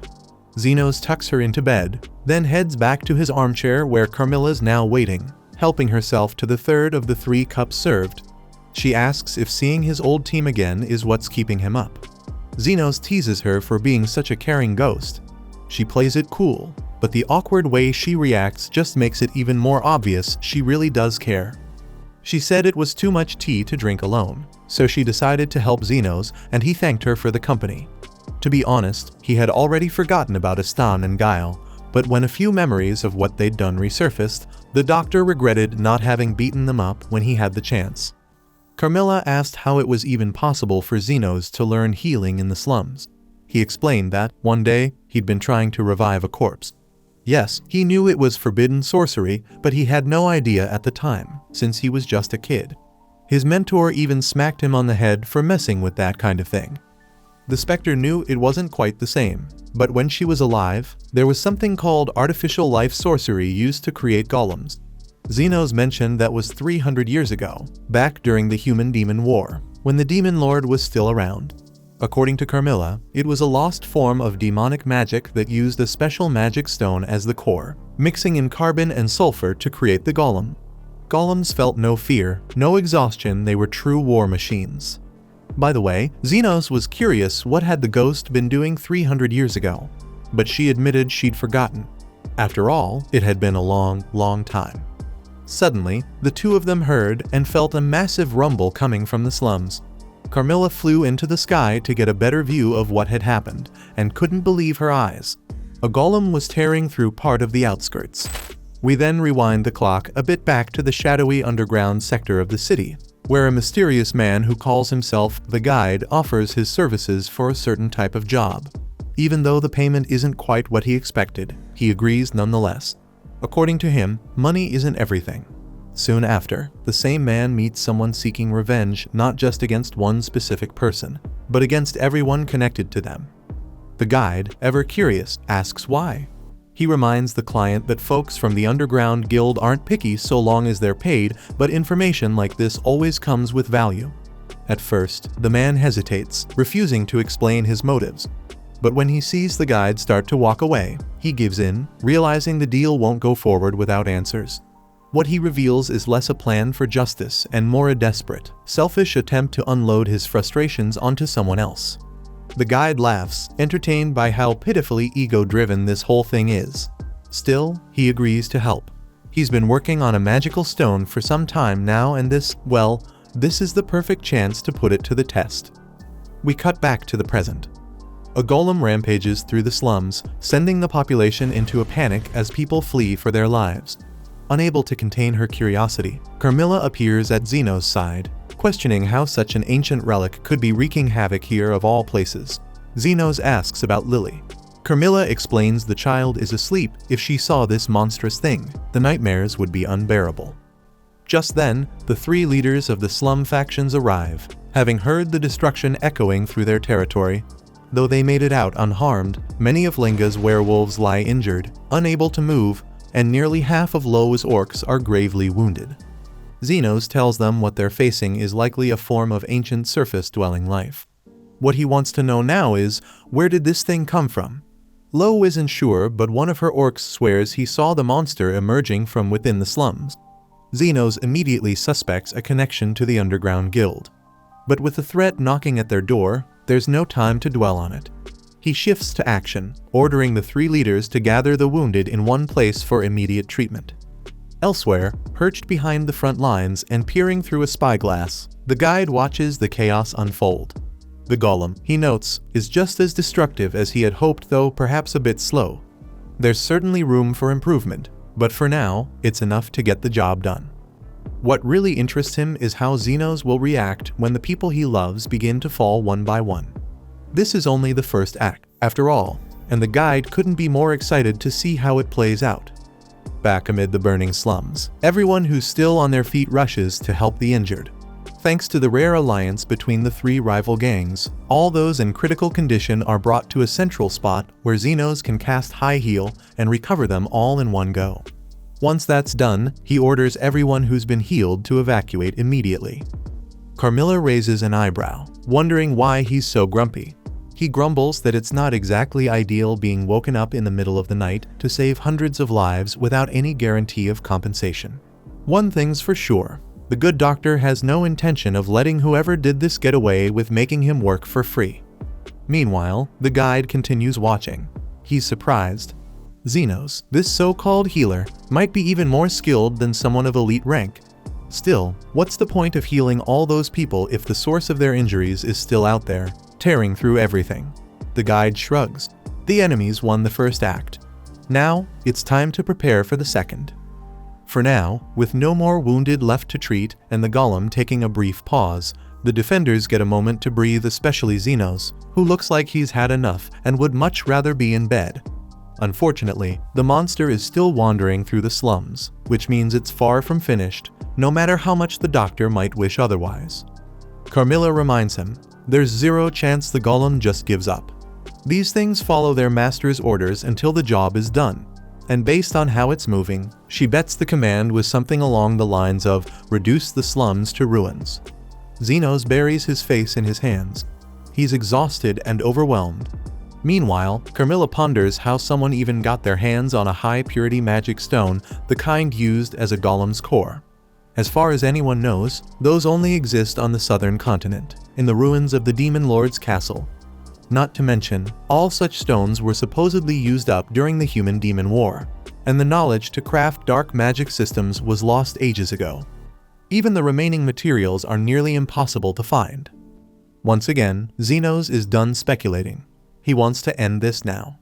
Xenos tucks her into bed, then heads back to his armchair where Carmilla's now waiting, helping herself to the third of the 3 cups served. She asks if seeing his old team again is what's keeping him up. Xenos teases her for being such a caring ghost. She plays it cool, but the awkward way she reacts just makes it even more obvious she really does care. She said it was too much tea to drink alone, so she decided to help Xenos, and he thanked her for the company. To be honest, he had already forgotten about Astan and Guile, but when a few memories of what they'd done resurfaced, the doctor regretted not having beaten them up when he had the chance. Carmilla asked how it was even possible for Xenos to learn healing in the slums. He explained that, one day, he'd been trying to revive a corpse. Yes, he knew it was forbidden sorcery, but he had no idea at the time, since he was just a kid. His mentor even smacked him on the head for messing with that kind of thing. The specter knew it wasn't quite the same, but when she was alive, there was something called artificial life sorcery used to create golems. Xenos mentioned that was 300 years ago, back during the Human-Demon War, when the Demon Lord was still around. According to Carmilla, it was a lost form of demonic magic that used a special magic stone as the core, mixing in carbon and sulfur to create the golem. Golems felt no fear, no exhaustion, they were true war machines. By the way, Xenos was curious what had the ghost been doing 300 years ago, but she admitted she'd forgotten. After all, it had been a long, long time. Suddenly, the two of them heard and felt a massive rumble coming from the slums. Carmilla flew into the sky to get a better view of what had happened, and couldn't believe her eyes. A golem was tearing through part of the outskirts. We then rewind the clock a bit back to the shadowy underground sector of the city, where a mysterious man who calls himself the Guide offers his services for a certain type of job. Even though the payment isn't quite what he expected, he agrees nonetheless. According to him, money isn't everything. Soon after, the same man meets someone seeking revenge not just against one specific person, but against everyone connected to them. The Guide, ever curious, asks why. He reminds the client that folks from the underground guild aren't picky so long as they're paid, but information like this always comes with value. At first, the man hesitates, refusing to explain his motives. But when he sees the Guide start to walk away, he gives in, realizing the deal won't go forward without answers. What he reveals is less a plan for justice and more a desperate, selfish attempt to unload his frustrations onto someone else. The Guide laughs, entertained by how pitifully ego-driven this whole thing is. Still, he agrees to help. He's been working on a magical stone for some time now, and this is the perfect chance to put it to the test. We cut back to the present. A golem rampages through the slums, sending the population into a panic as people flee for their lives. Unable to contain her curiosity, Carmilla appears at Xenos' side, questioning how such an ancient relic could be wreaking havoc here of all places. Xenos asks about Lily. Carmilla explains the child is asleep. If she saw this monstrous thing, the nightmares would be unbearable. Just then, the three leaders of the slum factions arrive, having heard the destruction echoing through their territory. Though they made it out unharmed, many of Linga's werewolves lie injured, unable to move, and nearly half of Loa's orcs are gravely wounded. Xenos tells them what they're facing is likely a form of ancient surface-dwelling life. What he wants to know now is, where did this thing come from? Lo isn't sure, but one of her orcs swears he saw the monster emerging from within the slums. Xenos immediately suspects a connection to the underground guild. But with the threat knocking at their door, there's no time to dwell on it. He shifts to action, ordering the three leaders to gather the wounded in one place for immediate treatment. Elsewhere, perched behind the front lines and peering through a spyglass, the Guide watches the chaos unfold. The golem, he notes, is just as destructive as he had hoped, though perhaps a bit slow. There's certainly room for improvement, but for now, it's enough to get the job done. What really interests him is how Xenos will react when the people he loves begin to fall one by one. This is only the first act, after all, and the Guide couldn't be more excited to see how it plays out. Back amid the burning slums, everyone who's still on their feet rushes to help the injured. Thanks to the rare alliance between the three rival gangs, all those in critical condition are brought to a central spot where Xenos can cast High Heal and recover them all in one go. Once that's done, he orders everyone who's been healed to evacuate immediately. Carmilla raises an eyebrow, wondering why he's so grumpy. He grumbles that it's not exactly ideal being woken up in the middle of the night to save hundreds of lives without any guarantee of compensation. One thing's for sure, the good doctor has no intention of letting whoever did this get away with making him work for free. Meanwhile, the Guide continues watching. He's surprised. Xenos, this so-called healer, might be even more skilled than someone of elite rank. Still, what's the point of healing all those people if the source of their injuries is still out there, tearing through everything? The Guide shrugs. The enemies won the first act. Now, it's time to prepare for the second. For now, with no more wounded left to treat and the golem taking a brief pause, the defenders get a moment to breathe, especially Xenos, who looks like he's had enough and would much rather be in bed. Unfortunately, the monster is still wandering through the slums, which means it's far from finished, no matter how much the doctor might wish otherwise. Carmilla reminds him, there's zero chance the golem just gives up. These things follow their master's orders until the job is done. And based on how it's moving, she bets the command was something along the lines of reduce the slums to ruins. Xenos buries his face in his hands. He's exhausted and overwhelmed. Meanwhile, Carmilla ponders how someone even got their hands on a high-purity magic stone, the kind used as a golem's core. As far as anyone knows, those only exist on the southern continent, in the ruins of the Demon Lord's castle. Not to mention, all such stones were supposedly used up during the Human-Demon War, and the knowledge to craft dark magic systems was lost ages ago. Even the remaining materials are nearly impossible to find. Once again, Xenos is done speculating. He wants to end this now.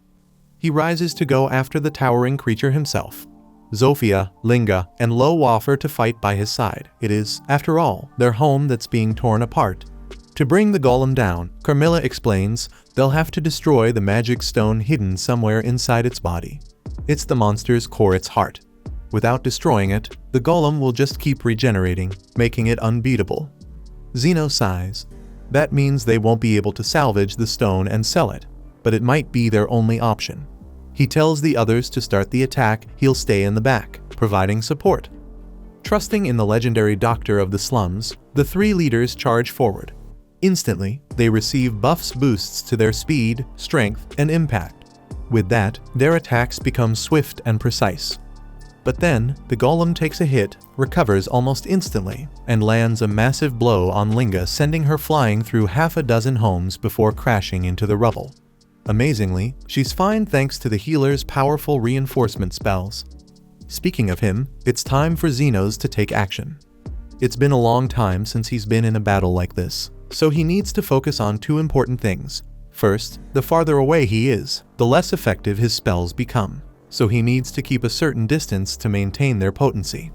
He rises to go after the towering creature himself. Zofia, Linga, and Lo offer to fight by his side. It is, after all, their home that's being torn apart. To bring the golem down, Carmilla explains, they'll have to destroy the magic stone hidden somewhere inside its body. It's the monster's core, its heart. Without destroying it, the golem will just keep regenerating, making it unbeatable. Xeno sighs. That means they won't be able to salvage the stone and sell it, but it might be their only option. He tells the others to start the attack, he'll stay in the back, providing support. Trusting in the legendary doctor of the slums, the three leaders charge forward. Instantly, they receive buffs boosts to their speed, strength, and impact. With that, their attacks become swift and precise. But then, the golem takes a hit, recovers almost instantly, and lands a massive blow on Linga, sending her flying through half a dozen homes before crashing into the rubble. Amazingly, she's fine thanks to the healer's powerful reinforcement spells. Speaking of him, it's time for Xenos to take action. It's been a long time since he's been in a battle like this, so he needs to focus on two important things. First, the farther away he is, the less effective his spells become, so he needs to keep a certain distance to maintain their potency.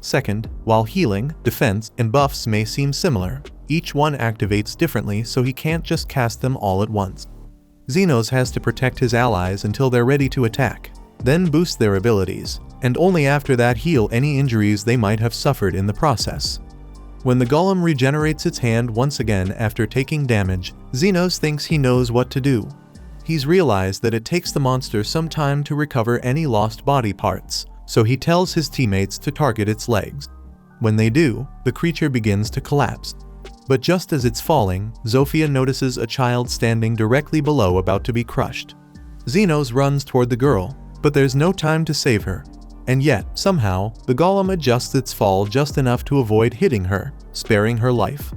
Second, while healing, defense, and buffs may seem similar, each one activates differently, so he can't just cast them all at once. Xenos has to protect his allies until they're ready to attack, then boost their abilities, and only after that heal any injuries they might have suffered in the process. When the golem regenerates its hand once again after taking damage, Xenos thinks he knows what to do. He's realized that it takes the monster some time to recover any lost body parts, so he tells his teammates to target its legs. When they do, the creature begins to collapse. But just as it's falling, Zofia notices a child standing directly below about to be crushed. Xenos runs toward the girl, but there's no time to save her. And yet, somehow, the golem adjusts its fall just enough to avoid hitting her, sparing her life.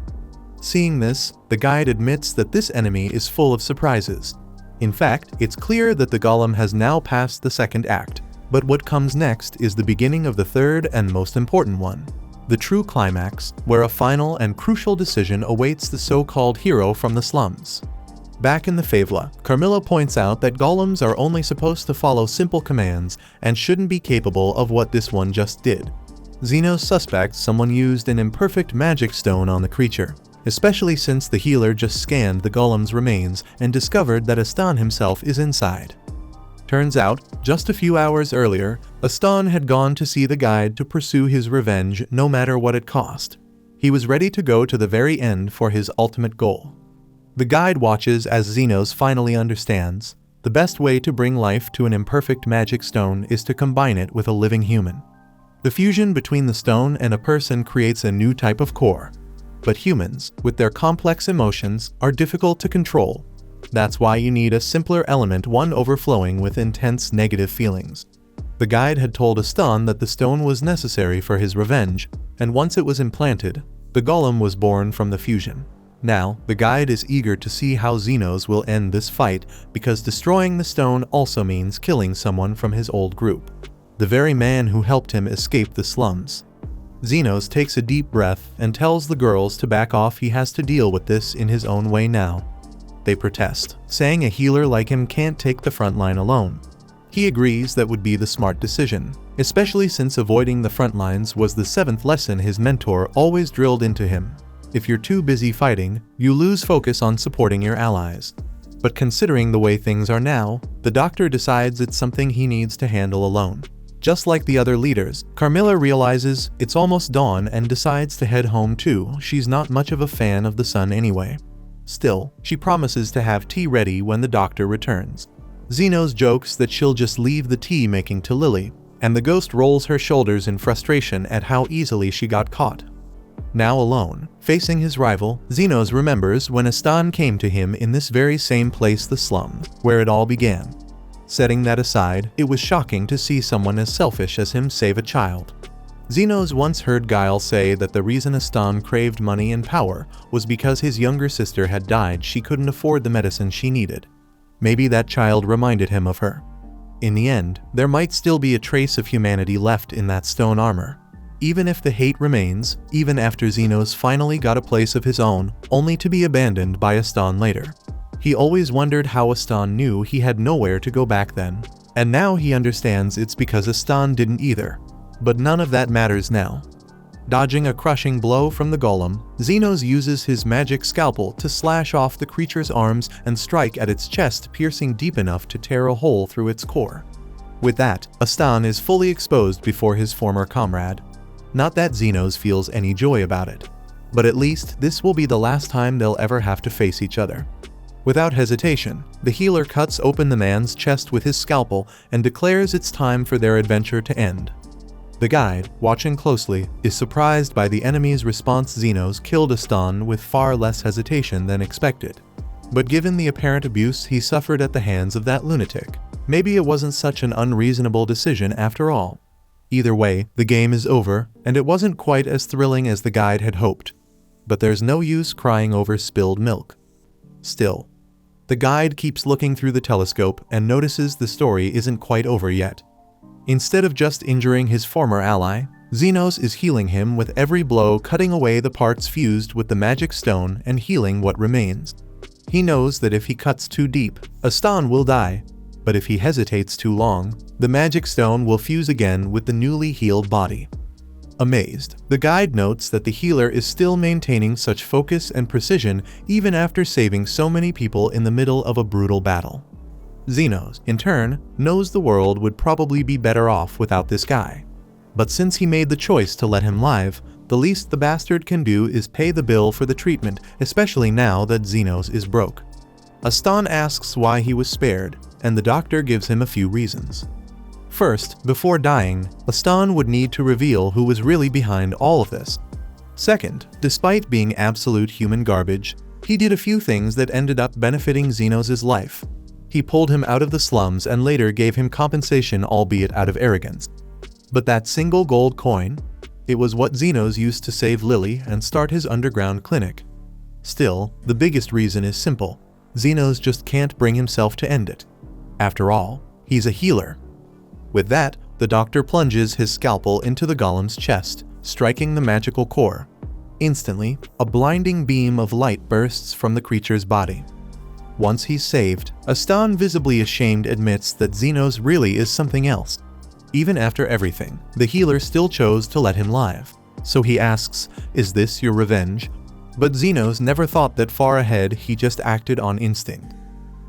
Seeing this, the guide admits that this enemy is full of surprises. In fact, it's clear that the golem has now passed the second act, but what comes next is the beginning of the third and most important one. The true climax, where a final and crucial decision awaits the so-called hero from the slums. Back in the favela, Carmilla points out that golems are only supposed to follow simple commands and shouldn't be capable of what this one just did. Xenos suspects someone used an imperfect magic stone on the creature, especially since the healer just scanned the golem's remains and discovered that Astan himself is inside. Turns out, just a few hours earlier, Astan had gone to see the guide to pursue his revenge no matter what it cost. He was ready to go to the very end for his ultimate goal. The guide watches as Xenos finally understands, the best way to bring life to an imperfect magic stone is to combine it with a living human. The fusion between the stone and a person creates a new type of core. But humans, with their complex emotions, are difficult to control. That's why you need a simpler element, one overflowing with intense negative feelings. The guide had told Astan that the stone was necessary for his revenge, and once it was implanted, the golem was born from the fusion. Now, the guide is eager to see how Xenos will end this fight, because destroying the stone also means killing someone from his old group. The very man who helped him escape the slums. Xenos takes a deep breath and tells the girls to back off. He has to deal with this in his own way now. They protest, saying a healer like him can't take the front line alone. He agrees that would be the smart decision, especially since avoiding the front lines was the 7th lesson his mentor always drilled into him. If you're too busy fighting, you lose focus on supporting your allies. But considering the way things are now, the doctor decides it's something he needs to handle alone. Just like the other leaders, Carmilla realizes it's almost dawn and decides to head home too. She's not much of a fan of the sun anyway. Still, she promises to have tea ready when the doctor returns. Zenos jokes that she'll just leave the tea making to Lily, and the ghost rolls her shoulders in frustration at how easily she got caught. Now alone, facing his rival, Zenos remembers when Astan came to him in this very same place, the slums, where it all began. Setting that aside, it was shocking to see someone as selfish as him save a child. Zenos once heard Guile say that the reason Astan craved money and power was because his younger sister had died. She couldn't afford the medicine she needed. Maybe that child reminded him of her. In the end, there might still be a trace of humanity left in that stone armor. Even if the hate remains, even after Zenos finally got a place of his own, only to be abandoned by Astan later. He always wondered how Astan knew he had nowhere to go back then, and now he understands it's because Astan didn't either. But none of that matters now. Dodging a crushing blow from the golem, Zenos uses his magic scalpel to slash off the creature's arms and strike at its chest, piercing deep enough to tear a hole through its core. With that, Astan is fully exposed before his former comrade. Not that Zenos feels any joy about it, but at least this will be the last time they'll ever have to face each other. Without hesitation, the healer cuts open the man's chest with his scalpel and declares it's time for their adventure to end. The guide, watching closely, is surprised by the enemy's response. Zenos killed Astan with far less hesitation than expected. But given the apparent abuse he suffered at the hands of that lunatic, maybe it wasn't such an unreasonable decision after all. Either way, the game is over, and it wasn't quite as thrilling as the guide had hoped. But there's no use crying over spilled milk. Still, the guide keeps looking through the telescope and notices the story isn't quite over yet. Instead of just injuring his former ally, Zenos is healing him with every blow, cutting away the parts fused with the magic stone and healing what remains. He knows that if he cuts too deep, Astan will die, but if he hesitates too long, the magic stone will fuse again with the newly healed body. Amazed, the guide notes that the healer is still maintaining such focus and precision even after saving so many people in the middle of a brutal battle. Zenos, in turn, knows the world would probably be better off without this guy. But since he made the choice to let him live, the least the bastard can do is pay the bill for the treatment, especially now that Zenos is broke. Astan asks why he was spared, and the doctor gives him a few reasons. First, before dying, Astan would need to reveal who was really behind all of this. Second, despite being absolute human garbage, he did a few things that ended up benefiting Zenos' life. He pulled him out of the slums and later gave him compensation, albeit out of arrogance. But that single gold coin? It was what Zenos used to save Lily and start his underground clinic. Still, the biggest reason is simple. Zenos just can't bring himself to end it. After all, he's a healer. With that, the doctor plunges his scalpel into the golem's chest, striking the magical core. Instantly, a blinding beam of light bursts from the creature's body. Once he's saved, Astan, visibly ashamed, admits that Zenos really is something else. Even after everything, the healer still chose to let him live. So he asks, "Is this your revenge?" But Zenos never thought that far ahead, he just acted on instinct.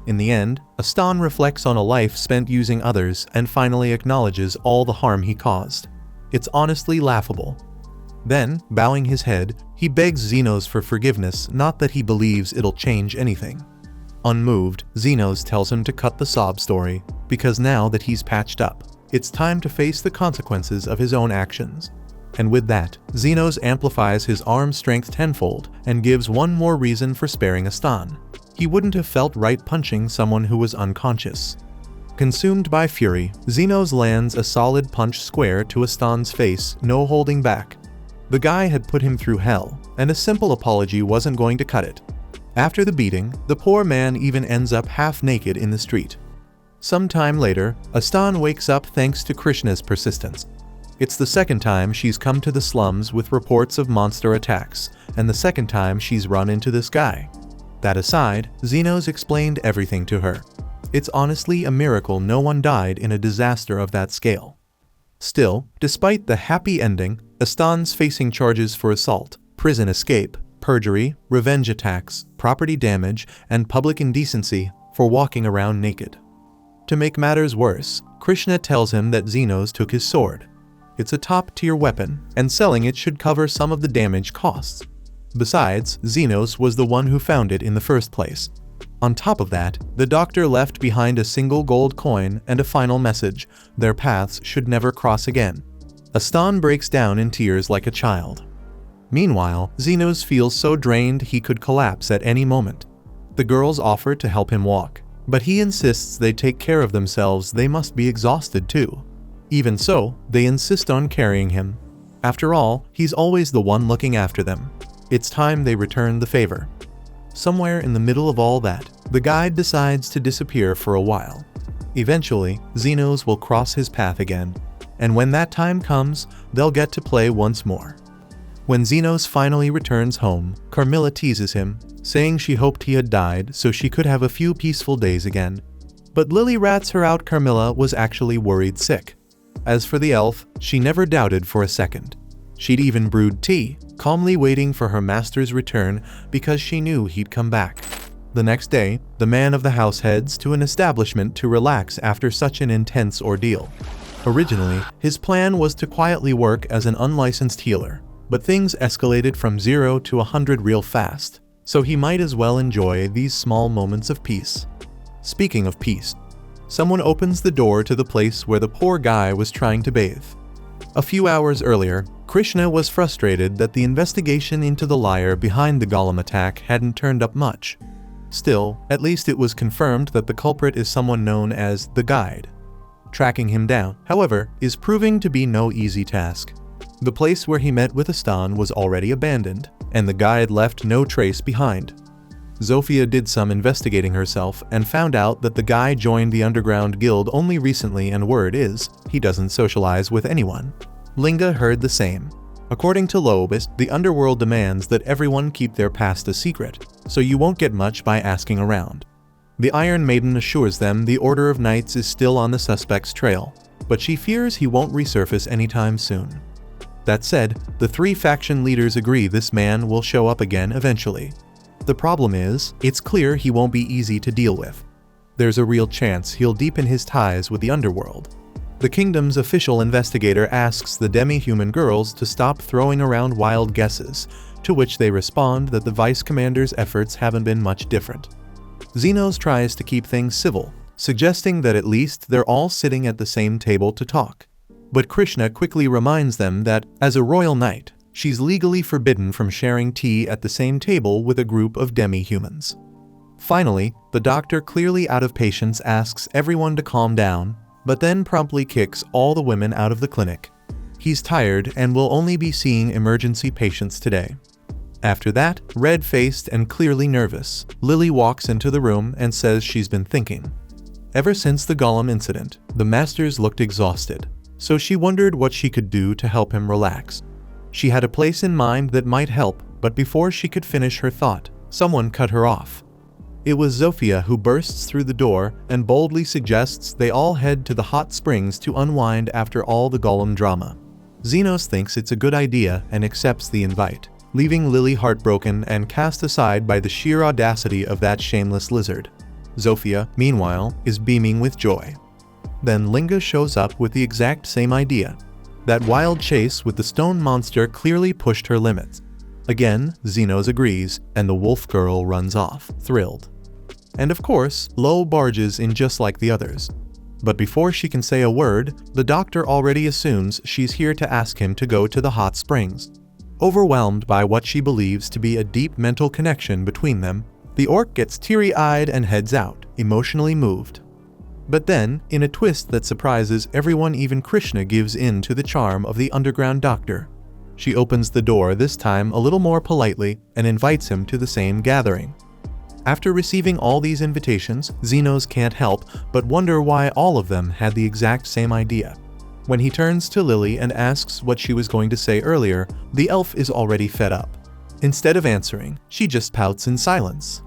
In the end, Astan reflects on a life spent using others and finally acknowledges all the harm he caused. It's honestly laughable. Then, bowing his head, he begs Zenos for forgiveness, not that he believes it'll change anything. Unmoved, Zenos tells him to cut the sob story, because now that he's patched up, it's time to face the consequences of his own actions. And with that, Zenos amplifies his arm strength tenfold and gives one more reason for sparing Astan. He wouldn't have felt right punching someone who was unconscious. Consumed by fury, Zenos lands a solid punch square to Astan's face, no holding back. The guy had put him through hell, and a simple apology wasn't going to cut it. After the beating, the poor man even ends up half naked in the street. Some time later, Astan wakes up thanks to Krishna's persistence. It's the second time she's come to the slums with reports of monster attacks, and the second time she's run into this guy. That aside, Zenos explained everything to her. It's honestly a miracle no one died in a disaster of that scale. Still, despite the happy ending, Astan's facing charges for assault, prison escape, perjury, revenge attacks, property damage, and public indecency for walking around naked. To make matters worse, Krishna tells him that Zenos took his sword. It's a top-tier weapon, and selling it should cover some of the damage costs. Besides, Xenos was the one who found it in the first place. On top of that, the doctor left behind a single gold coin and a final message: their paths should never cross again. Aston breaks down in tears like a child. Meanwhile, Xenos feels so drained he could collapse at any moment. The girls offer to help him walk, but he insists they take care of themselves. They must be exhausted too. Even so, they insist on carrying him. After all, he's always the one looking after them. It's time they return the favor. Somewhere in the middle of all that, the guide decides to disappear for a while. Eventually, Xenos will cross his path again, and when that time comes, they'll get to play once more. When Xenos finally returns home, Carmilla teases him, saying she hoped he had died so she could have a few peaceful days again. But Lily rats her out. Carmilla was actually worried sick. As for the elf, she never doubted for a second. She'd even brewed tea, calmly waiting for her master's return because she knew he'd come back. The next day, the man of the house heads to an establishment to relax after such an intense ordeal. Originally, his plan was to quietly work as an unlicensed healer, but things escalated from 0 to 100 real fast, so he might as well enjoy these small moments of peace. Speaking of peace, someone opens the door to the place where the poor guy was trying to bathe. A few hours earlier, Krishna was frustrated that the investigation into the liar behind the golem attack hadn't turned up much. Still, at least it was confirmed that the culprit is someone known as the Guide. Tracking him down, however, is proving to be no easy task. The place where he met with Aston was already abandoned, and the Guide left no trace behind. Zofia did some investigating herself and found out that the guy joined the underground guild only recently, and word is, he doesn't socialize with anyone. Linga heard the same. According to Lobist, the underworld demands that everyone keep their past a secret, so you won't get much by asking around. The Iron Maiden assures them the Order of Knights is still on the suspect's trail, but she fears he won't resurface anytime soon. That said, the three faction leaders agree this man will show up again eventually. The problem is, it's clear he won't be easy to deal with. There's a real chance he'll deepen his ties with the underworld. The kingdom's official investigator asks the demi-human girls to stop throwing around wild guesses, to which they respond that the vice commander's efforts haven't been much different. Xenos tries to keep things civil, suggesting that at least they're all sitting at the same table to talk. But Krishna quickly reminds them that, as a royal knight, she's legally forbidden from sharing tea at the same table with a group of demi-humans. Finally, the doctor, clearly out of patience, asks everyone to calm down, but then promptly kicks all the women out of the clinic. He's tired and will only be seeing emergency patients today. After that, red-faced and clearly nervous, Lily walks into the room and says she's been thinking. Ever since the golem incident, the masters looked exhausted, so she wondered what she could do to help him relax. She had a place in mind that might help, but before she could finish her thought, someone cut her off. It was Zofia, who bursts through the door and boldly suggests they all head to the hot springs to unwind after all the golem drama. Xenos thinks it's a good idea and accepts the invite, leaving Lily heartbroken and cast aside by the sheer audacity of that shameless lizard. Zofia, meanwhile, is beaming with joy. Then Linga shows up with the exact same idea. That wild chase with the stone monster clearly pushed her limits. Again, Xenos agrees, and the wolf girl runs off, thrilled. And of course, Lo barges in just like the others. But before she can say a word, the doctor already assumes she's here to ask him to go to the hot springs. Overwhelmed by what she believes to be a deep mental connection between them, the orc gets teary-eyed and heads out, emotionally moved. But then, in a twist that surprises everyone, even Krishna gives in to the charm of the underground doctor. She opens the door, this time a little more politely, and invites him to the same gathering. After receiving all these invitations, Xenos can't help but wonder why all of them had the exact same idea. When he turns to Lily and asks what she was going to say earlier, the elf is already fed up. Instead of answering, she just pouts in silence.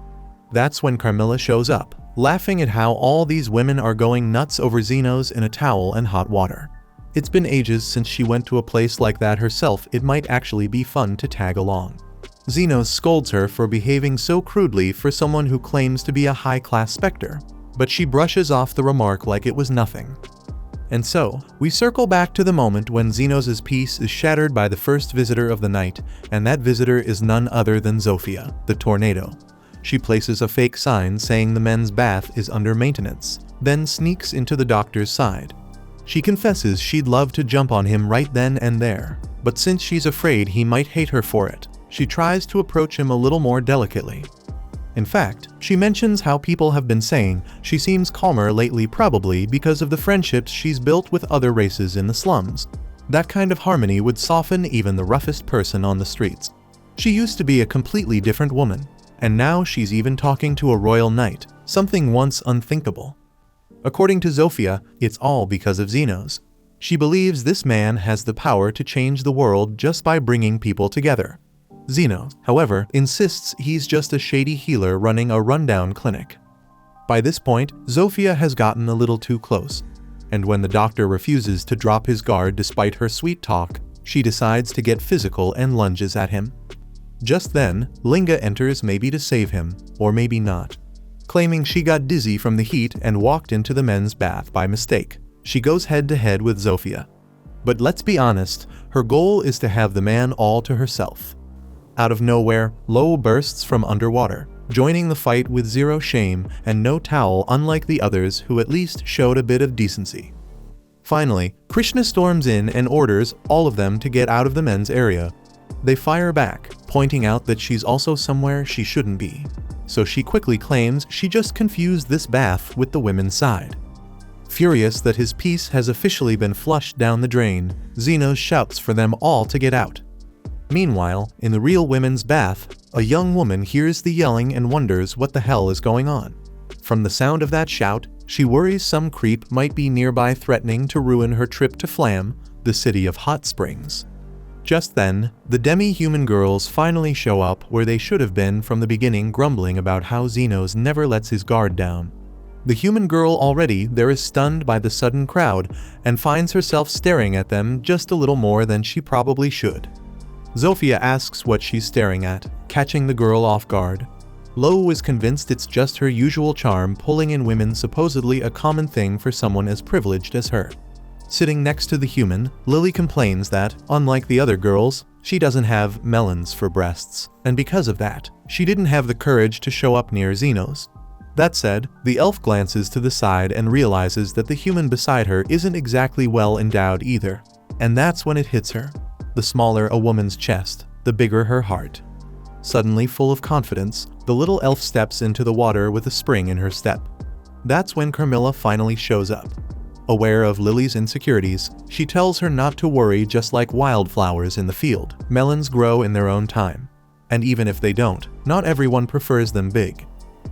That's when Carmilla shows up, laughing at how all these women are going nuts over Xenos in a towel and hot water. It's been ages since she went to a place like that herself. It might actually be fun to tag along. Xenos scolds her for behaving so crudely for someone who claims to be a high-class specter, but she brushes off the remark like it was nothing. And so, we circle back to the moment when Zenos' peace is shattered by the first visitor of the night, and that visitor is none other than Zofia, the tornado. She places a fake sign saying the men's bath is under maintenance, then sneaks into the doctor's side. She confesses she'd love to jump on him right then and there, but since she's afraid he might hate her for it, she tries to approach him a little more delicately. In fact, she mentions how people have been saying she seems calmer lately, probably because of the friendships she's built with other races in the slums. That kind of harmony would soften even the roughest person on the streets. She used to be a completely different woman, and now she's even talking to a royal knight, something once unthinkable. According to Zofia, it's all because of Zenos. She believes this man has the power to change the world just by bringing people together. Zenos, however, insists he's just a shady healer running a rundown clinic. By this point, Zofia has gotten a little too close, and when the doctor refuses to drop his guard despite her sweet talk, she decides to get physical and lunges at him. Just then, Linga enters, maybe to save him, or maybe not. Claiming she got dizzy from the heat and walked into the men's bath by mistake, she goes head-to-head with Zofia. But let's be honest, her goal is to have the man all to herself. Out of nowhere, Lo bursts from underwater, joining the fight with zero shame and no towel, unlike the others who at least showed a bit of decency. Finally, Krishna storms in and orders all of them to get out of the men's area. They fire back, pointing out that she's also somewhere she shouldn't be. So she quickly claims she just confused this bath with the women's side. Furious that his piece has officially been flushed down the drain, Zenos shouts for them all to get out. Meanwhile, in the real women's bath, a young woman hears the yelling and wonders what the hell is going on. From the sound of that shout, she worries some creep might be nearby threatening to ruin her trip to Flam, the city of hot springs. Just then, the demi-human girls finally show up where they should have been from the beginning, grumbling about how Zenos never lets his guard down. The human girl already there is stunned by the sudden crowd and finds herself staring at them just a little more than she probably should. Zofia asks what she's staring at, catching the girl off guard. Lo is convinced it's just her usual charm pulling in women, supposedly a common thing for someone as privileged as her. Sitting next to the human, Lily complains that, unlike the other girls, she doesn't have melons for breasts, and because of that, she didn't have the courage to show up near Zenos. That said, the elf glances to the side and realizes that the human beside her isn't exactly well endowed either, and that's when it hits her. The smaller a woman's chest, the bigger her heart. Suddenly full of confidence, the little elf steps into the water with a spring in her step. That's when Carmilla finally shows up. Aware of Lily's insecurities, she tells her not to worry. Just like wildflowers in the field, melons grow in their own time. And even if they don't, not everyone prefers them big.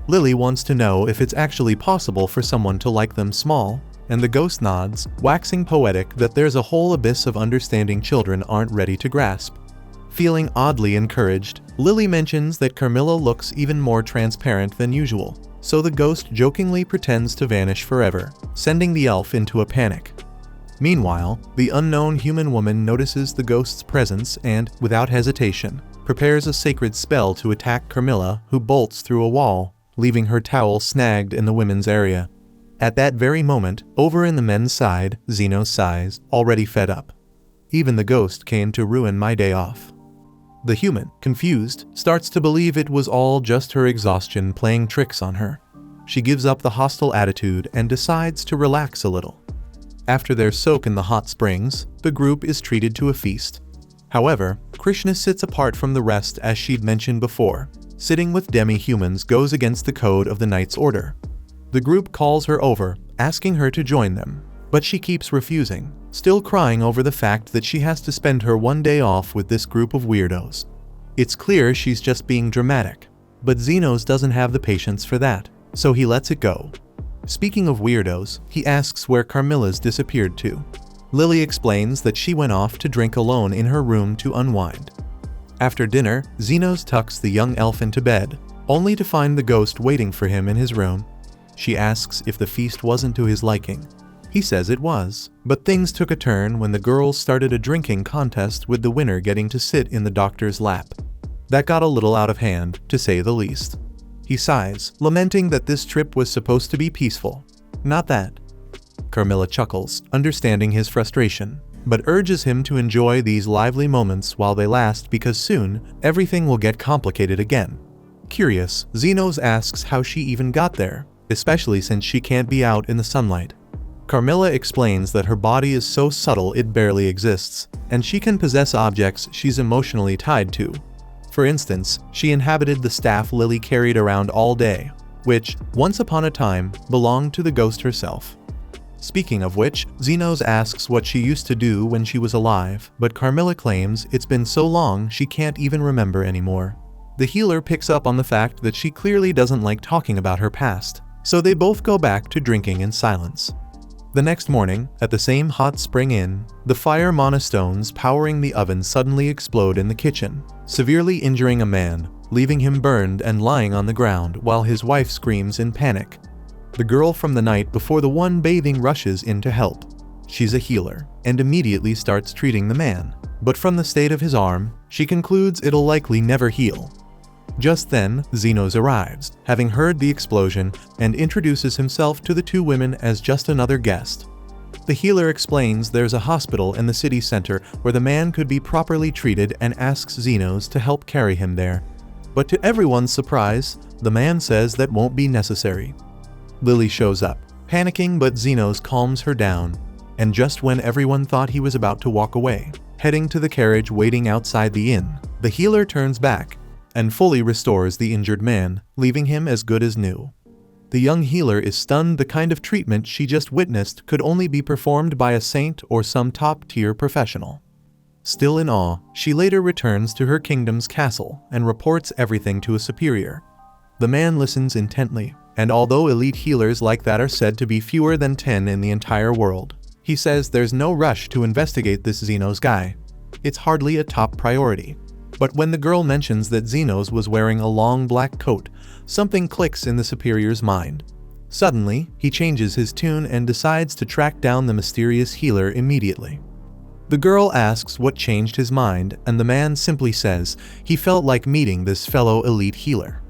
Lily wants to know if it's actually possible for someone to like them small, and the ghost nods, waxing poetic that there's a whole abyss of understanding children aren't ready to grasp. Feeling oddly encouraged, Lily mentions that Carmilla looks even more transparent than usual, so the ghost jokingly pretends to vanish forever, sending the elf into a panic. Meanwhile, the unknown human woman notices the ghost's presence and, without hesitation, prepares a sacred spell to attack Carmilla, who bolts through a wall, leaving her towel snagged in the women's area. At that very moment, over in the men's side, Zenos sighs, already fed up. Even the ghost came to ruin my day off. The human, confused, starts to believe it was all just her exhaustion playing tricks on her. She gives up the hostile attitude and decides to relax a little. After their soak in the hot springs, the group is treated to a feast. However, Krishna sits apart from the rest, as she'd mentioned before. Sitting with demi-humans goes against the code of the Knight's Order. The group calls her over, asking her to join them, but she keeps refusing, still crying over the fact that she has to spend her one day off with this group of weirdos. It's clear she's just being dramatic, but Zenos doesn't have the patience for that, so he lets it go. Speaking of weirdos, he asks where Carmilla's disappeared to. Lily explains that she went off to drink alone in her room to unwind. After dinner, Zenos tucks the young elf into bed, only to find the ghost waiting for him in his room. She asks if the feast wasn't to his liking. He says it was, but things took a turn when the girls started a drinking contest, with the winner getting to sit in the doctor's lap. That got a little out of hand, to say the least. He sighs, lamenting that this trip was supposed to be peaceful. Not that. Carmilla chuckles, understanding his frustration, but urges him to enjoy these lively moments while they last because soon, everything will get complicated again. Curious, Zenos asks how she even got there, especially since she can't be out in the sunlight. Carmilla explains that her body is so subtle it barely exists, and she can possess objects she's emotionally tied to. For instance, she inhabited the staff Lily carried around all day, which, once upon a time, belonged to the ghost herself. Speaking of which, Zenos asks what she used to do when she was alive, but Carmilla claims it's been so long she can't even remember anymore. The healer picks up on the fact that she clearly doesn't like talking about her past, so they both go back to drinking in silence. The next morning, at the same hot spring inn, the fire monostones powering the oven suddenly explode in the kitchen, severely injuring a man, leaving him burned and lying on the ground while his wife screams in panic. The girl from the night before the one bathing rushes in to help. She's a healer, and immediately starts treating the man, but from the state of his arm, she concludes it'll likely never heal. Just then, Zenos arrives, having heard the explosion, and introduces himself to the two women as just another guest. The healer explains there's a hospital in the city center where the man could be properly treated and asks Zenos to help carry him there. But to everyone's surprise, the man says that won't be necessary. Lily shows up, panicking, but Zenos calms her down, and just when everyone thought he was about to walk away, heading to the carriage waiting outside the inn, the healer turns back and fully restores the injured man, leaving him as good as new. The young healer is stunned. The kind of treatment she just witnessed could only be performed by a saint or some top-tier professional. Still in awe, she later returns to her kingdom's castle and reports everything to a superior. The man listens intently, and although elite healers like that are said to be fewer than 10 in the entire world, he says there's no rush to investigate this Zenos guy. It's hardly a top priority. But when the girl mentions that Zenos was wearing a long black coat, something clicks in the superior's mind. Suddenly, he changes his tune and decides to track down the mysterious healer immediately. The girl asks what changed his mind, and the man simply says he felt like meeting this fellow elite healer.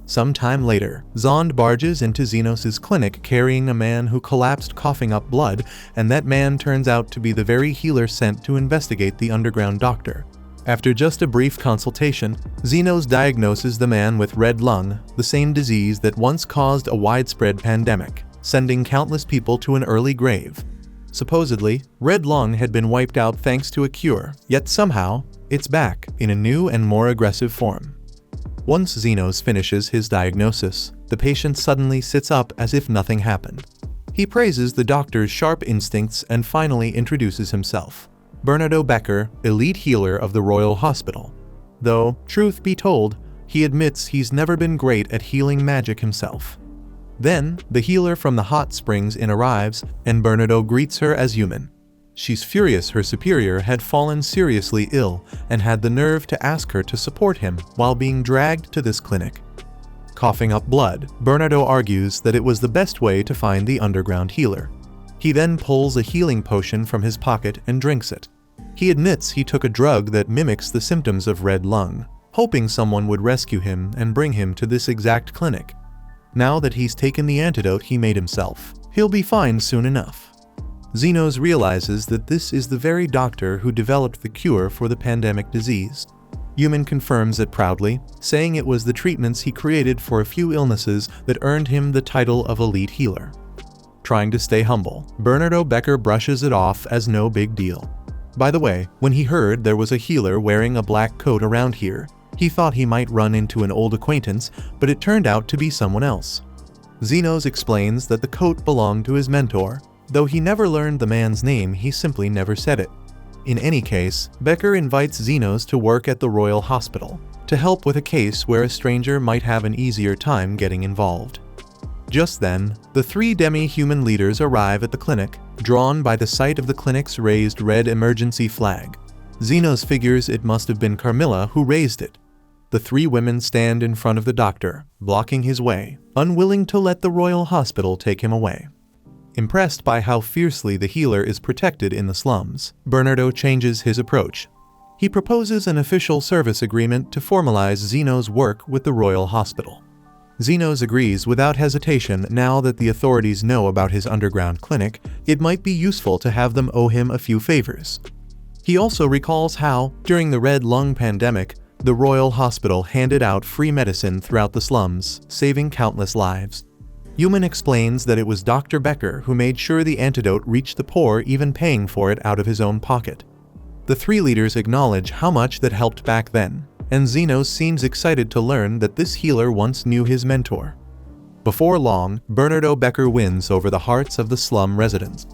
Some time later, Zond barges into Zenos' clinic carrying a man who collapsed coughing up blood, and that man turns out to be the very healer sent to investigate the underground doctor. After just a brief consultation, Zenos diagnoses the man with red lung, the same disease that once caused a widespread pandemic, sending countless people to an early grave. Supposedly, red lung had been wiped out thanks to a cure, yet somehow, it's back in a new and more aggressive form. Once Zenos finishes his diagnosis, the patient suddenly sits up as if nothing happened. He praises the doctor's sharp instincts and finally introduces himself. Bernardo Becker, elite healer of the Royal Hospital. Though, truth be told, he admits he's never been great at healing magic himself. Then, the healer from the hot springs inn arrives, and Bernardo greets her as human. She's furious her superior had fallen seriously ill and had the nerve to ask her to support him while being dragged to this clinic. Coughing up blood, Bernardo argues that it was the best way to find the underground healer. He then pulls a healing potion from his pocket and drinks it. He admits he took a drug that mimics the symptoms of red lung, hoping someone would rescue him and bring him to this exact clinic. Now that he's taken the antidote he made himself, he'll be fine soon enough. Zenos realizes that this is the very doctor who developed the cure for the pandemic disease. Human confirms it proudly, saying it was the treatments he created for a few illnesses that earned him the title of elite healer. Trying to stay humble, Bernardo Becker brushes it off as no big deal. By the way, when he heard there was a healer wearing a black coat around here, he thought he might run into an old acquaintance, but it turned out to be someone else. Zenos explains that the coat belonged to his mentor. Though he never learned the man's name, he simply never said it. In any case, Becker invites Zenos to work at the Royal Hospital, to help with a case where a stranger might have an easier time getting involved. Just then, the three demi-human leaders arrive at the clinic, drawn by the sight of the clinic's raised red emergency flag. Zenos figures it must have been Carmilla who raised it. The three women stand in front of the doctor, blocking his way, unwilling to let the Royal Hospital take him away. Impressed by how fiercely the healer is protected in the slums, Bernardo changes his approach. He proposes an official service agreement to formalize Zenos' work with the Royal Hospital. Zenos agrees without hesitation. Now that the authorities know about his underground clinic, it might be useful to have them owe him a few favors. He also recalls how, during the Red Lung pandemic, the Royal Hospital handed out free medicine throughout the slums, saving countless lives. Yuman explains that it was Dr. Becker who made sure the antidote reached the poor, even paying for it out of his own pocket. The three leaders acknowledge how much that helped back then, and Zenos seems excited to learn that this healer once knew his mentor. Before long, Bernardo Becker wins over the hearts of the slum residents.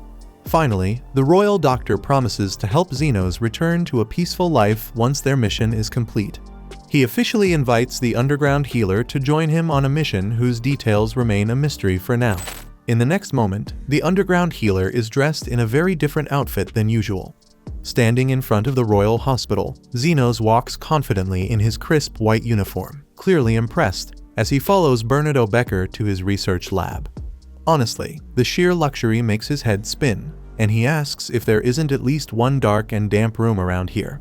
Finally, the royal doctor promises to help Zenos return to a peaceful life once their mission is complete. He officially invites the underground healer to join him on a mission whose details remain a mystery for now. In the next moment, the underground healer is dressed in a very different outfit than usual. Standing in front of the royal hospital, Zenos walks confidently in his crisp white uniform, clearly impressed, as he follows Bernardo Becker to his research lab. Honestly, the sheer luxury makes his head spin, and he asks if there isn't at least one dark and damp room around here.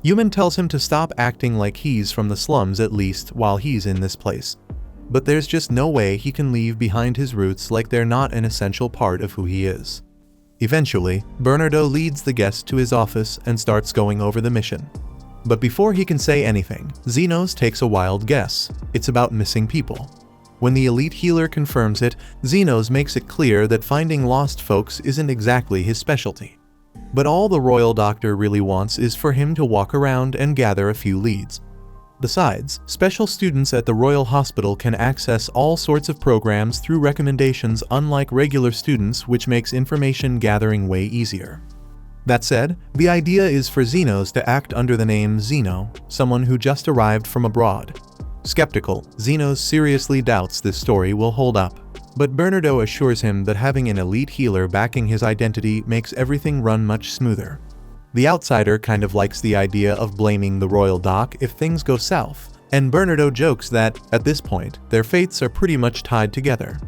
Yuman tells him to stop acting like he's from the slums, at least while he's in this place. But there's just no way he can leave behind his roots like they're not an essential part of who he is. Eventually, Bernardo leads the guest to his office and starts going over the mission. But before he can say anything, Zenos takes a wild guess. It's about missing people. When the elite healer confirms it, Zenos makes it clear that finding lost folks isn't exactly his specialty. But all the royal doctor really wants is for him to walk around and gather a few leads. Besides, special students at the Royal Hospital can access all sorts of programs through recommendations, unlike regular students, which makes information gathering way easier. That said, the idea is for Zenos to act under the name Zeno, someone who just arrived from abroad. Skeptical, Zenos seriously doubts this story will hold up, but Bernardo assures him that having an elite healer backing his identity makes everything run much smoother. The outsider kind of likes the idea of blaming the royal doc if things go south, and Bernardo jokes that, at this point, their fates are pretty much tied together.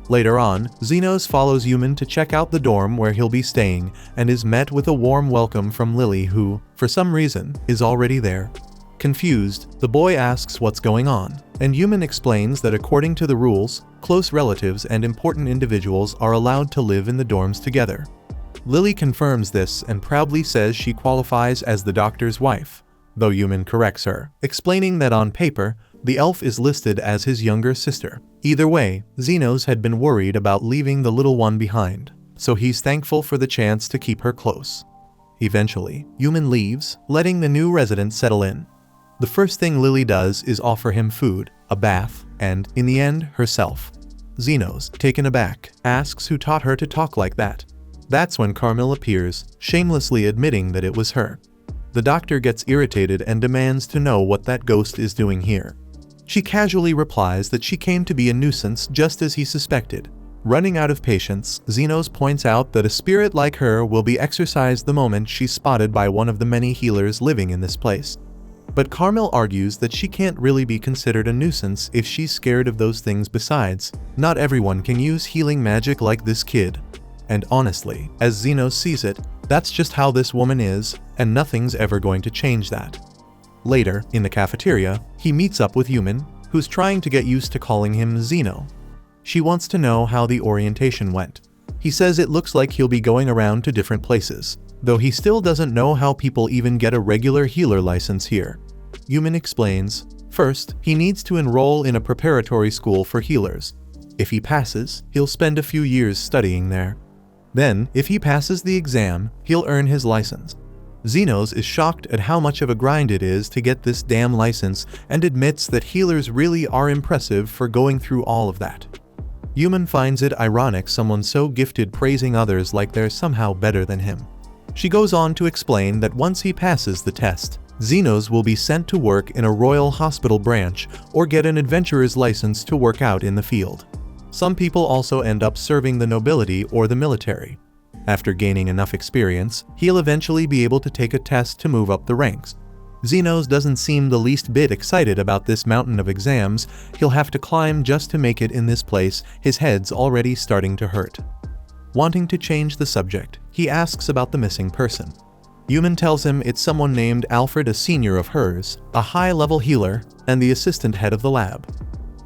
Later on, Zenos follows Yuman to check out the dorm where he'll be staying and is met with a warm welcome from Lily, who, for some reason, is already there. Confused, the boy asks what's going on, and Yuman explains that according to the rules, close relatives and important individuals are allowed to live in the dorms together. Lily confirms this and proudly says she qualifies as the doctor's wife, though Yuman corrects her, explaining that on paper, the elf is listed as his younger sister. Either way, Zenos had been worried about leaving the little one behind, so he's thankful for the chance to keep her close. Eventually, Yuman leaves, letting the new resident settle in. The first thing Lily does is offer him food, a bath, and, in the end, herself. Zenos, taken aback, asks who taught her to talk like that. That's when Carmel appears, shamelessly admitting that it was her. The doctor gets irritated and demands to know what that ghost is doing here. She casually replies that she came to be a nuisance, just as he suspected. Running out of patience, Zenos points out that a spirit like her will be exorcised the moment she's spotted by one of the many healers living in this place. But Carmel argues that she can't really be considered a nuisance if she's scared of those things. Besides, not everyone can use healing magic like this kid. And honestly, as Zenos sees it, that's just how this woman is, and nothing's ever going to change that. Later, in the cafeteria, he meets up with Yuman, who's trying to get used to calling him Zeno. She wants to know how the orientation went. He says it looks like he'll be going around to different places, though he still doesn't know how people even get a regular healer license here. Yuman explains, first, he needs to enroll in a preparatory school for healers. If he passes, he'll spend a few years studying there. Then, if he passes the exam, he'll earn his license. Zenos is shocked at how much of a grind it is to get this damn license and admits that healers really are impressive for going through all of that. Yuman finds it ironic someone so gifted praising others like they're somehow better than him. She goes on to explain that once he passes the test, Zenos will be sent to work in a royal hospital branch or get an adventurer's license to work out in the field. Some people also end up serving the nobility or the military. After gaining enough experience, he'll eventually be able to take a test to move up the ranks. Zenos doesn't seem the least bit excited about this mountain of exams he'll have to climb just to make it in this place. His head's already starting to hurt. Wanting to change the subject, he asks about the missing person. Yuman tells him it's someone named Alfred, a senior of hers, a high-level healer, and the assistant head of the lab.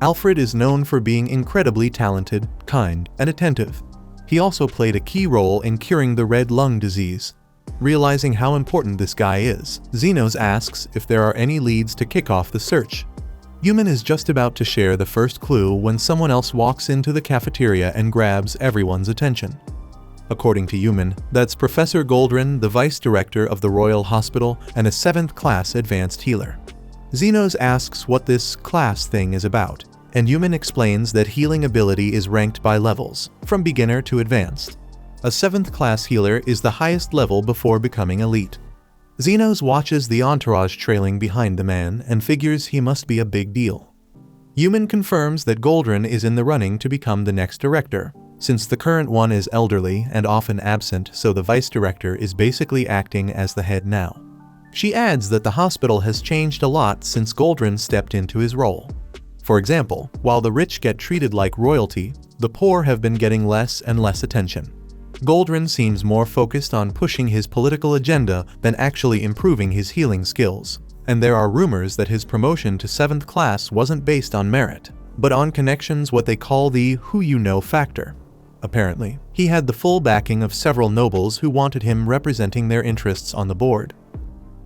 Alfred is known for being incredibly talented, kind, and attentive. He also played a key role in curing the red lung disease. Realizing how important this guy is, Zenos asks if there are any leads to kick off the search. Yuman is just about to share the first clue when someone else walks into the cafeteria and grabs everyone's attention. According to Yuman, that's Professor Goldrin, the vice director of the Royal Hospital and a 7th class advanced healer. Zenos asks what this class thing is about, and Yuman explains that healing ability is ranked by levels, from beginner to advanced. A 7th class healer is the highest level before becoming elite. Zenos watches the entourage trailing behind the man and figures he must be a big deal. Yuman confirms that Goldrin is in the running to become the next director, since the current one is elderly and often absent, so the vice director is basically acting as the head now. She adds that the hospital has changed a lot since Goldrin stepped into his role. For example, while the rich get treated like royalty, the poor have been getting less and less attention. Goldrin seems more focused on pushing his political agenda than actually improving his healing skills, and there are rumors that his promotion to 7th class wasn't based on merit, but on connections, what they call the who-you-know factor. Apparently, he had the full backing of several nobles who wanted him representing their interests on the board.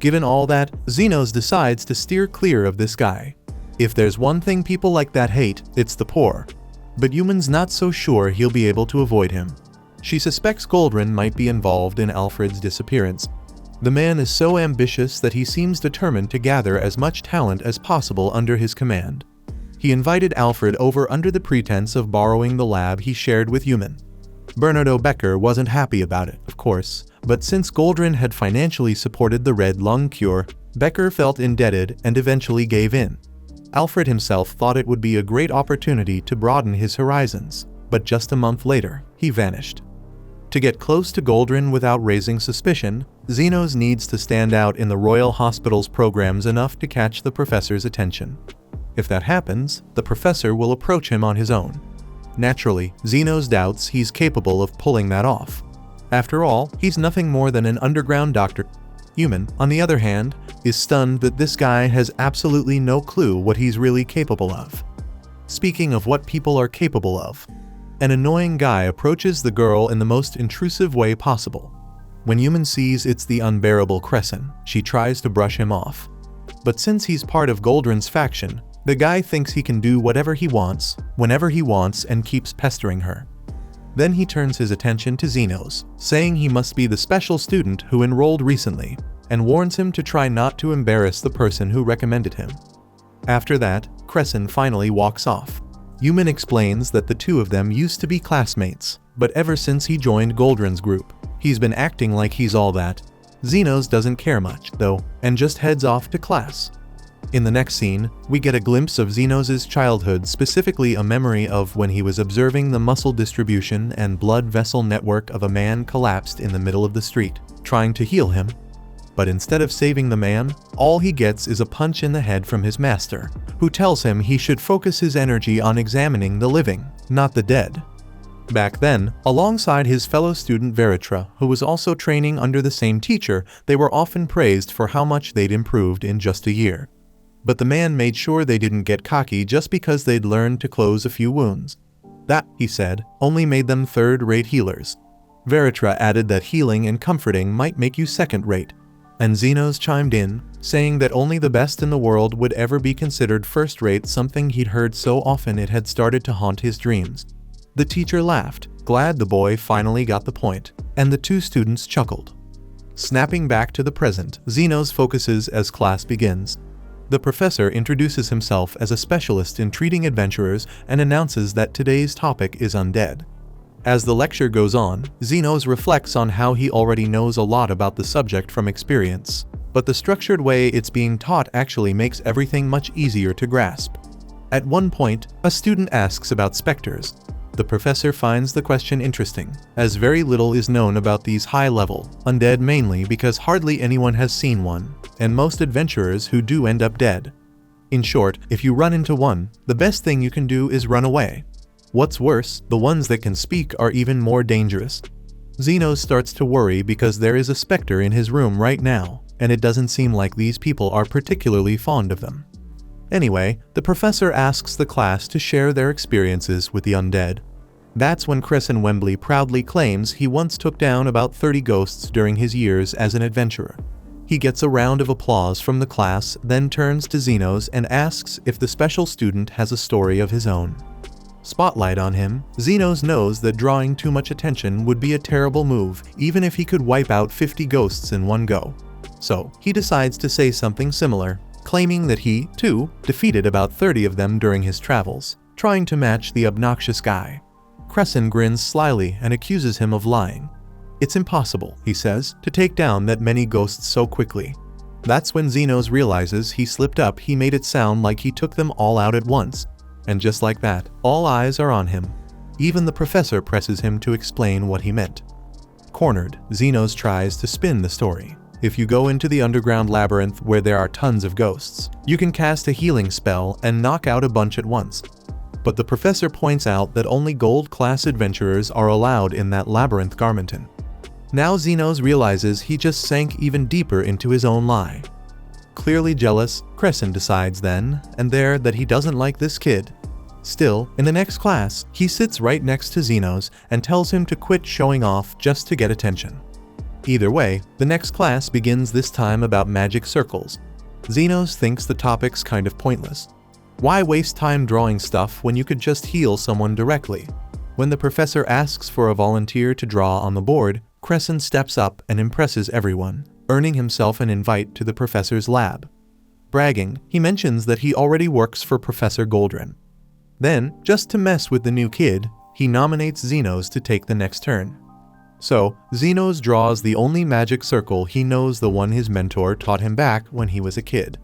Given all that, Zenos decides to steer clear of this guy. If there's one thing people like that hate, it's the poor. But Yuman's not so sure he'll be able to avoid him. She suspects Goldrin might be involved in Alfred's disappearance. The man is so ambitious that he seems determined to gather as much talent as possible under his command. He invited Alfred over under the pretense of borrowing the lab he shared with Yuman. Bernardo Becker wasn't happy about it, of course, but since Goldrin had financially supported the red lung cure, Becker felt indebted and eventually gave in. Alfred himself thought it would be a great opportunity to broaden his horizons, but just a month later, he vanished. To get close to Goldrin without raising suspicion, Zenos needs to stand out in the Royal Hospital's programs enough to catch the professor's attention. If that happens, the professor will approach him on his own. Naturally, Zenos doubts he's capable of pulling that off. After all, he's nothing more than an underground doctor. Yuman, on the other hand, is stunned that this guy has absolutely no clue what he's really capable of. Speaking of what people are capable of, an annoying guy approaches the girl in the most intrusive way possible. When Yuman sees it's the unbearable Crescent, she tries to brush him off. But since he's part of Goldrin's faction, the guy thinks he can do whatever he wants, whenever he wants, and keeps pestering her. Then he turns his attention to Zenos, saying he must be the special student who enrolled recently, and warns him to try not to embarrass the person who recommended him. After that, Crescent finally walks off. Yuman explains that the two of them used to be classmates, but ever since he joined Goldrin's group, he's been acting like he's all that. Zenos doesn't care much, though, and just heads off to class. In the next scene, we get a glimpse of Zenos' childhood, specifically a memory of when he was observing the muscle distribution and blood vessel network of a man collapsed in the middle of the street, trying to heal him. But instead of saving the man, all he gets is a punch in the head from his master, who tells him he should focus his energy on examining the living, not the dead. Back then, alongside his fellow student Veritra, who was also training under the same teacher, they were often praised for how much they'd improved in just a year. But the man made sure they didn't get cocky just because they'd learned to close a few wounds. That, he said, only made them third-rate healers. Veritra added that healing and comforting might make you second-rate. And Zenos chimed in, saying that only the best in the world would ever be considered first-rate, something he'd heard so often it had started to haunt his dreams. The teacher laughed, glad the boy finally got the point, and the two students chuckled. Snapping back to the present, Zenos focuses as class begins. The professor introduces himself as a specialist in treating adventurers and announces that today's topic is undead. As the lecture goes on, Zenos reflects on how he already knows a lot about the subject from experience, but the structured way it's being taught actually makes everything much easier to grasp. At one point, a student asks about specters. The professor finds the question interesting, as very little is known about these high-level, undead, mainly because hardly anyone has seen one, and most adventurers who do end up dead. In short, if you run into one, the best thing you can do is run away. What's worse, the ones that can speak are even more dangerous. Zenos starts to worry because there is a specter in his room right now, and it doesn't seem like these people are particularly fond of them. Anyway, the professor asks the class to share their experiences with the undead. That's when Crescent Wembley proudly claims he once took down about 30 ghosts during his years as an adventurer. He gets a round of applause from the class, then turns to Xenos and asks if the special student has a story of his own. Spotlight on him, Xenos knows that drawing too much attention would be a terrible move, even if he could wipe out 50 ghosts in one go. So, he decides to say something similar, claiming that he, too, defeated about 30 of them during his travels, trying to match the obnoxious guy. Crescent grins slyly and accuses him of lying. It's impossible, he says, to take down that many ghosts so quickly. That's when Xenos realizes he slipped up. He made it sound like he took them all out at once. And just like that, all eyes are on him. Even the professor presses him to explain what he meant. Cornered, Xenos tries to spin the story. If you go into the underground labyrinth where there are tons of ghosts, you can cast a healing spell and knock out a bunch at once. But the professor points out that only gold-class adventurers are allowed in that labyrinth garmenton. Now Xenos realizes he just sank even deeper into his own lie. Clearly jealous, Crescent decides then and there that he doesn't like this kid. Still, in the next class, he sits right next to Xenos and tells him to quit showing off just to get attention. Either way, the next class begins, this time about magic circles. Xenos thinks the topic's kind of pointless. Why waste time drawing stuff when you could just heal someone directly? When the professor asks for a volunteer to draw on the board, Crescent steps up and impresses everyone, earning himself an invite to the professor's lab. Bragging, he mentions that he already works for Professor Goldrin. Then, just to mess with the new kid, he nominates Xenos to take the next turn. So, Xenos draws the only magic circle he knows, the one his mentor taught him back when he was a kid.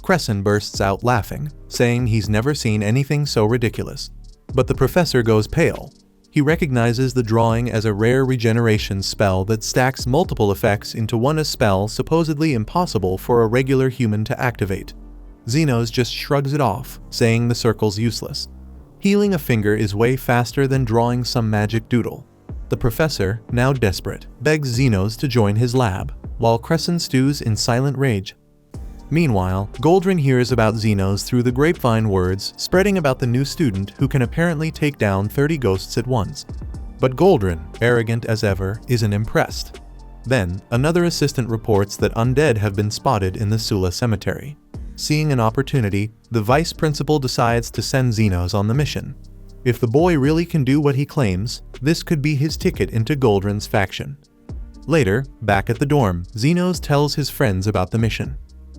Crescent bursts out laughing, saying he's never seen anything so ridiculous. But the professor goes pale. He recognizes the drawing as a rare regeneration spell that stacks multiple effects into one, a spell supposedly impossible for a regular human to activate. Xenos just shrugs it off, saying the circle's useless. Healing a finger is way faster than drawing some magic doodle. The professor, now desperate, begs Xenos to join his lab, while Crescent stews in silent rage. Meanwhile, Goldrin hears about Xenos through the grapevine, words spreading about the new student who can apparently take down 30 ghosts at once. But Goldrin, arrogant as ever, isn't impressed. Then, another assistant reports that undead have been spotted in the Sula cemetery. Seeing an opportunity, the vice principal decides to send Xenos on the mission. If the boy really can do what he claims, this could be his ticket into Goldrin's faction. Later, back at the dorm, Xenos tells his friends about the mission.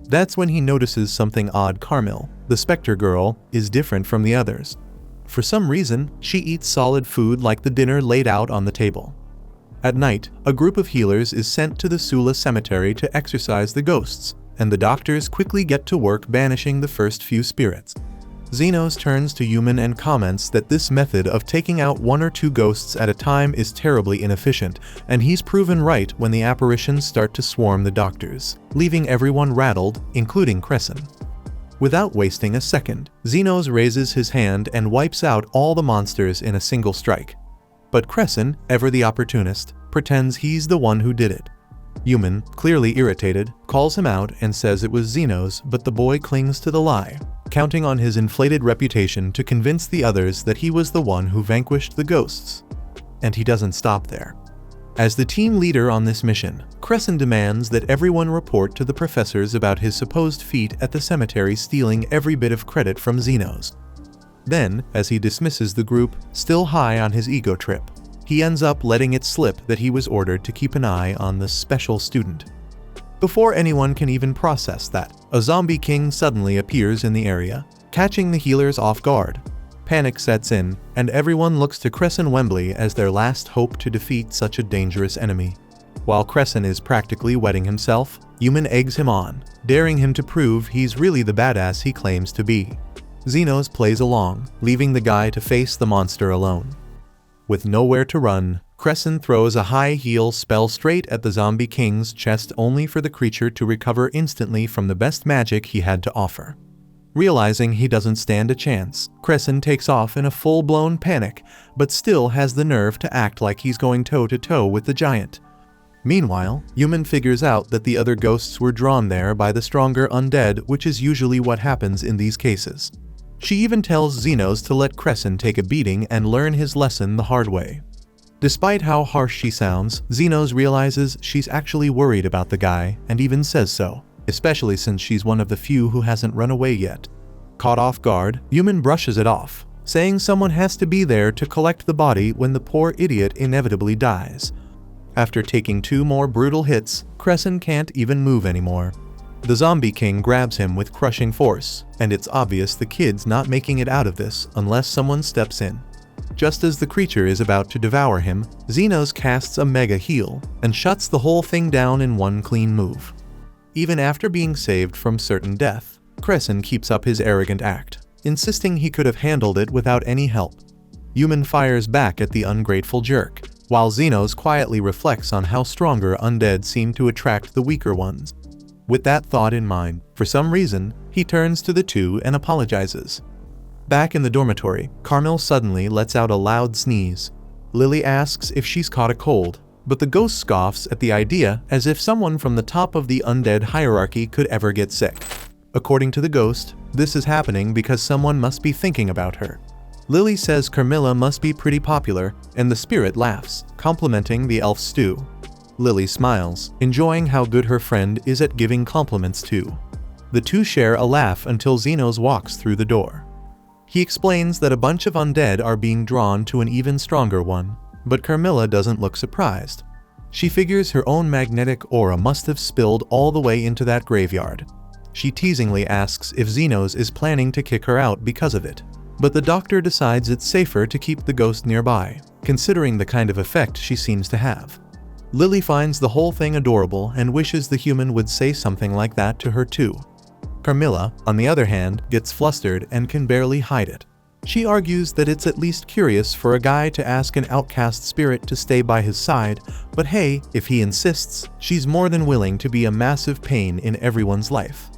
That's when he notices something odd. Carmel, the Spectre girl, is different from the others. For some reason, she eats solid food like the dinner laid out on the table. At night, a group of healers is sent to the Sula cemetery to exorcise the ghosts, and the doctors quickly get to work banishing the first few spirits. Xenos turns to Human and comments that this method of taking out 1 or 2 ghosts at a time is terribly inefficient, and he's proven right when the apparitions start to swarm the doctors, leaving everyone rattled, including Crescent. Without wasting a second, Xenos raises his hand and wipes out all the monsters in a single strike. But Crescent, ever the opportunist, pretends he's the one who did it. Human, clearly irritated, calls him out and says it was Xenos, but the boy clings to the lie, counting on his inflated reputation to convince the others that he was the one who vanquished the ghosts. And he doesn't stop there. As the team leader on this mission, Crescent demands that everyone report to the professors about his supposed feat at the cemetery, stealing every bit of credit from Xenos. Then, as he dismisses the group, still high on his ego trip, he ends up letting it slip that he was ordered to keep an eye on the special student. Before anyone can even process that, a zombie king suddenly appears in the area, catching the healers off guard. Panic sets in, and everyone looks to Crescent Wembley as their last hope to defeat such a dangerous enemy. While Crescent is practically wetting himself, Human eggs him on, daring him to prove he's really the badass he claims to be. Xenos plays along, leaving the guy to face the monster alone. With nowhere to run, Crescent throws a high heal spell straight at the zombie king's chest, only for the creature to recover instantly from the best magic he had to offer. Realizing he doesn't stand a chance, Crescent takes off in a full-blown panic, but still has the nerve to act like he's going toe-to-toe with the giant. Meanwhile, Yuman figures out that the other ghosts were drawn there by the stronger undead, which is usually what happens in these cases. She even tells Xenos to let Crescent take a beating and learn his lesson the hard way. Despite how harsh she sounds, Xenos realizes she's actually worried about the guy and even says so, especially since she's one of the few who hasn't run away yet. Caught off guard, Yuman brushes it off, saying someone has to be there to collect the body when the poor idiot inevitably dies. After taking 2 more brutal hits, Crescent can't even move anymore. The Zombie King grabs him with crushing force, and it's obvious the kid's not making it out of this unless someone steps in. Just as the creature is about to devour him, Xenos casts a mega heal and shuts the whole thing down in one clean move. Even after being saved from certain death, Crescent keeps up his arrogant act, insisting he could have handled it without any help. Yuman fires back at the ungrateful jerk, while Xenos quietly reflects on how stronger undead seem to attract the weaker ones. With that thought in mind, for some reason, he turns to the two and apologizes. Back in the dormitory, Carmel suddenly lets out a loud sneeze. Lily asks if she's caught a cold, but the ghost scoffs at the idea as if someone from the top of the undead hierarchy could ever get sick. According to the ghost, this is happening because someone must be thinking about her. Lily says Carmilla must be pretty popular, and the spirit laughs, complimenting the elf stew. Lily smiles, enjoying how good her friend is at giving compliments too. The two share a laugh until Xenos walks through the door. He explains that a bunch of undead are being drawn to an even stronger one, but Carmilla doesn't look surprised. She figures her own magnetic aura must have spilled all the way into that graveyard. She teasingly asks if Xenos is planning to kick her out because of it. But the doctor decides it's safer to keep the ghost nearby, considering the kind of effect she seems to have. Lily finds the whole thing adorable and wishes the human would say something like that to her too. Carmilla, on the other hand, gets flustered and can barely hide it. She argues that it's at least curious for a guy to ask an outcast spirit to stay by his side, but hey, if he insists, she's more than willing to be a massive pain in everyone's life.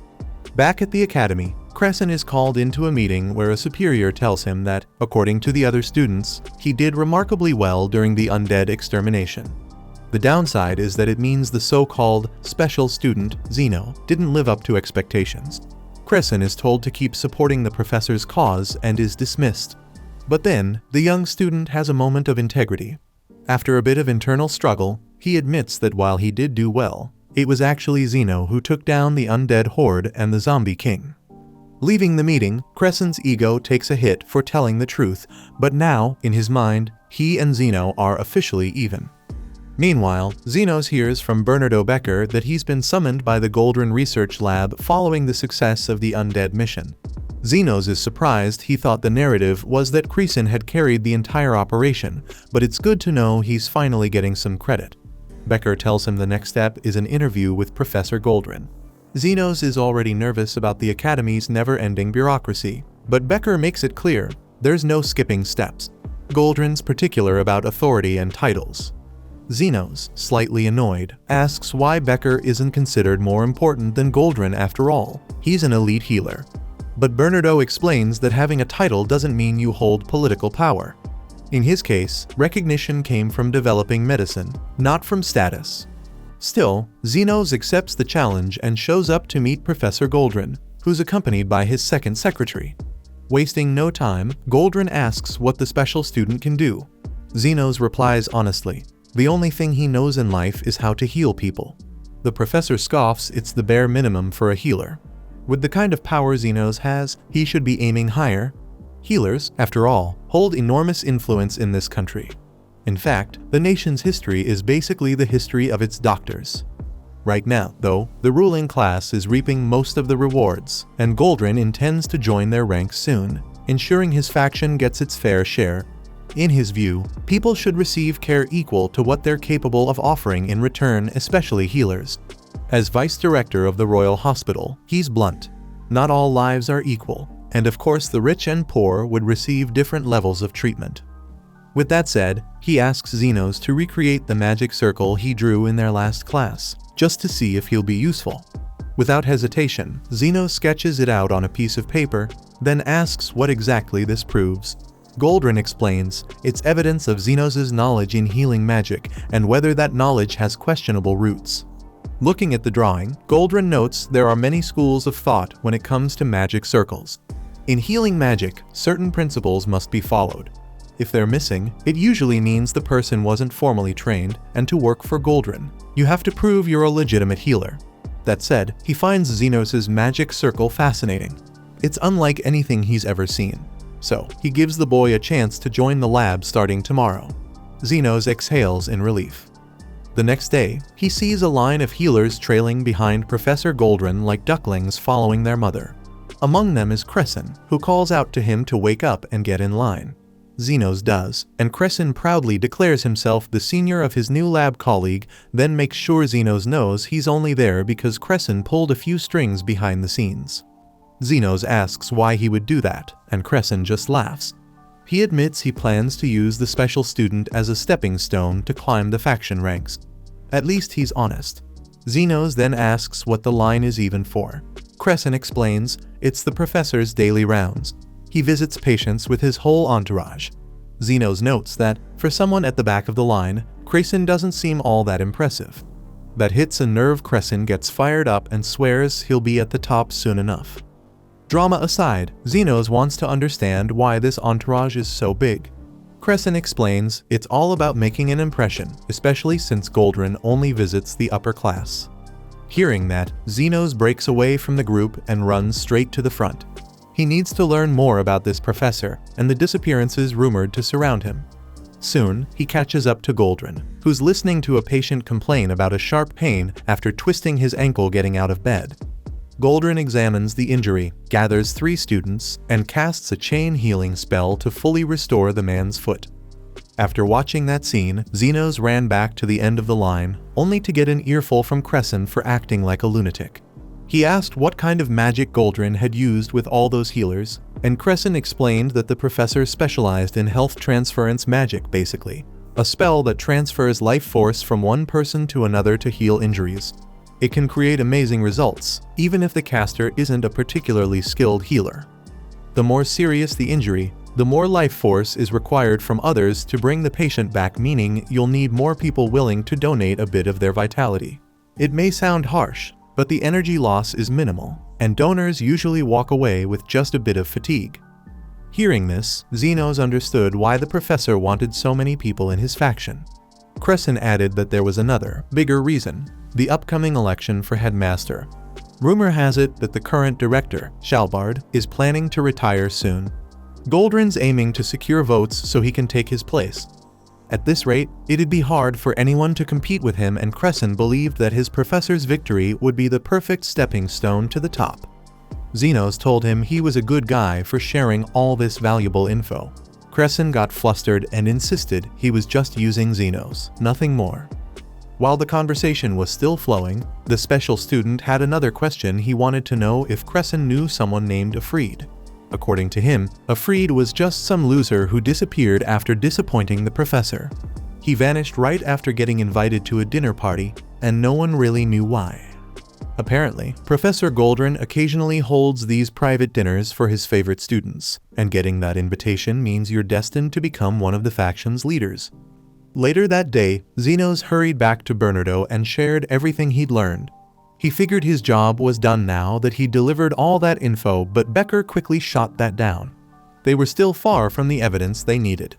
Back at the academy, Crescent is called into a meeting where a superior tells him that, according to the other students, he did remarkably well during the undead extermination. The downside is that it means the so-called special student, Xeno, didn't live up to expectations. Crescent is told to keep supporting the professor's cause and is dismissed. But then, the young student has a moment of integrity. After a bit of internal struggle, he admits that while he did do well, it was actually Xeno who took down the undead horde and the Zombie King. Leaving the meeting, Crescent's ego takes a hit for telling the truth, but now, in his mind, he and Xeno are officially even. Meanwhile, Xenos hears from Bernardo Becker that he's been summoned by the Goldrin Research Lab following the success of the undead mission. Xenos is surprised. He thought the narrative was that Creason had carried the entire operation, but it's good to know he's finally getting some credit. Becker tells him the next step is an interview with Professor Goldrin. Xenos is already nervous about the Academy's never-ending bureaucracy, but Becker makes it clear there's no skipping steps. Goldrin's particular about authority and titles. Xenos, slightly annoyed, asks why Becker isn't considered more important than Goldrin after all. He's an elite healer. But Bernardo explains that having a title doesn't mean you hold political power. In his case, recognition came from developing medicine, not from status. Still, Xenos accepts the challenge and shows up to meet Professor Goldrin, who's accompanied by his second secretary. Wasting no time, Goldrin asks what the special student can do. Xenos replies honestly, the only thing he knows in life is how to heal people. The professor scoffs it's the bare minimum for a healer. With the kind of power Xenos has, he should be aiming higher. Healers, after all, hold enormous influence in this country. In fact, the nation's history is basically the history of its doctors. Right now, though, the ruling class is reaping most of the rewards, and Goldrin intends to join their ranks soon, ensuring his faction gets its fair share. In his view, people should receive care equal to what they're capable of offering in return, especially healers. As vice director of the Royal Hospital, he's blunt. Not all lives are equal, and of course the rich and poor would receive different levels of treatment. With that said, he asks Xenos to recreate the magic circle he drew in their last class, just to see if he'll be useful. Without hesitation, Xenos sketches it out on a piece of paper, then asks what exactly this proves. Goldrin explains, it's evidence of Zenos' knowledge in healing magic and whether that knowledge has questionable roots. Looking at the drawing, Goldrin notes there are many schools of thought when it comes to magic circles. In healing magic, certain principles must be followed. If they're missing, it usually means the person wasn't formally trained, and to work for Goldrin, you have to prove you're a legitimate healer. That said, he finds Zenos' magic circle fascinating. It's unlike anything he's ever seen. So, he gives the boy a chance to join the lab starting tomorrow. Zenos exhales in relief. The next day, he sees a line of healers trailing behind Professor Goldrin like ducklings following their mother. Among them is Crescent, who calls out to him to wake up and get in line. Zenos does, and Crescent proudly declares himself the senior of his new lab colleague, then makes sure Zenos knows he's only there because Crescent pulled a few strings behind the scenes. Zenos asks why he would do that, and Crescent just laughs. He admits he plans to use the special student as a stepping stone to climb the faction ranks. At least he's honest. Zenos then asks what the line is even for. Crescent explains, it's the professor's daily rounds. He visits patients with his whole entourage. Zenos notes that, for someone at the back of the line, Crescent doesn't seem all that impressive. That hits a nerve. Crescent gets fired up and swears he'll be at the top soon enough. Drama aside, Zenos wants to understand why this entourage is so big. Crescent explains, it's all about making an impression, especially since Goldrin only visits the upper class. Hearing that, Zenos breaks away from the group and runs straight to the front. He needs to learn more about this professor and the disappearances rumored to surround him. Soon, he catches up to Goldrin, who's listening to a patient complain about a sharp pain after twisting his ankle getting out of bed. Goldrin examines the injury, gathers 3 students, and casts a chain healing spell to fully restore the man's foot. After watching that scene, Zenos ran back to the end of the line, only to get an earful from Crescent for acting like a lunatic. He asked what kind of magic Goldrin had used with all those healers, and Crescent explained that the professor specialized in health transference magic basically, a spell that transfers life force from one person to another to heal injuries. It can create amazing results, even if the caster isn't a particularly skilled healer. The more serious the injury, the more life force is required from others to bring the patient back, meaning you'll need more people willing to donate a bit of their vitality. It may sound harsh, but the energy loss is minimal, and donors usually walk away with just a bit of fatigue. Hearing this, Zenos understood why the professor wanted so many people in his faction. Crescent added that there was another, bigger reason: the upcoming election for headmaster. Rumor has it that the current director, Shalbard, is planning to retire soon. Goldrin's aiming to secure votes so he can take his place. At this rate, it'd be hard for anyone to compete with him, and Crescent believed that his professor's victory would be the perfect stepping stone to the top. Zenos told him he was a good guy for sharing all this valuable info. Crescent got flustered and insisted he was just using Zenos, nothing more. While the conversation was still flowing, the special student had another question. He wanted to know if Crescent knew someone named Afreed. According to him, Afreed was just some loser who disappeared after disappointing the professor. He vanished right after getting invited to a dinner party, and no one really knew why. Apparently, Professor Goldrin occasionally holds these private dinners for his favorite students, and getting that invitation means you're destined to become one of the faction's leaders. Later that day, Zenos hurried back to Bernardo and shared everything he'd learned. He figured his job was done now that he'd delivered all that info, but Becker quickly shot that down. They were still far from the evidence they needed.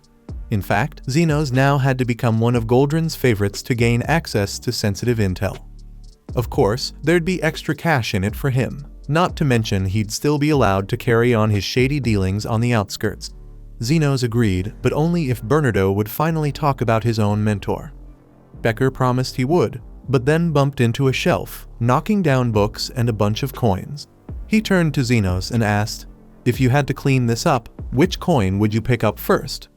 In fact, Zenos now had to become one of Goldrin's favorites to gain access to sensitive intel. Of course, there'd be extra cash in it for him, not to mention he'd still be allowed to carry on his shady dealings on the outskirts. Zenos agreed, but only if Bernardo would finally talk about his own mentor. Becker promised he would, but then bumped into a shelf, knocking down books and a bunch of coins. He turned to Zenos and asked, "If you had to clean this up, which coin would you pick up first?"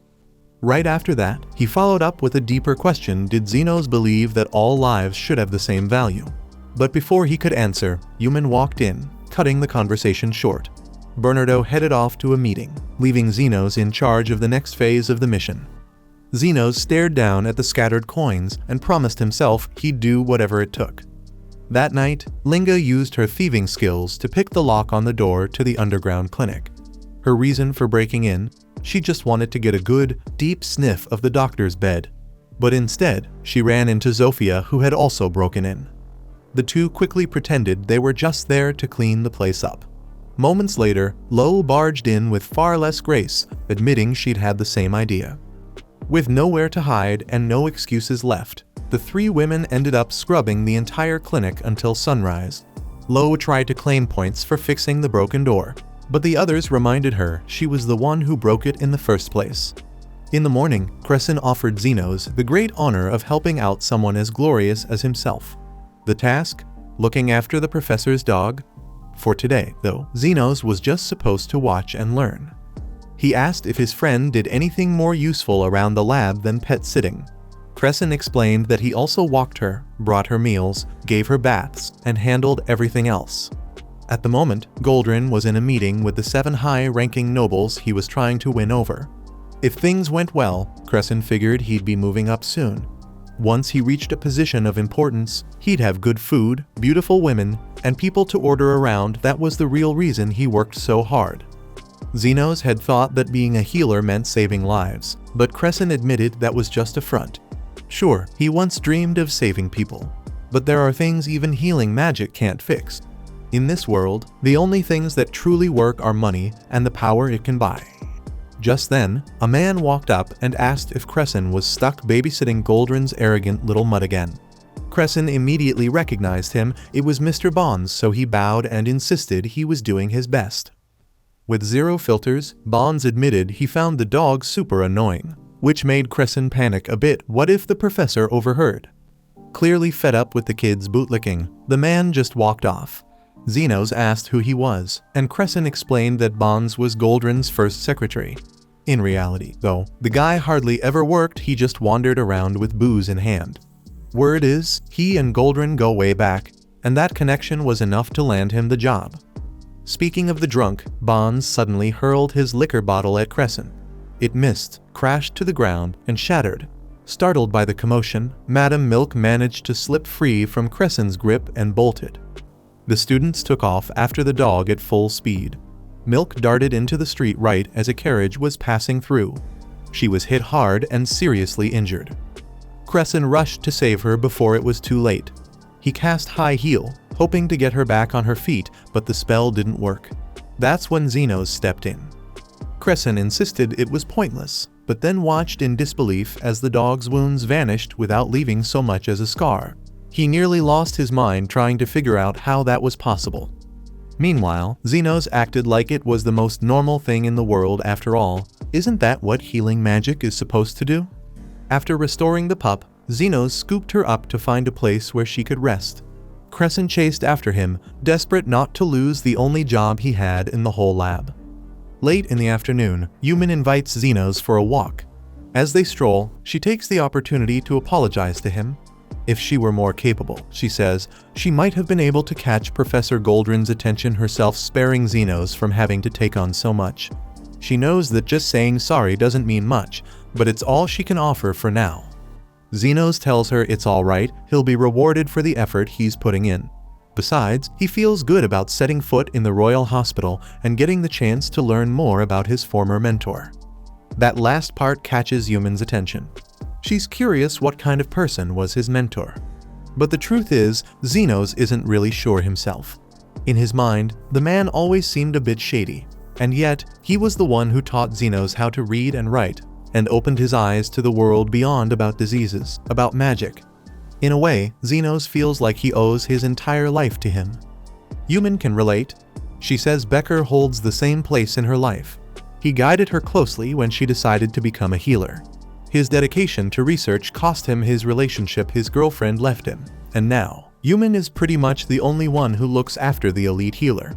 Right after that, he followed up with a deeper question: did Zenos believe that all lives should have the same value? But before he could answer, Yuman walked in, cutting the conversation short. Bernardo headed off to a meeting, leaving Zenos in charge of the next phase of the mission. Zenos stared down at the scattered coins and promised himself he'd do whatever it took. That night, Linga used her thieving skills to pick the lock on the door to the underground clinic. Her reason for breaking in? She just wanted to get a good, deep sniff of the doctor's bed. But instead, she ran into Zofia, who had also broken in. The two quickly pretended they were just there to clean the place up. Moments later, Lo barged in with far less grace, admitting she'd had the same idea. With nowhere to hide and no excuses left, the three women ended up scrubbing the entire clinic until sunrise. Lo tried to claim points for fixing the broken door, but the others reminded her she was the one who broke it in the first place. In the morning, Crescent offered Xenos the great honor of helping out someone as glorious as himself. The task? Looking after the professor's dog? For today, though, Xenos was just supposed to watch and learn. He asked if his friend did anything more useful around the lab than pet sitting. Crescent explained that he also walked her, brought her meals, gave her baths, and handled everything else. At the moment, Goldrin was in a meeting with the 7 high-ranking nobles he was trying to win over. If things went well, Crescent figured he'd be moving up soon. Once he reached a position of importance, he'd have good food, beautiful women, and people to order around. That was the real reason he worked so hard. Xenos had thought that being a healer meant saving lives, but Crescent admitted that was just a front. Sure, he once dreamed of saving people, but there are things even healing magic can't fix. In this world, the only things that truly work are money and the power it can buy. Just then, a man walked up and asked if Crescent was stuck babysitting Goldrin's arrogant little mutt again. Crescent immediately recognized him. It was Mr. Bonds, so he bowed and insisted he was doing his best. With zero filters, Bonds admitted he found the dog super annoying, which made Crescent panic a bit. What if the professor overheard? Clearly fed up with the kids bootlicking, the man just walked off. Xenos asked who he was, and Crescent explained that Bonds was Goldrin's first secretary. In reality, though, the guy hardly ever worked, he just wandered around with booze in hand. Word is, he and Goldrin go way back, and that connection was enough to land him the job. Speaking of the drunk, Bonds suddenly hurled his liquor bottle at Crescent. It missed, crashed to the ground, and shattered. Startled by the commotion, Madame Milk managed to slip free from Crescent's grip and bolted. The students took off after the dog at full speed. Milk darted into the street right as a carriage was passing through. She was hit hard and seriously injured. Crescent rushed to save her before it was too late. He cast High Heal, hoping to get her back on her feet, but the spell didn't work. That's when Xenos stepped in. Crescent insisted it was pointless, but then watched in disbelief as the dog's wounds vanished without leaving so much as a scar. He nearly lost his mind trying to figure out how that was possible. Meanwhile, Xenos acted like it was the most normal thing in the world after all. Isn't that what healing magic is supposed to do? After restoring the pup, Xenos scooped her up to find a place where she could rest. Crescent chased after him, desperate not to lose the only job he had in the whole lab. Late in the afternoon, Yumin invites Xenos for a walk. As they stroll, she takes the opportunity to apologize to him. If she were more capable, she says, she might have been able to catch Professor Goldrin's attention herself, sparing Xenos from having to take on so much. She knows that just saying sorry doesn't mean much, but it's all she can offer for now. Xenos tells her it's alright, he'll be rewarded for the effort he's putting in. Besides, he feels good about setting foot in the Royal Hospital and getting the chance to learn more about his former mentor. That last part catches Yumin's attention. She's curious what kind of person was his mentor. But the truth is, Xenos isn't really sure himself. In his mind, the man always seemed a bit shady, and yet, he was the one who taught Xenos how to read and write, and opened his eyes to the world beyond, about diseases, about magic. In a way, Xenos feels like he owes his entire life to him. Yumin can relate. She says Becker holds the same place in her life. He guided her closely when she decided to become a healer. His dedication to research cost him his relationship. His girlfriend left him, and now, Yumin is pretty much the only one who looks after the elite healer.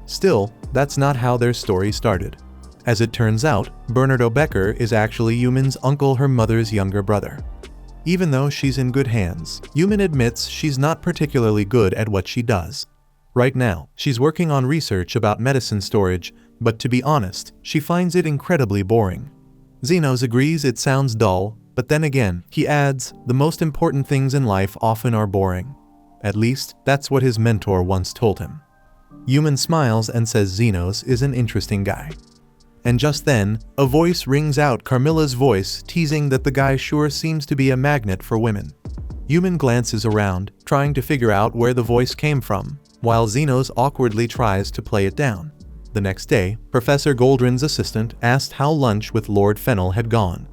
Still, that's not how their story started. As it turns out, Bernardo Becker is actually Yumin's uncle, her mother's younger brother. Even though she's in good hands, Yumin admits she's not particularly good at what she does. Right now, she's working on research about medicine storage, but to be honest, she finds it incredibly boring. Xenos agrees it sounds dull, but then again, he adds, the most important things in life often are boring. At least, that's what his mentor once told him. Yumin smiles and says Xenos is an interesting guy. And just then, a voice rings out, Carmilla's voice, teasing that the guy sure seems to be a magnet for women. Yuman glances around, trying to figure out where the voice came from, while Xenos awkwardly tries to play it down. The next day, Professor Goldrin's assistant asked how lunch with Lord Fennel had gone.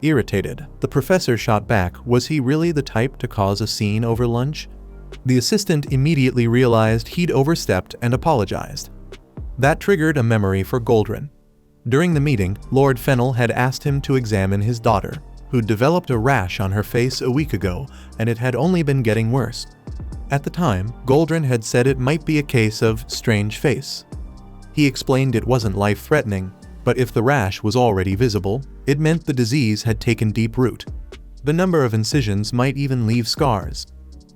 Irritated, the professor shot back, was he really the type to cause a scene over lunch? The assistant immediately realized he'd overstepped and apologized. That triggered a memory for Goldrin. During the meeting, Lord Fennel had asked him to examine his daughter, who'd developed a rash on her face a week ago, and it had only been getting worse. At the time, Goldrin had said it might be a case of strange face. He explained it wasn't life-threatening, but if the rash was already visible, it meant the disease had taken deep root. The number of incisions might even leave scars.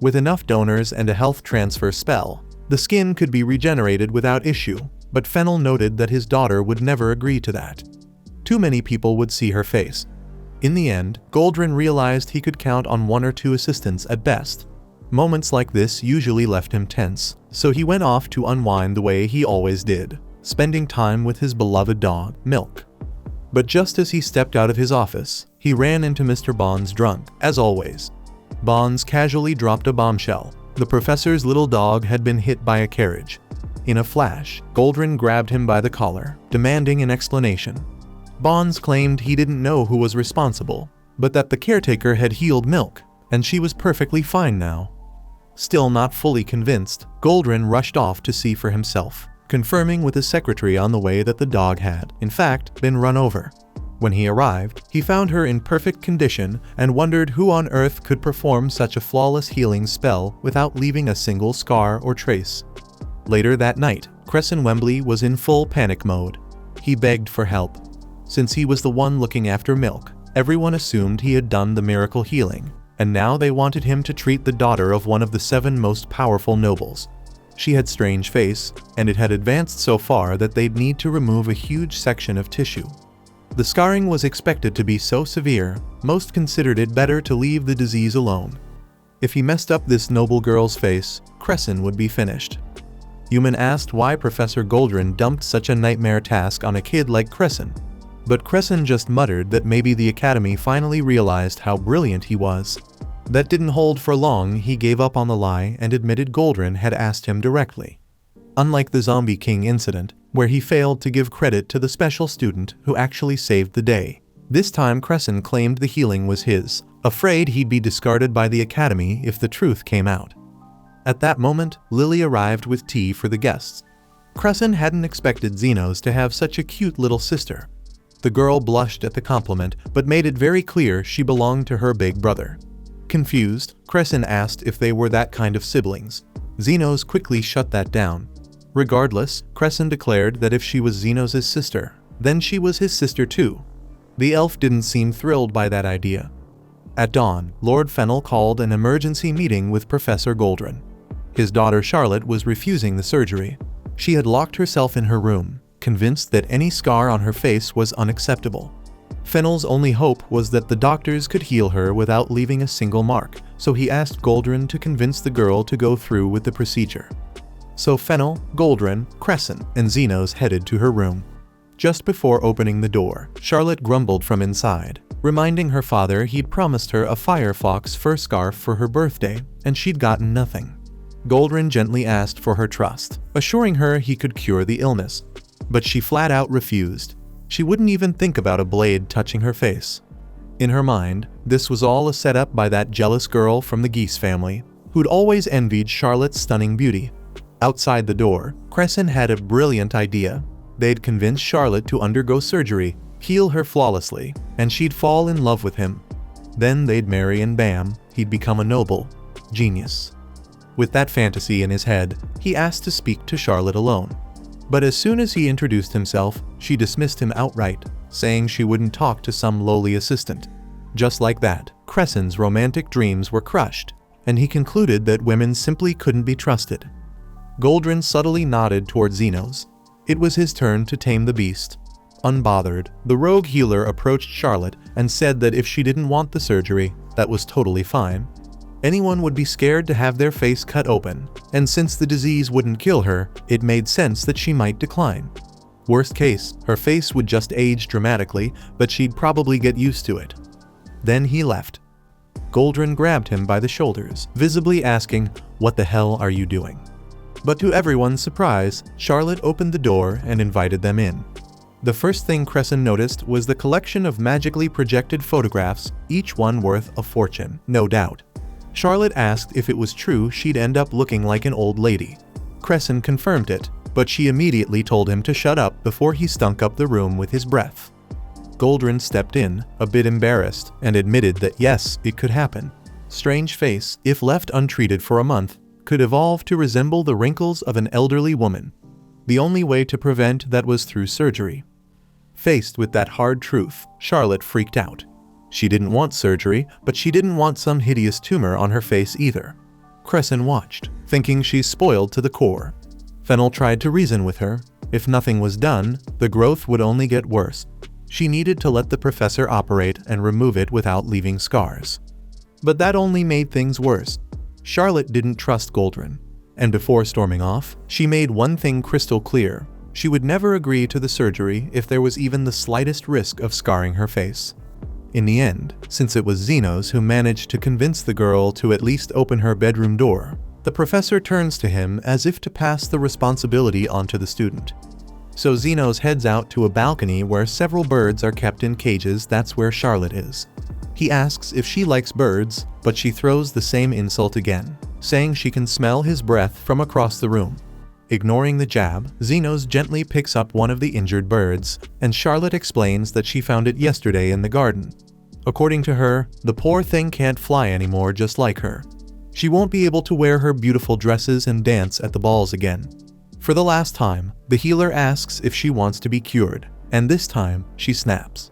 With enough donors and a health transfer spell, the skin could be regenerated without issue, but Fennel noted that his daughter would never agree to that. Too many people would see her face. In the end, Goldrin realized he could count on 1 or 2 assistants at best. Moments like this usually left him tense, so he went off to unwind the way he always did, spending time with his beloved dog, Milk. But just as he stepped out of his office, he ran into Mr. Bonds drunk, as always. Bonds casually dropped a bombshell. The professor's little dog had been hit by a carriage. In a flash, Goldrin grabbed him by the collar, demanding an explanation. Bonds claimed he didn't know who was responsible, but that the caretaker had healed Milk, and she was perfectly fine now. Still not fully convinced, Goldrin rushed off to see for himself, confirming with his secretary on the way that the dog had, in fact, been run over. When he arrived, he found her in perfect condition and wondered who on earth could perform such a flawless healing spell without leaving a single scar or trace. Later that night, Crescent Wembley was in full panic mode. He begged for help. Since he was the one looking after Milk, everyone assumed he had done the miracle healing, and now they wanted him to treat the daughter of one of the 7 most powerful nobles. She had strange face, and it had advanced so far that they'd need to remove a huge section of tissue. The scarring was expected to be so severe, most considered it better to leave the disease alone. If he messed up this noble girl's face, Crescent would be finished. Yuman asked why Professor Goldrin dumped such a nightmare task on a kid like Crescent, but Crescent just muttered that maybe the Academy finally realized how brilliant he was. That didn't hold for long. He gave up on the lie and admitted Goldrin had asked him directly. Unlike the Zombie King incident, where he failed to give credit to the special student who actually saved the day, this time Crescent claimed the healing was his, afraid he'd be discarded by the Academy if the truth came out. At that moment, Lily arrived with tea for the guests. Crescent hadn't expected Xenos to have such a cute little sister. The girl blushed at the compliment, but made it very clear she belonged to her big brother. Confused, Crescent asked if they were that kind of siblings. Xenos quickly shut that down. Regardless, Crescent declared that if she was Xenos' sister, then she was his sister too. The elf didn't seem thrilled by that idea. At dawn, Lord Fennel called an emergency meeting with Professor Goldrin. His daughter Charlotte was refusing the surgery. She had locked herself in her room, convinced that any scar on her face was unacceptable. Fennel's only hope was that the doctors could heal her without leaving a single mark, so he asked Goldrin to convince the girl to go through with the procedure. So Fennel, Goldrin, Crescent, and Xenos headed to her room. Just before opening the door, Charlotte grumbled from inside, reminding her father he'd promised her a Firefox fur scarf for her birthday, and she'd gotten nothing. Goldrin gently asked for her trust, assuring her he could cure the illness. But she flat out refused. She wouldn't even think about a blade touching her face. In her mind, this was all a setup by that jealous girl from the Geese family, who'd always envied Charlotte's stunning beauty. Outside the door, Crescent had a brilliant idea. They'd convince Charlotte to undergo surgery, heal her flawlessly, and she'd fall in love with him. Then they'd marry and bam, he'd become a noble. Genius. With that fantasy in his head, he asked to speak to Charlotte alone. But as soon as he introduced himself, she dismissed him outright, saying she wouldn't talk to some lowly assistant. Just like that, Crescent's romantic dreams were crushed, and he concluded that women simply couldn't be trusted. Goldrin subtly nodded toward Xenos. It was his turn to tame the beast. Unbothered, the rogue healer approached Charlotte and said that if she didn't want the surgery, that was totally fine. Anyone would be scared to have their face cut open, and since the disease wouldn't kill her, it made sense that she might decline. Worst case, her face would just age dramatically, but she'd probably get used to it. Then he left. Goldrin grabbed him by the shoulders, visibly asking, "What the hell are you doing?" But to everyone's surprise, Charlotte opened the door and invited them in. The first thing Crescent noticed was the collection of magically projected photographs, each one worth a fortune, no doubt. Charlotte asked if it was true she'd end up looking like an old lady. Crescent confirmed it, but she immediately told him to shut up before he stunk up the room with his breath. Goldrin stepped in, a bit embarrassed, and admitted that yes, it could happen. Strange face, if left untreated for a month, could evolve to resemble the wrinkles of an elderly woman. The only way to prevent that was through surgery. Faced with that hard truth, Charlotte freaked out. She didn't want surgery, but she didn't want some hideous tumor on her face either. Crescent watched, thinking she's spoiled to the core. Fennel tried to reason with her. If nothing was done, the growth would only get worse. She needed to let the professor operate and remove it without leaving scars. But that only made things worse. Charlotte didn't trust Goldrin, and before storming off, she made one thing crystal clear. She would never agree to the surgery if there was even the slightest risk of scarring her face. In the end, since it was Zenos who managed to convince the girl to at least open her bedroom door, the professor turns to him as if to pass the responsibility onto the student. So Zenos heads out to a balcony where several birds are kept in cages. That's where Charlotte is. He asks if she likes birds, but she throws the same insult again, saying she can smell his breath from across the room. Ignoring the jab, Zenos gently picks up one of the injured birds, and Charlotte explains that she found it yesterday in the garden. According to her, the poor thing can't fly anymore just like her. She won't be able to wear her beautiful dresses and dance at the balls again. For the last time, the healer asks if she wants to be cured, and this time, she snaps.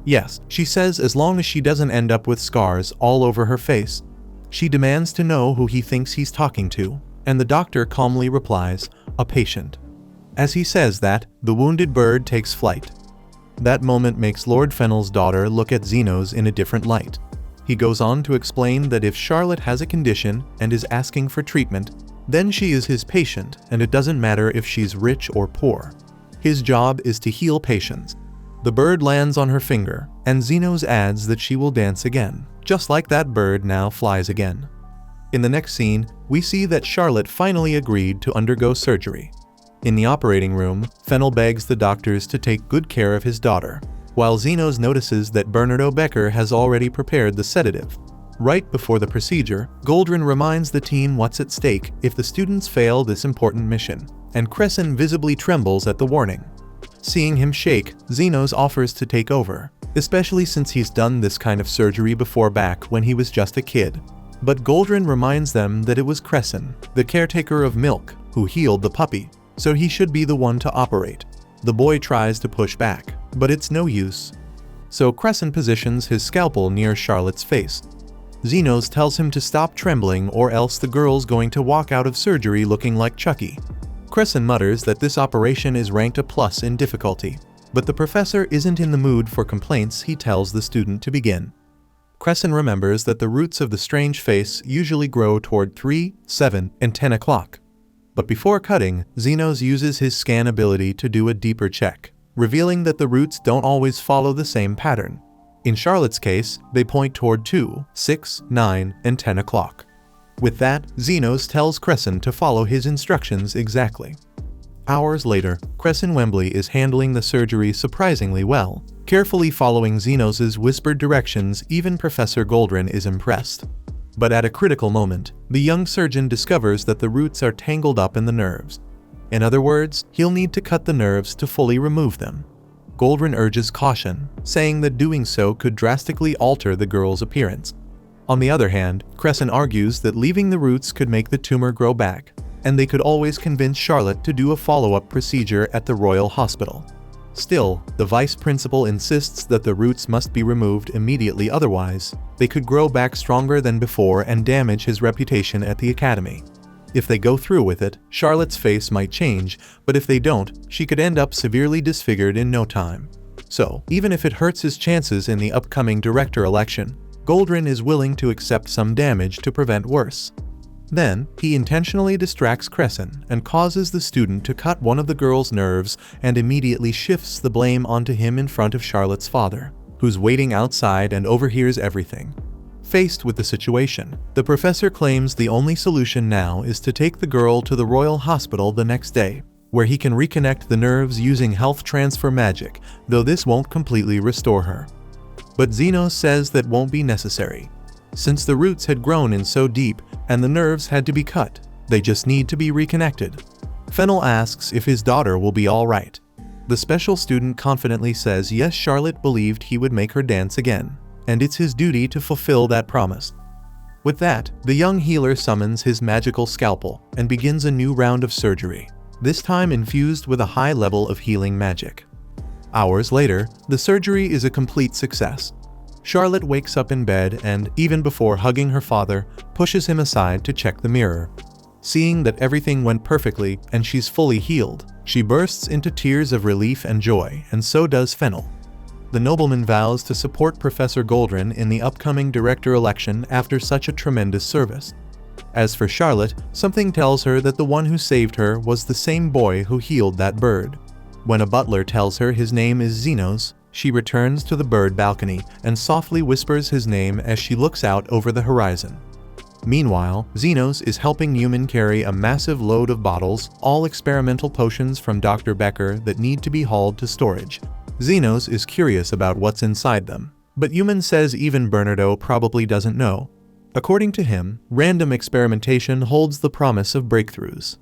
Yes, she says as long as she doesn't end up with scars all over her face. She demands to know who he thinks he's talking to, and the doctor calmly replies, "A patient." As he says that, the wounded bird takes flight. That moment makes Lord Fennel's daughter look at Zenos in a different light. He goes on to explain that if Charlotte has a condition and is asking for treatment, then she is his patient, and it doesn't matter if she's rich or poor. His job is to heal patients. The bird lands on her finger, and Zenos adds that she will dance again, just like that bird now flies again. In the next scene, we see that Charlotte finally agreed to undergo surgery. In the operating room, Fennel begs the doctors to take good care of his daughter, while Zenos notices that Bernardo Becker has already prepared the sedative. Right before the procedure, Goldrin reminds the team what's at stake if the students fail this important mission, and Crescent visibly trembles at the warning. Seeing him shake, Zenos offers to take over, especially since he's done this kind of surgery before back when he was just a kid. But Goldrin reminds them that it was Crescent, the caretaker of Milk, who healed the puppy, so he should be the one to operate. The boy tries to push back, but it's no use. So Crescent positions his scalpel near Charlotte's face. Zenos tells him to stop trembling or else the girl's going to walk out of surgery looking like Chucky. Crescent mutters that this operation is ranked a plus in difficulty, but the professor isn't in the mood for complaints. He tells the student to begin. Crescent remembers that the roots of the strange face usually grow toward 3, 7, and 10 o'clock. But before cutting, Zenos uses his scan ability to do a deeper check, revealing that the roots don't always follow the same pattern. In Charlotte's case, they point toward 2, 6, 9, and 10 o'clock. With that, Zenos tells Crescent to follow his instructions exactly. Hours later, Crescent Wembley is handling the surgery surprisingly well, carefully following Zenos' whispered directions. Even Professor Goldrin is impressed. But at a critical moment, the young surgeon discovers that the roots are tangled up in the nerves. In other words, he'll need to cut the nerves to fully remove them. Goldrin urges caution, saying that doing so could drastically alter the girl's appearance. On the other hand, Crescent argues that leaving the roots could make the tumor grow back, and they could always convince Charlotte to do a follow-up procedure at the Royal Hospital. Still, the vice principal insists that the roots must be removed immediately, otherwise, they could grow back stronger than before and damage his reputation at the academy. If they go through with it, Charlotte's face might change, but if they don't, she could end up severely disfigured in no time. So, even if it hurts his chances in the upcoming director election, Goldrin is willing to accept some damage to prevent worse. Then, he intentionally distracts Crescent and causes the student to cut one of the girl's nerves and immediately shifts the blame onto him in front of Charlotte's father, who's waiting outside and overhears everything. Faced with the situation, the professor claims the only solution now is to take the girl to the Royal Hospital the next day, where he can reconnect the nerves using health transfer magic, though this won't completely restore her. But Zenos says that won't be necessary. Since the roots had grown in so deep and the nerves had to be cut, they just need to be reconnected. Fennel asks if his daughter will be alright. The special student confidently says yes, Charlotte believed he would make her dance again, and it's his duty to fulfill that promise. With that, the young healer summons his magical scalpel and begins a new round of surgery, this time infused with a high level of healing magic. Hours later, the surgery is a complete success. Charlotte wakes up in bed and, even before hugging her father, pushes him aside to check the mirror. Seeing that everything went perfectly and she's fully healed, she bursts into tears of relief and joy, and so does Fennel. The nobleman vows to support Professor Goldrin in the upcoming director election after such a tremendous service. As for Charlotte, something tells her that the one who saved her was the same boy who healed that bird. When a butler tells her his name is Zenos, she returns to the bird balcony and softly whispers his name as she looks out over the horizon. Meanwhile, Zenos is helping Newman carry a massive load of bottles, all experimental potions from Dr. Becker that need to be hauled to storage. Zenos is curious about what's inside them, but Newman says even Bernardo probably doesn't know. According to him, random experimentation holds the promise of breakthroughs.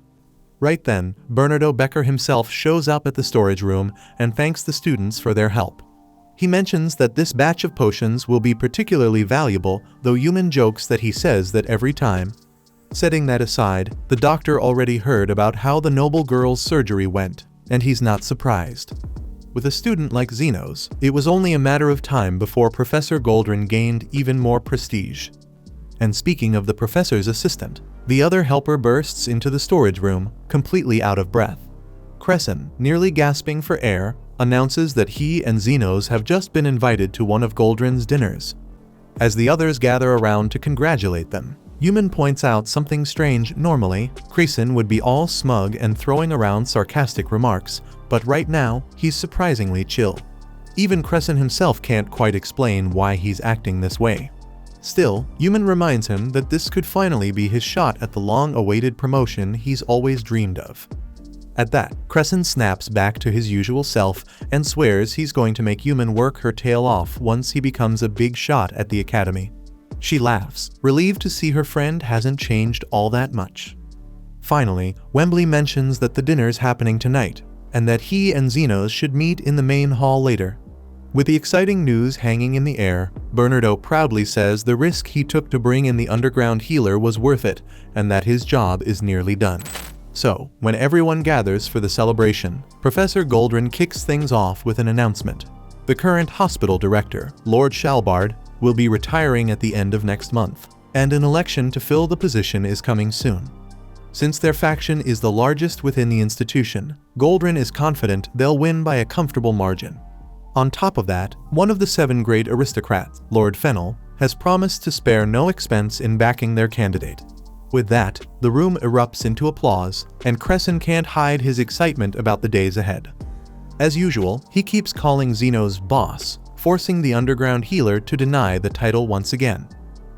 Right then, Bernardo Becker himself shows up at the storage room and thanks the students for their help. He mentions that this batch of potions will be particularly valuable, though Newman jokes that he says that every time. Setting that aside, the doctor already heard about how the noble girl's surgery went, and he's not surprised. With a student like Zenos, it was only a matter of time before Professor Goldrin gained even more prestige. And speaking of the professor's assistant, the other helper bursts into the storage room, completely out of breath. Crescent, nearly gasping for air, announces that he and Zenos have just been invited to one of Goldrin's dinners. As the others gather around to congratulate them, Newman points out something strange. Normally, Crescent would be all smug and throwing around sarcastic remarks, but right now, he's surprisingly chill. Even Crescent himself can't quite explain why he's acting this way. Still, Newman reminds him that this could finally be his shot at the long-awaited promotion he's always dreamed of. At that, Crescent snaps back to his usual self and swears he's going to make Newman work her tail off once he becomes a big shot at the academy. She laughs, relieved to see her friend hasn't changed all that much. Finally, Wembley mentions that the dinner's happening tonight, and that he and Zenos should meet in the main hall later. With the exciting news hanging in the air, Bernardo proudly says the risk he took to bring in the underground healer was worth it, and that his job is nearly done. So, when everyone gathers for the celebration, Professor Goldrin kicks things off with an announcement. The current hospital director, Lord Shalbard, will be retiring at the end of next month, and an election to fill the position is coming soon. Since their faction is the largest within the institution, Goldrin is confident they'll win by a comfortable margin. On top of that, one of the 7 great aristocrats, Lord Fennel, has promised to spare no expense in backing their candidate. With that, the room erupts into applause, and Crescent can't hide his excitement about the days ahead. As usual, he keeps calling Zenos boss, forcing the underground healer to deny the title once again.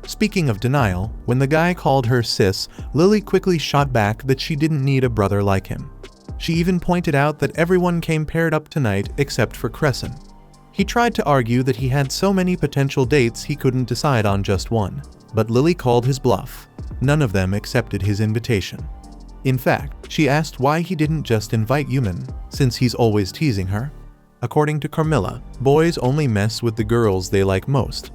Speaking of denial, when the guy called her sis, Lily quickly shot back that she didn't need a brother like him. She even pointed out that everyone came paired up tonight except for Crescent. He tried to argue that he had so many potential dates he couldn't decide on just one, but Lily called his bluff. None of them accepted his invitation. In fact, she asked why he didn't just invite Newman, since he's always teasing her. According to Carmilla, boys only mess with the girls they like most.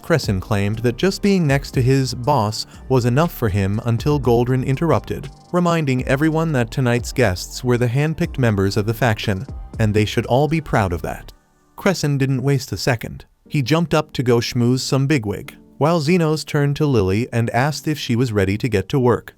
Crescent claimed that just being next to his boss was enough for him until Goldrin interrupted, reminding everyone that tonight's guests were the handpicked members of the faction, and they should all be proud of that. Crescent didn't waste a second. He jumped up to go schmooze some bigwig, while Zenos turned to Lily and asked if she was ready to get to work.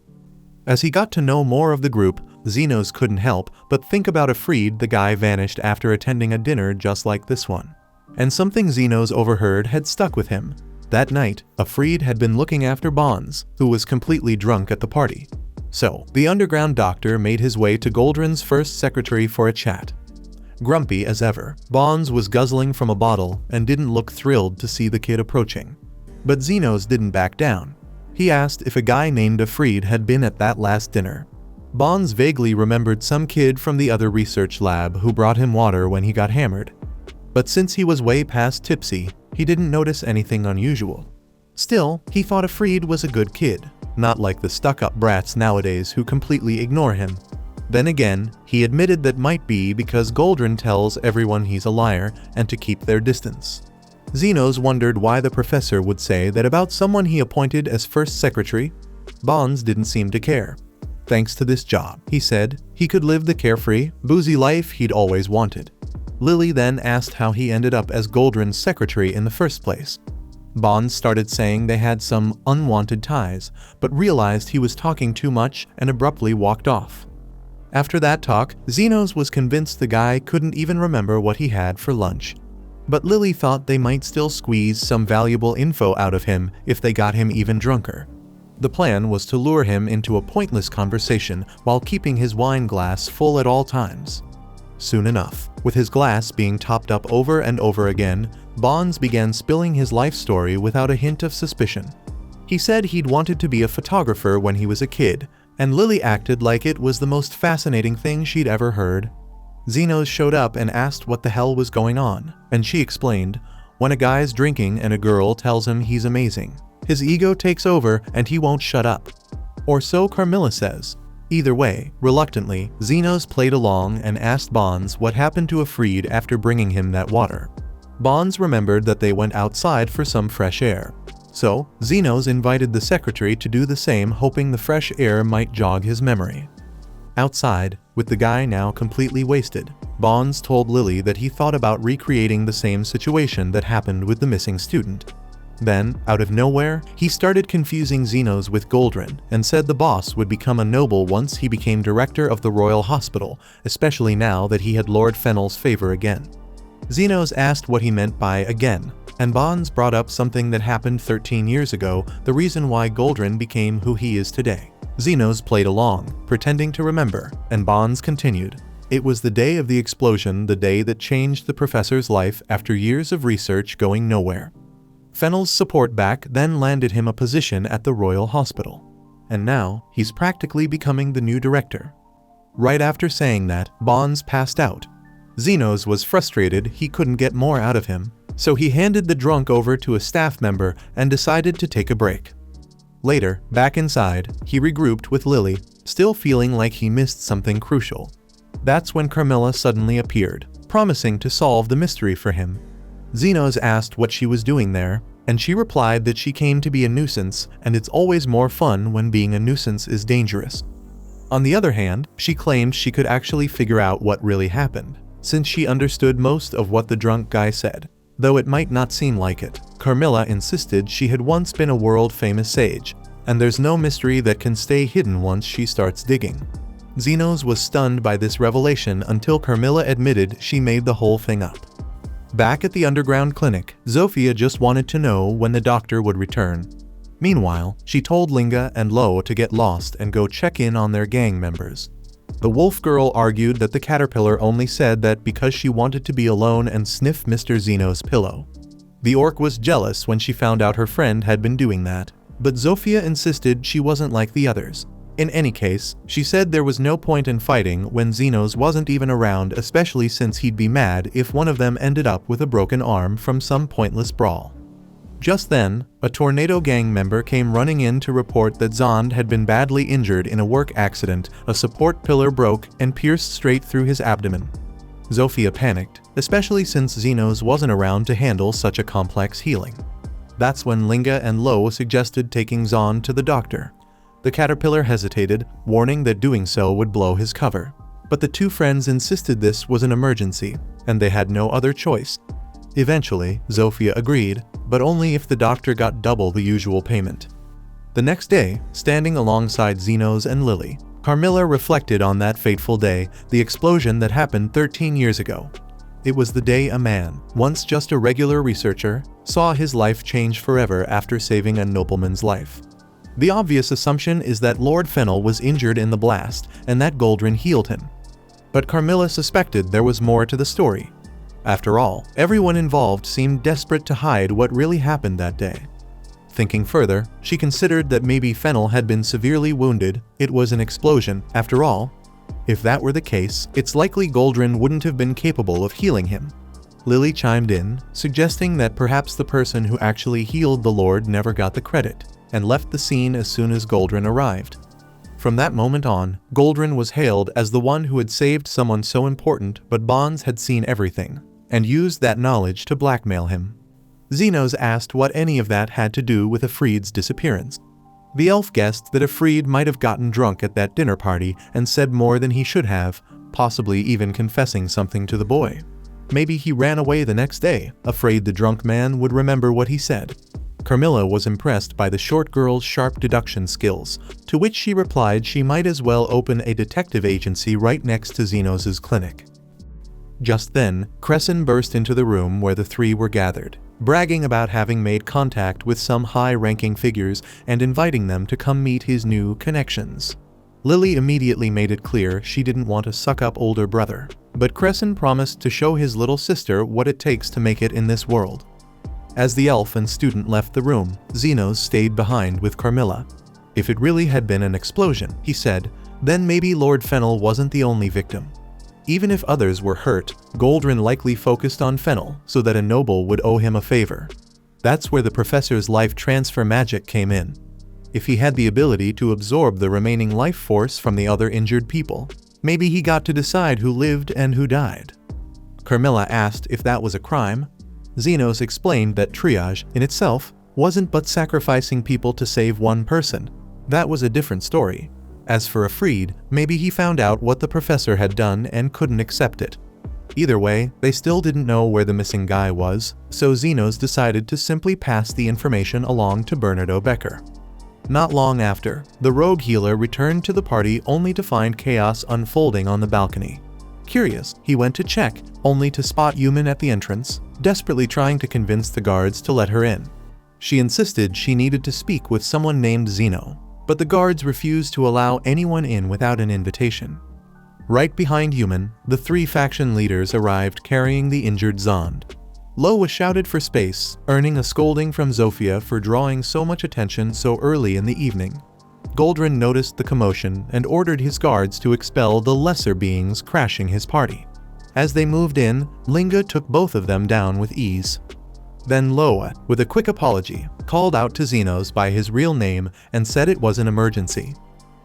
As he got to know more of the group, Zenos couldn't help but think about Afreed. The guy vanished after attending a dinner just like this one. And something Zenos overheard had stuck with him. That night, Afreed had been looking after Bonds, who was completely drunk at the party. So, the underground doctor made his way to Goldrin's first secretary for a chat. Grumpy as ever, Bonds was guzzling from a bottle and didn't look thrilled to see the kid approaching. But Zenos didn't back down. He asked if a guy named Afreed had been at that last dinner. Bonds vaguely remembered some kid from the other research lab who brought him water when he got hammered. But since he was way past tipsy, he didn't notice anything unusual. Still, he thought Afreed was a good kid, not like the stuck-up brats nowadays who completely ignore him. Then again, he admitted that might be because Goldrin tells everyone he's a liar and to keep their distance. Zenos wondered why the professor would say that about someone he appointed as first secretary. Bonds didn't seem to care. Thanks to this job, he said, he could live the carefree, boozy life he'd always wanted. Lily then asked how he ended up as Goldrin's secretary in the first place. Bonds started saying they had some unwanted ties, but realized he was talking too much and abruptly walked off. After that talk, Zenos was convinced the guy couldn't even remember what he had for lunch. But Lily thought they might still squeeze some valuable info out of him if they got him even drunker. The plan was to lure him into a pointless conversation while keeping his wine glass full at all times. Soon enough, with his glass being topped up over and over again, Bonds began spilling his life story without a hint of suspicion. He said he'd wanted to be a photographer when he was a kid, and Lily acted like it was the most fascinating thing she'd ever heard. Zenos showed up and asked what the hell was going on, and she explained, when a guy's drinking and a girl tells him he's amazing, his ego takes over and he won't shut up. Or so Carmilla says. Either way, reluctantly, Zenos played along and asked Bonds what happened to Afreed after bringing him that water. Bonds remembered that they went outside for some fresh air. So, Zenos invited the secretary to do the same, hoping the fresh air might jog his memory. Outside, with the guy now completely wasted, Bonds told Lily that he thought about recreating the same situation that happened with the missing student. Then, out of nowhere, he started confusing Zenos with Goldrin and said the boss would become a noble once he became director of the Royal Hospital, especially now that he had Lord Fennel's favor again. Zenos asked what he meant by again, and Bonds brought up something that happened 13 years ago, the reason why Goldrin became who he is today. Zenos played along, pretending to remember, and Bonds continued. It was the day of the explosion, the day that changed the professor's life after years of research going nowhere. Fennel's support back then landed him a position at the Royal Hospital. And now, he's practically becoming the new director. Right after saying that, Bonds passed out. Zenos was frustrated he couldn't get more out of him, so he handed the drunk over to a staff member and decided to take a break. Later, back inside, he regrouped with Lily, still feeling like he missed something crucial. That's when Carmilla suddenly appeared, promising to solve the mystery for him. Zenos asked what she was doing there, and she replied that she came to be a nuisance, and it's always more fun when being a nuisance is dangerous. On the other hand, she claimed she could actually figure out what really happened, since she understood most of what the drunk guy said. Though it might not seem like it, Carmilla insisted she had once been a world-famous sage, and there's no mystery that can stay hidden once she starts digging. Zenos was stunned by this revelation until Carmilla admitted she made the whole thing up. Back at the underground clinic, Zofia just wanted to know when the doctor would return. Meanwhile, she told Linga and Lo to get lost and go check in on their gang members. The wolf girl argued that the caterpillar only said that because she wanted to be alone and sniff Mr. Zenos' pillow. The orc was jealous when she found out her friend had been doing that, but Zofia insisted she wasn't like the others. In any case, she said there was no point in fighting when Zenos wasn't even around, especially since he'd be mad if one of them ended up with a broken arm from some pointless brawl. Just then, a Tornado gang member came running in to report that Zond had been badly injured in a work accident. A support pillar broke and pierced straight through his abdomen. Zofia panicked, especially since Zenos wasn't around to handle such a complex healing. That's when Linga and Lo suggested taking Zond to the doctor. The caterpillar hesitated, warning that doing so would blow his cover. But the two friends insisted this was an emergency, and they had no other choice. Eventually, Zofia agreed, but only if the doctor got double the usual payment. The next day, standing alongside Zenos and Lily, Carmilla reflected on that fateful day, the explosion that happened 13 years ago. It was the day a man, once just a regular researcher, saw his life change forever after saving a nobleman's life. The obvious assumption is that Lord Fennel was injured in the blast and that Goldrin healed him. But Carmilla suspected there was more to the story. After all, everyone involved seemed desperate to hide what really happened that day. Thinking further, she considered that maybe Fennel had been severely wounded. It was an explosion, after all. If that were the case, it's likely Goldrin wouldn't have been capable of healing him. Lily chimed in, suggesting that perhaps the person who actually healed the Lord never got the credit, and left the scene as soon as Goldrin arrived. From that moment on, Goldrin was hailed as the one who had saved someone so important, but Bonds had seen everything, and used that knowledge to blackmail him. Zenos asked what any of that had to do with Ifrit's disappearance. The elf guessed that Ifrit might have gotten drunk at that dinner party and said more than he should have, possibly even confessing something to the boy. Maybe he ran away the next day, afraid the drunk man would remember what he said. Carmilla was impressed by the short girl's sharp deduction skills, to which she replied she might as well open a detective agency right next to Zenos' clinic. Just then, Crescent burst into the room where the three were gathered, bragging about having made contact with some high-ranking figures and inviting them to come meet his new connections. Lily immediately made it clear she didn't want to suck up older brother, but Crescent promised to show his little sister what it takes to make it in this world. As the elf and student left the room, Zenos stayed behind with Carmilla. If it really had been an explosion, he said, then maybe Lord Fennel wasn't the only victim. Even if others were hurt, Goldrin likely focused on Fennel so that a noble would owe him a favor. That's where the professor's life transfer magic came in. If he had the ability to absorb the remaining life force from the other injured people, maybe he got to decide who lived and who died. Carmilla asked if that was a crime. Zenos explained that triage, in itself, wasn't but sacrificing people to save one person. That was a different story. As for Ifrit, maybe he found out what the professor had done and couldn't accept it. Either way, they still didn't know where the missing guy was, so Zenos decided to simply pass the information along to Bernardo Becker. Not long after, the rogue healer returned to the party only to find chaos unfolding on the balcony. Curious, he went to check, only to spot Yumin at the entrance, desperately trying to convince the guards to let her in. She insisted she needed to speak with someone named Zeno, but the guards refused to allow anyone in without an invitation. Right behind Yumin, the three faction leaders arrived carrying the injured Zond. Loa shouted for space, earning a scolding from Zofia for drawing so much attention so early in the evening. Goldrin noticed the commotion and ordered his guards to expel the lesser beings crashing his party. As they moved in, Linga took both of them down with ease. Then Loa, with a quick apology, called out to Zenos by his real name and said it was an emergency.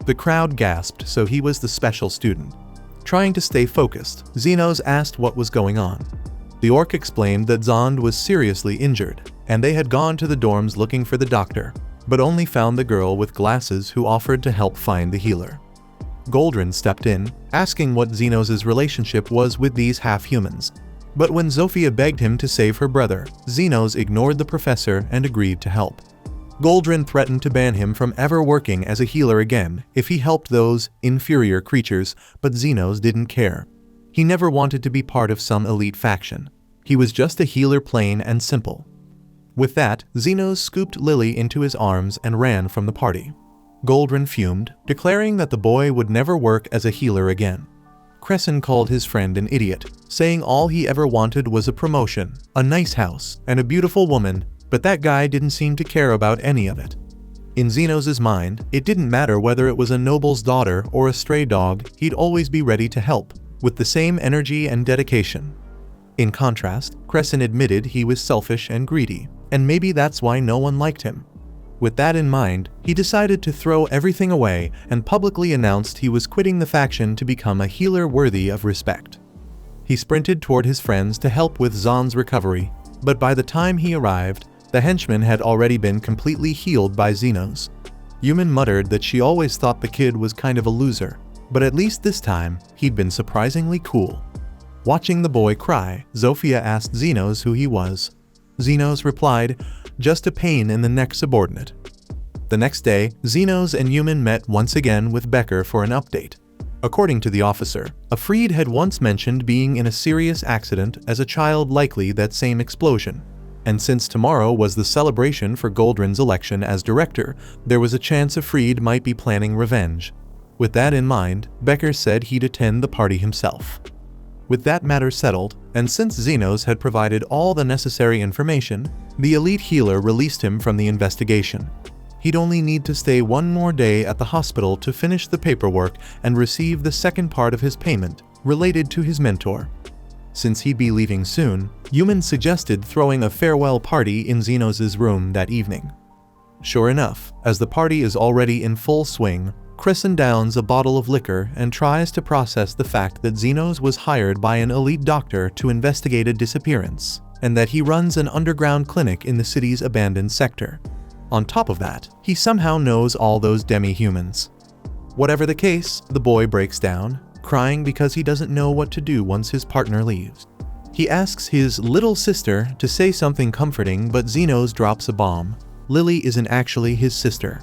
The crowd gasped, so he was the special student. Trying to stay focused, Zenos asked what was going on. The orc explained that Zond was seriously injured, and they had gone to the dorms looking for the doctor, but only found the girl with glasses who offered to help find the healer. Goldrin stepped in, asking what Zenos' relationship was with these half-humans. But when Zofia begged him to save her brother, Zenos ignored the professor and agreed to help. Goldrin threatened to ban him from ever working as a healer again if he helped those inferior creatures, but Zenos didn't care. He never wanted to be part of some elite faction. He was just a healer, plain and simple. With that, Zenos scooped Lily into his arms and ran from the party. Goldrin fumed, declaring that the boy would never work as a healer again. Crescent called his friend an idiot, saying all he ever wanted was a promotion, a nice house, and a beautiful woman, but that guy didn't seem to care about any of it. In Zenos' mind, it didn't matter whether it was a noble's daughter or a stray dog, he'd always be ready to help, with the same energy and dedication. In contrast, Crescent admitted he was selfish and greedy, and maybe that's why no one liked him. With that in mind, he decided to throw everything away and publicly announced he was quitting the faction to become a healer worthy of respect. He sprinted toward his friends to help with Zond's recovery, but by the time he arrived, the henchman had already been completely healed by Zenos. Yumin muttered that she always thought the kid was kind of a loser, but at least this time, he'd been surprisingly cool. Watching the boy cry, Zofia asked Zenos who he was. Zenos replied, "Just a pain in the neck subordinate." The next day, Zenos and Yumin met once again with Becker for an update. According to the officer, a Fried had once mentioned being in a serious accident as a child, likely that same explosion. And since tomorrow was the celebration for Goldrin's election as director, there was a chance a Fried might be planning revenge. With that in mind, Becker said he'd attend the party himself. With that matter settled, and since Xenos had provided all the necessary information, the elite healer released him from the investigation. He'd only need to stay one more day at the hospital to finish the paperwork and receive the second part of his payment, related to his mentor. Since he'd be leaving soon, Yuman suggested throwing a farewell party in Xenos' room that evening. Sure enough, as the party is already in full swing, Crescent downs a bottle of liquor and tries to process the fact that Xenos was hired by an elite doctor to investigate a disappearance, and that he runs an underground clinic in the city's abandoned sector. On top of that, he somehow knows all those demi-humans. Whatever the case, the boy breaks down, crying because he doesn't know what to do once his partner leaves. He asks his little sister to say something comforting, but Xenos drops a bomb. Lily isn't actually his sister.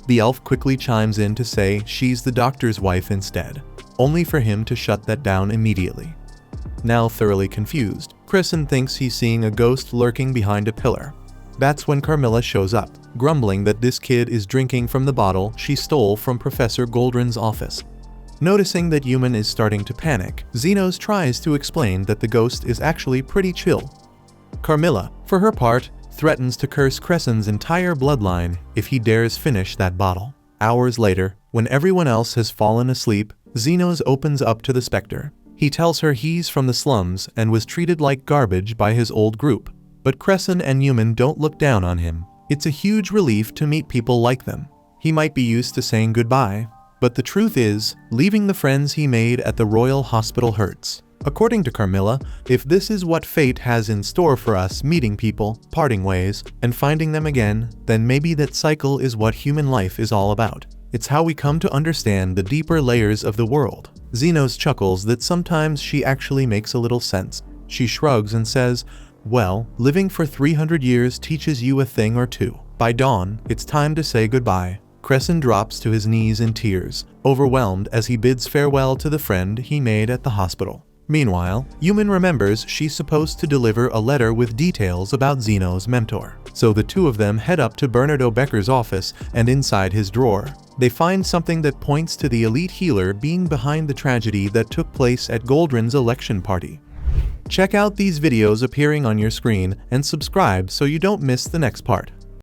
The elf quickly chimes in to say she's the doctor's wife instead, only for him to shut that down immediately. Now thoroughly confused, Crescent thinks he's seeing a ghost lurking behind a pillar. That's when Carmilla shows up, grumbling that this kid is drinking from the bottle she stole from Professor Goldrin's office. Noticing that Yuman is starting to panic, Xenos tries to explain that the ghost is actually pretty chill. Carmilla, for her part, threatens to curse Crescent's entire bloodline if he dares finish that bottle. Hours later, when everyone else has fallen asleep, Xenos opens up to the Spectre. He tells her he's from the slums and was treated like garbage by his old group. But Crescent and Yuman don't look down on him. It's a huge relief to meet people like them. He might be used to saying goodbye, but the truth is, leaving the friends he made at the Royal Hospital hurts. According to Carmilla, if this is what fate has in store for us, meeting people, parting ways, and finding them again, then maybe that cycle is what human life is all about. It's how we come to understand the deeper layers of the world. Xenos chuckles that sometimes she actually makes a little sense. She shrugs and says, well, living for 300 years teaches you a thing or two. By dawn, it's time to say goodbye. Crescent drops to his knees in tears, overwhelmed as he bids farewell to the friend he made at the hospital. Meanwhile, Yuman remembers she's supposed to deliver a letter with details about Xenos' mentor. So the two of them head up to Bernardo Becker's office, and inside his drawer, they find something that points to the elite healer being behind the tragedy that took place at Goldrin's election party. Check out these videos appearing on your screen and subscribe so you don't miss the next part.